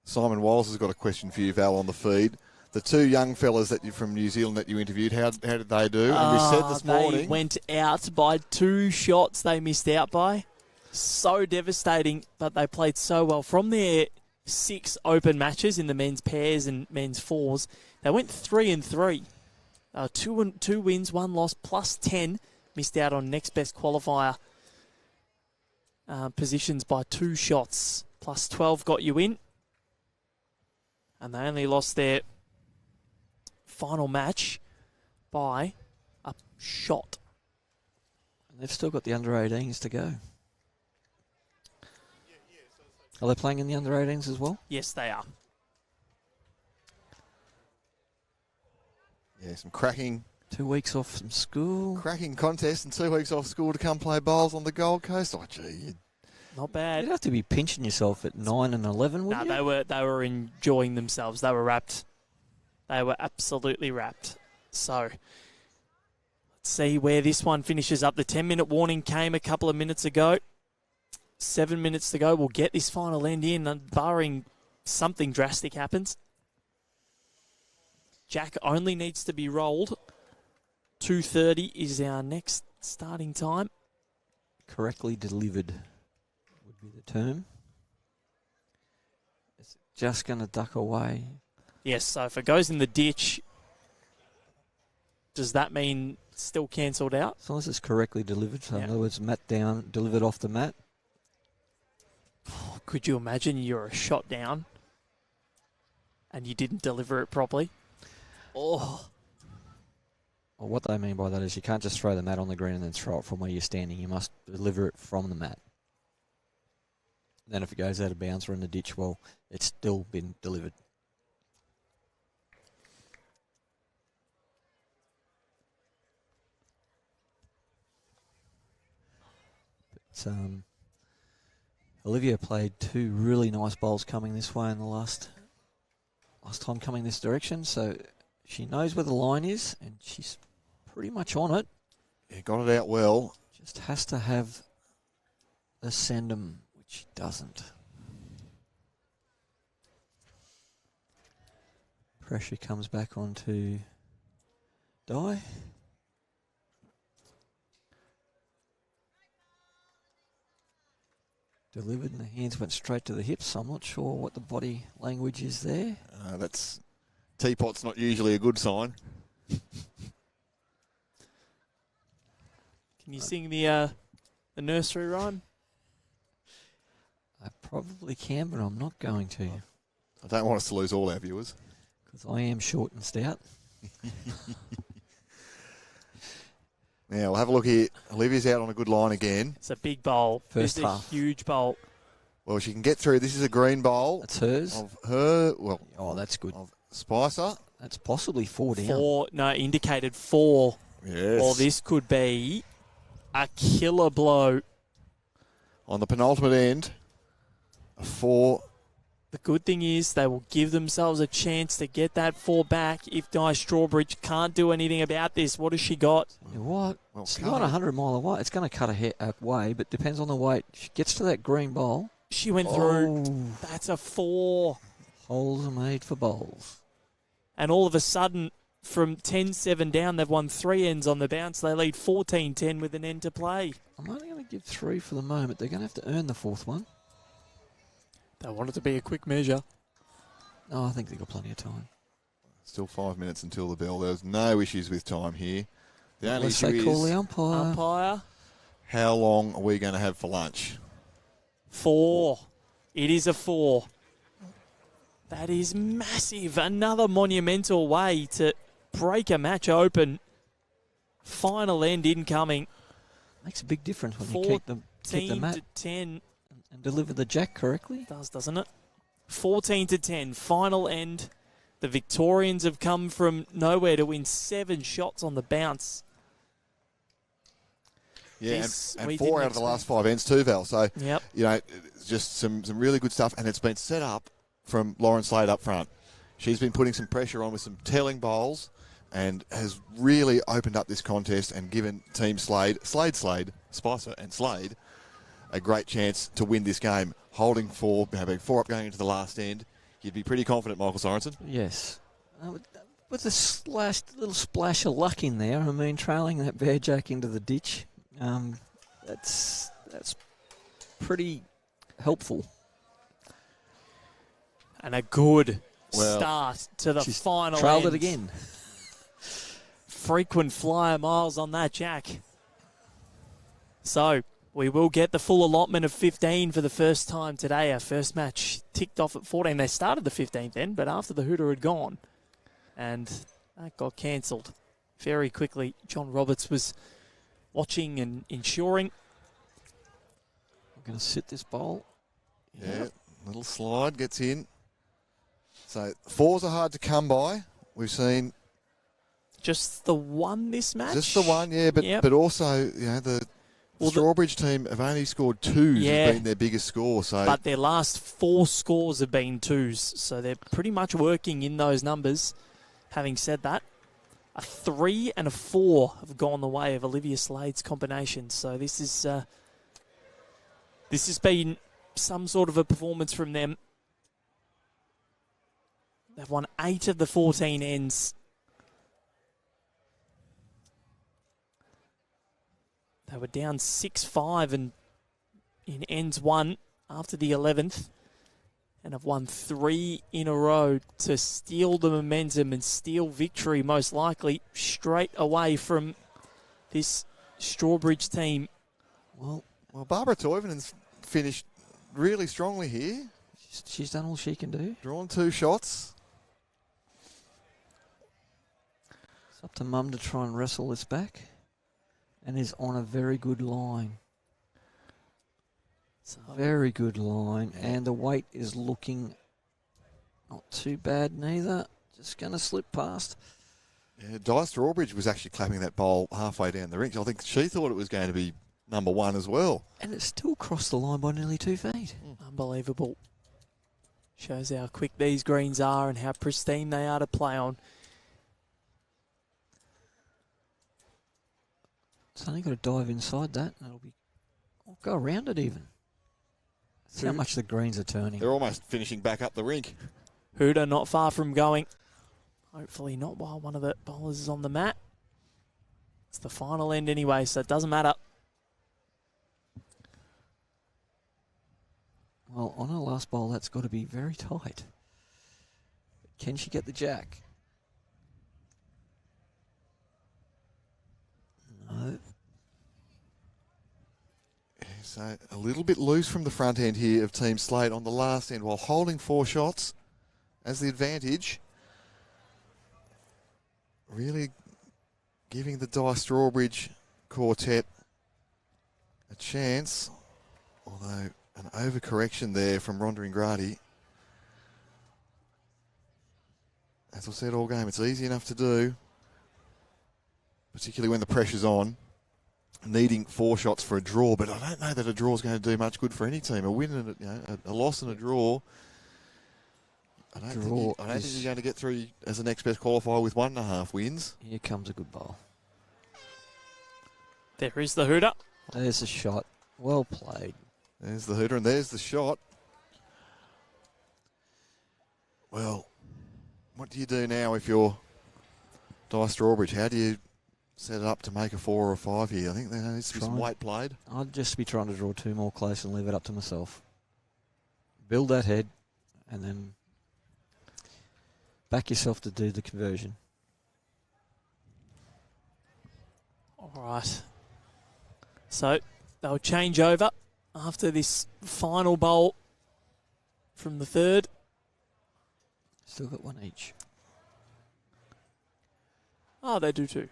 Simon
Wallace has got a question for you, Val, on the feed. The two young fellas from New Zealand that you interviewed, how did they do? And we said this morning...
They went out by 2 shots they missed out by. So devastating, but they played so well. From their 6 open matches in the men's pairs and men's fours, they went 3-3. 2 wins, 1 loss, plus 10. Missed out on next best qualifier positions by 2 shots. Plus 12 got you in. And they only lost their final match by a shot.
And they've still got the under-18s to go. Are they playing in the under-18s as well?
Yes, they are.
Yeah, some cracking...
2 weeks off from school.
Cracking contest and 2 weeks off school to come play bowls on the Gold Coast. Oh, gee.
Not bad.
You'd have to be pinching yourself at 9 and 11, wouldn't you?
No, they were enjoying themselves. They were wrapped. They were absolutely wrapped. So, let's see where this one finishes up. The 10-minute warning came a couple of minutes ago. 7 minutes to go. We'll get this final end in, barring something drastic happens. Jack only needs to be rolled. 2:30 is our next starting time.
Correctly delivered would be the term. It's just going to duck away.
Yes, so if it goes in the ditch, does that mean still cancelled out?
As long as it's correctly delivered. So in other words, mat down, delivered off the mat.
Could you imagine you're a shot down and you didn't deliver it properly? Oh.
Well, what they mean by that is you can't just throw the mat on the green and then throw it from where you're standing. You must deliver it from the mat. Then if it goes out of bounds or in the ditch, well, it's still been delivered. But, Olivia played 2 really nice bowls coming this way in the last time coming this direction, so she knows where the line is and she's pretty much on it.
Yeah, got it out well.
Just has to have the send 'em, which she doesn't. Pressure comes back onto Di. Delivered and the hands went straight to the hips. I'm not sure what the body language is there.
That's teapot's not usually a good sign.
Can you sing the nursery rhyme?
I probably can, but I'm not going to.
I don't want us to lose all our viewers.
Because I am short and stout.
Now, we'll have a look here. Olivia's out on a good line again.
It's a big bowl.
First
It's a
half.
huge bowl.
Well, she can get through. This is a green bowl
That's hers.
of her, well,
Oh, that's good.
of Spicer.
That's possibly 4 down.
4, no, indicated 4.
Yes.
Or this could be a killer blow.
On the penultimate end, a 4.
The good thing is they will give themselves a chance to get that 4 back if Strawbridge can't do anything about this. What has she got?
You know what?
Well,
It's
can't
not
it?
100 mile away. It's going to cut away, but depends on the weight. She gets to that green bowl.
She went through.
Oh,
That's a 4.
holes are made for bowls.
And all of a sudden, from 10-7 down, they've won 3 ends on the bounce. They lead 14-10 with an end to play.
I'm only going to give 3 for the moment. They're going to have to earn the 4th one.
They want it to be a quick measure.
Oh, I think they've got plenty of time.
Still 5 minutes until the bell. There's no issues with time here. The only
Unless
issue
they call
is
the umpire.
Umpire.
how long are we going to have for lunch?
4. It is a 4. That is massive. Another monumental way to break a match open. Final end incoming.
Makes a big difference when you keep the
14
mat
to 10.
and deliver the jack correctly.
Doesn't it? 14 to 10. Final end. The Victorians have come from nowhere to win 7 shots on the bounce.
Yeah,
This
and
we
4
didn't
out of the last
expect.
5 ends too, Val. So,
Yep.
you know, it's just some really good stuff, and it's been set up from Lauren Slade up front. She's been putting some pressure on with some telling bowls and has really opened up this contest and given Team Slade, Spicer and Slade, a great chance to win this game. Holding 4, being 4 up going into the last end, you'd be pretty confident, Michael Sorensen.
Yes. With a little splash of luck in there, I mean, trailing that bear jack into the ditch, that's pretty helpful.
And a good
Well,
start to the
She's
final
trailed
end.
it again.
Frequent flyer miles on that jack. So we will get the full allotment of 15 for the first time today. Our first match ticked off at 14. They started the 15th then, but after the hooter had gone, and that got cancelled very quickly. John Roberts was watching and ensuring.
I'm going to sit this bowl.
Yeah, little slide gets in. So 4s are hard to come by. We've seen
Just the one this match?
just the one, yeah, but
Yep.
but also, you know, the Strawbridge team have only scored 2s,
Yeah.
has been their biggest score. So
But their last 4 scores have been 2s, so they're pretty much working in those numbers. Having said that, a 3 and a 4 have gone the way of Olivia Slade's combination. So this has been some sort of a performance from them. They've won 8 of the 14 ends. They were down 6-5 and in ends 1 after the 11th, and have won 3 in a row to steal the momentum and steal victory, most likely, straight away from this Strawbridge team.
Well,
Barbara Toivonen's finished really strongly here.
she's done all she can do.
Drawn 2 shots.
It's up to Mum to try and wrestle this back, and is on a very good line.
So
Very good line, and the weight is looking not too bad neither. Just going to slip past.
Yeah, Di Strawbridge was actually clapping that bowl halfway down the rink. I think she thought it was going to be number 1 as well.
And it still crossed the line by nearly 2 feet.
unbelievable. Shows how quick these greens are and how pristine they are to play on.
It's only got to dive inside that, and it'll be. I'll go around it even. See how much the greens are turning.
They're almost finishing back up the rink.
Hooter not far from going. Hopefully not while one of the bowlers is on the mat. It's the final end anyway, so it doesn't matter.
Well, on her last bowl, that's got to be very tight. Can she get the jack? No.
So a little bit loose from the front end here of Team Slade on the last end while holding 4 shots as the advantage. really giving the Strawbridge quartet a chance, although an overcorrection there from Rhonda Ingrati. As I said all game, it's easy enough to do, particularly when the pressure's on, needing 4 shots for a draw, but I don't know that a draw is going to do much good for any team. A win and a loss and a draw. I don't think you're going to get through as the next best qualifier with 1.5 wins.
Here comes a good bowl.
There is the hooter.
There's a shot. Well played.
There's the hooter and there's the shot. Well, what do you do now if you're Strawbridge? How do you set it up to make a 4 or a 5 here? I think there needs to be some weight played.
I'd just be trying to draw 2 more close and leave it up to myself. Build that head and then back yourself to do the conversion.
All right. So they'll change over after this final bowl from the third.
Still got 1 each.
Oh, they do too.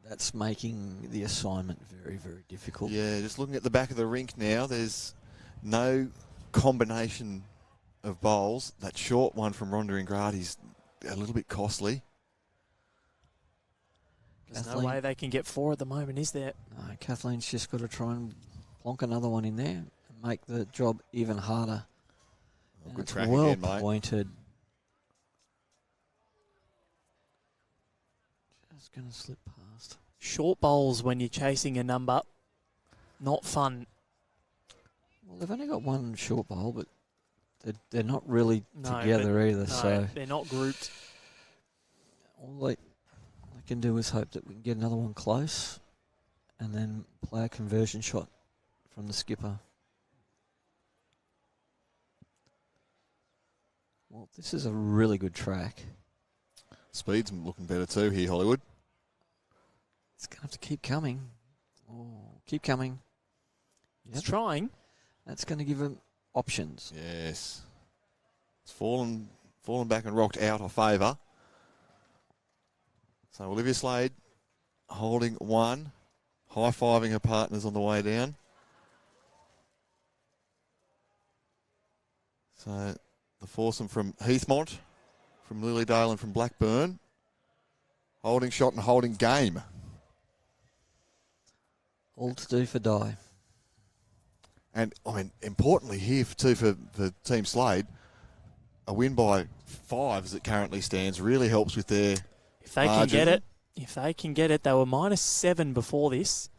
That's making the assignment very, very difficult.
Yeah, just looking at the back of the rink now, there's no combination of bowls. That short one from Rhonda Ingrati's a little bit costly.
There's no way they can get 4 at the moment, is there?
No, Kathleen's just got to try and plonk another one in there and make the job even harder.
Oh, good track
well
again, mate.
Pointed. Just going to slip past.
Short bowls when you're chasing a number, not fun.
Well, they've only got 1 short bowl, but they're not really together either.
No,
so
they're not grouped.
all they can do is hope that we can get another one close and then play a conversion shot from the skipper. Well, this is a really good track.
Speed's looking better too here, Hollywood.
It's going to have to keep coming. Oh, keep coming.
It's trying.
That's going to give him options.
Yes. It's fallen back and rocked out of favour. So Olivia Slade holding 1, high-fiving her partners on the way down. So the foursome from Heathmont, from Lilydale and from Blackburn, holding shot and holding game.
All to do for die.
And, I mean, importantly here for Team Slade, a win by 5 as it currently stands really helps with their
If they
margin.
can get it, they were -7 before this.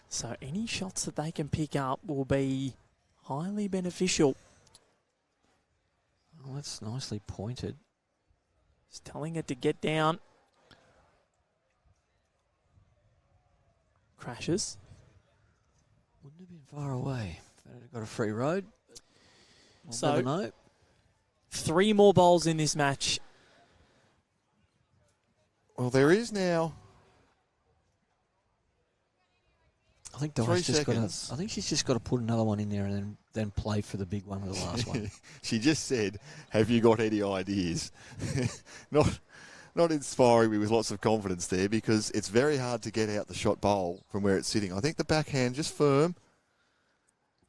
So any shots that they can pick up will be highly beneficial.
Oh, that's nicely pointed.
Just telling it to get down. Crashes.
Wouldn't have been far away. If they'd have got a free road. We'll
So-
never know.
3 more bowls in this match.
Well, there is now
I think
3
Diane's just got
seconds.
to. I think she's just got to put another one in there and then play for the big one with the last one.
She just said, have you got any ideas? Not inspiring me with lots of confidence there because it's very hard to get out the shot bowl from where it's sitting. I think the backhand just firm.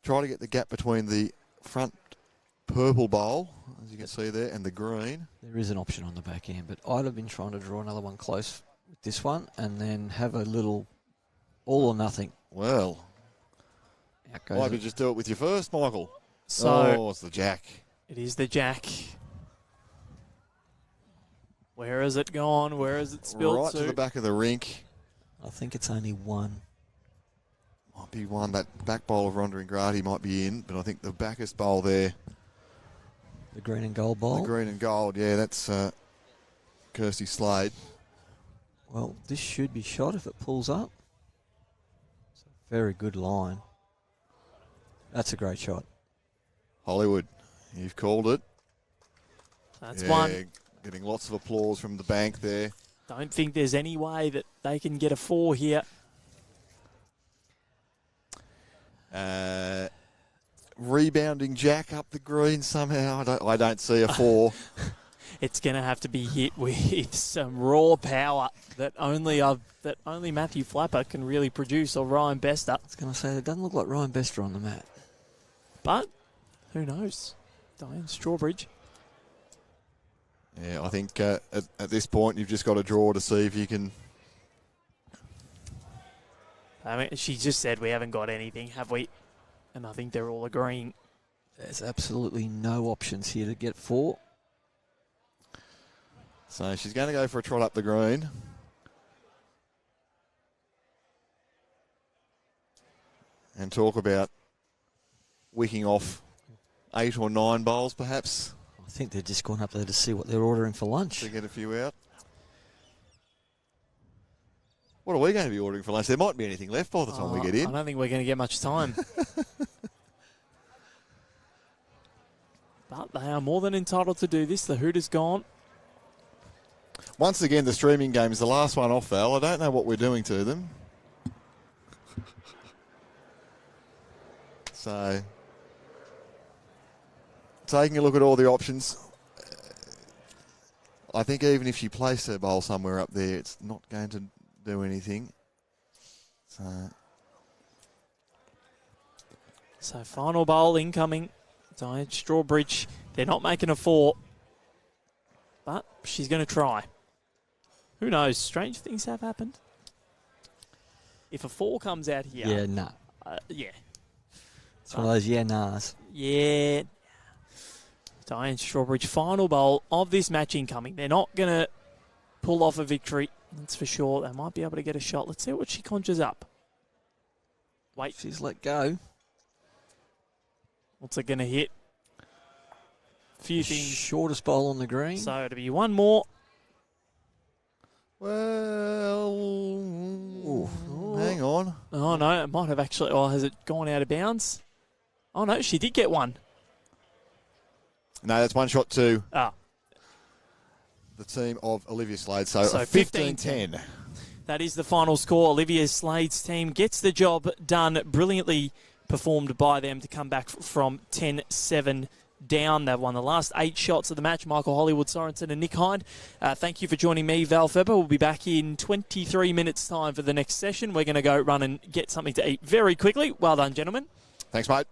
Try to get the gap between the front purple bowl, as you can see there, and the green.
There is an option on the back end, but I'd have been trying to draw another one close with this one and then have a little all or nothing.
Well,
Out goes
why did
it.
you just do it with your first, Michael?
So
it's the jack.
it is the jack. Where has it gone? Where has it spilled
Right to the back of the rink.
I think it's only 1.
Might be one. That back bowl of Rhonda Ingrati might be in, but I think the backest bowl there,
The green and gold ball.
the green and gold, yeah, that's Kirsty Slade.
Well, this should be shot if it pulls up. It's a very good line. That's a great shot.
Hollywood, you've called it.
That's
Yeah,
one.
Getting lots of applause from the bank there.
Don't think there's any way that they can get a 4 here.
Rebounding jack up the green somehow. I don't see a 4.
It's going to have to be hit with some raw power that only Matthew Flapper can really produce, or Ryan Bester.
I was going to say, it doesn't look like Ryan Bester on the mat.
But who knows? Diane Strawbridge.
Yeah, I think at this point you've just got to draw to see if you can.
I mean, she just said we haven't got anything, have we? And I think they're all agreeing.
There's absolutely no options here to get 4.
So she's going to go for a trot up the green. And talk about wicking off 8 or 9 bowls, perhaps.
I think they're just going up there to see what they're ordering for lunch.
To get a few out. What are we going to be ordering for lunch? There might be anything left by the time we get in.
I don't think we're going to get much time. But they are more than entitled to do this. The hoot is gone.
Once again, the streaming game is the last one off, Val. I don't know what we're doing to them. So, taking a look at all the options, I think even if she placed her bowl somewhere up there, it's not going to do anything.
So final bowl incoming. Diane Strawbridge. They're not making a 4. But she's going to try. Who knows? Strange things have happened. If a 4 comes out here.
Yeah, nah.
Yeah.
It's one of those yeah-nahs.
Yeah. Diane Strawbridge, final bowl of this match incoming. They're not going to pull off a victory. That's for sure. They might be able to get a shot. Let's see what she conjures up. Wait.
She's let go.
What's it going to hit? Few things.
Shortest bowl on the green.
So it'll be one more.
Well, hang on.
Oh, no. It might have actually. Oh, has it gone out of bounds? Oh, no. She did get one.
No, that's one shot to
Ah.
the team of Olivia Slade. So
So
a 15-10.
That is the final score. Olivia Slade's team gets the job done. Brilliantly performed by them to come back from 10-7 down. They've won the last 8 shots of the match. Michael Hollywood Sorensen and Nick Hind. Thank you for joining me, Val Feber. We'll be back in 23 minutes' time for the next session. We're going to go run and get something to eat very quickly. Well done, gentlemen.
Thanks, mate.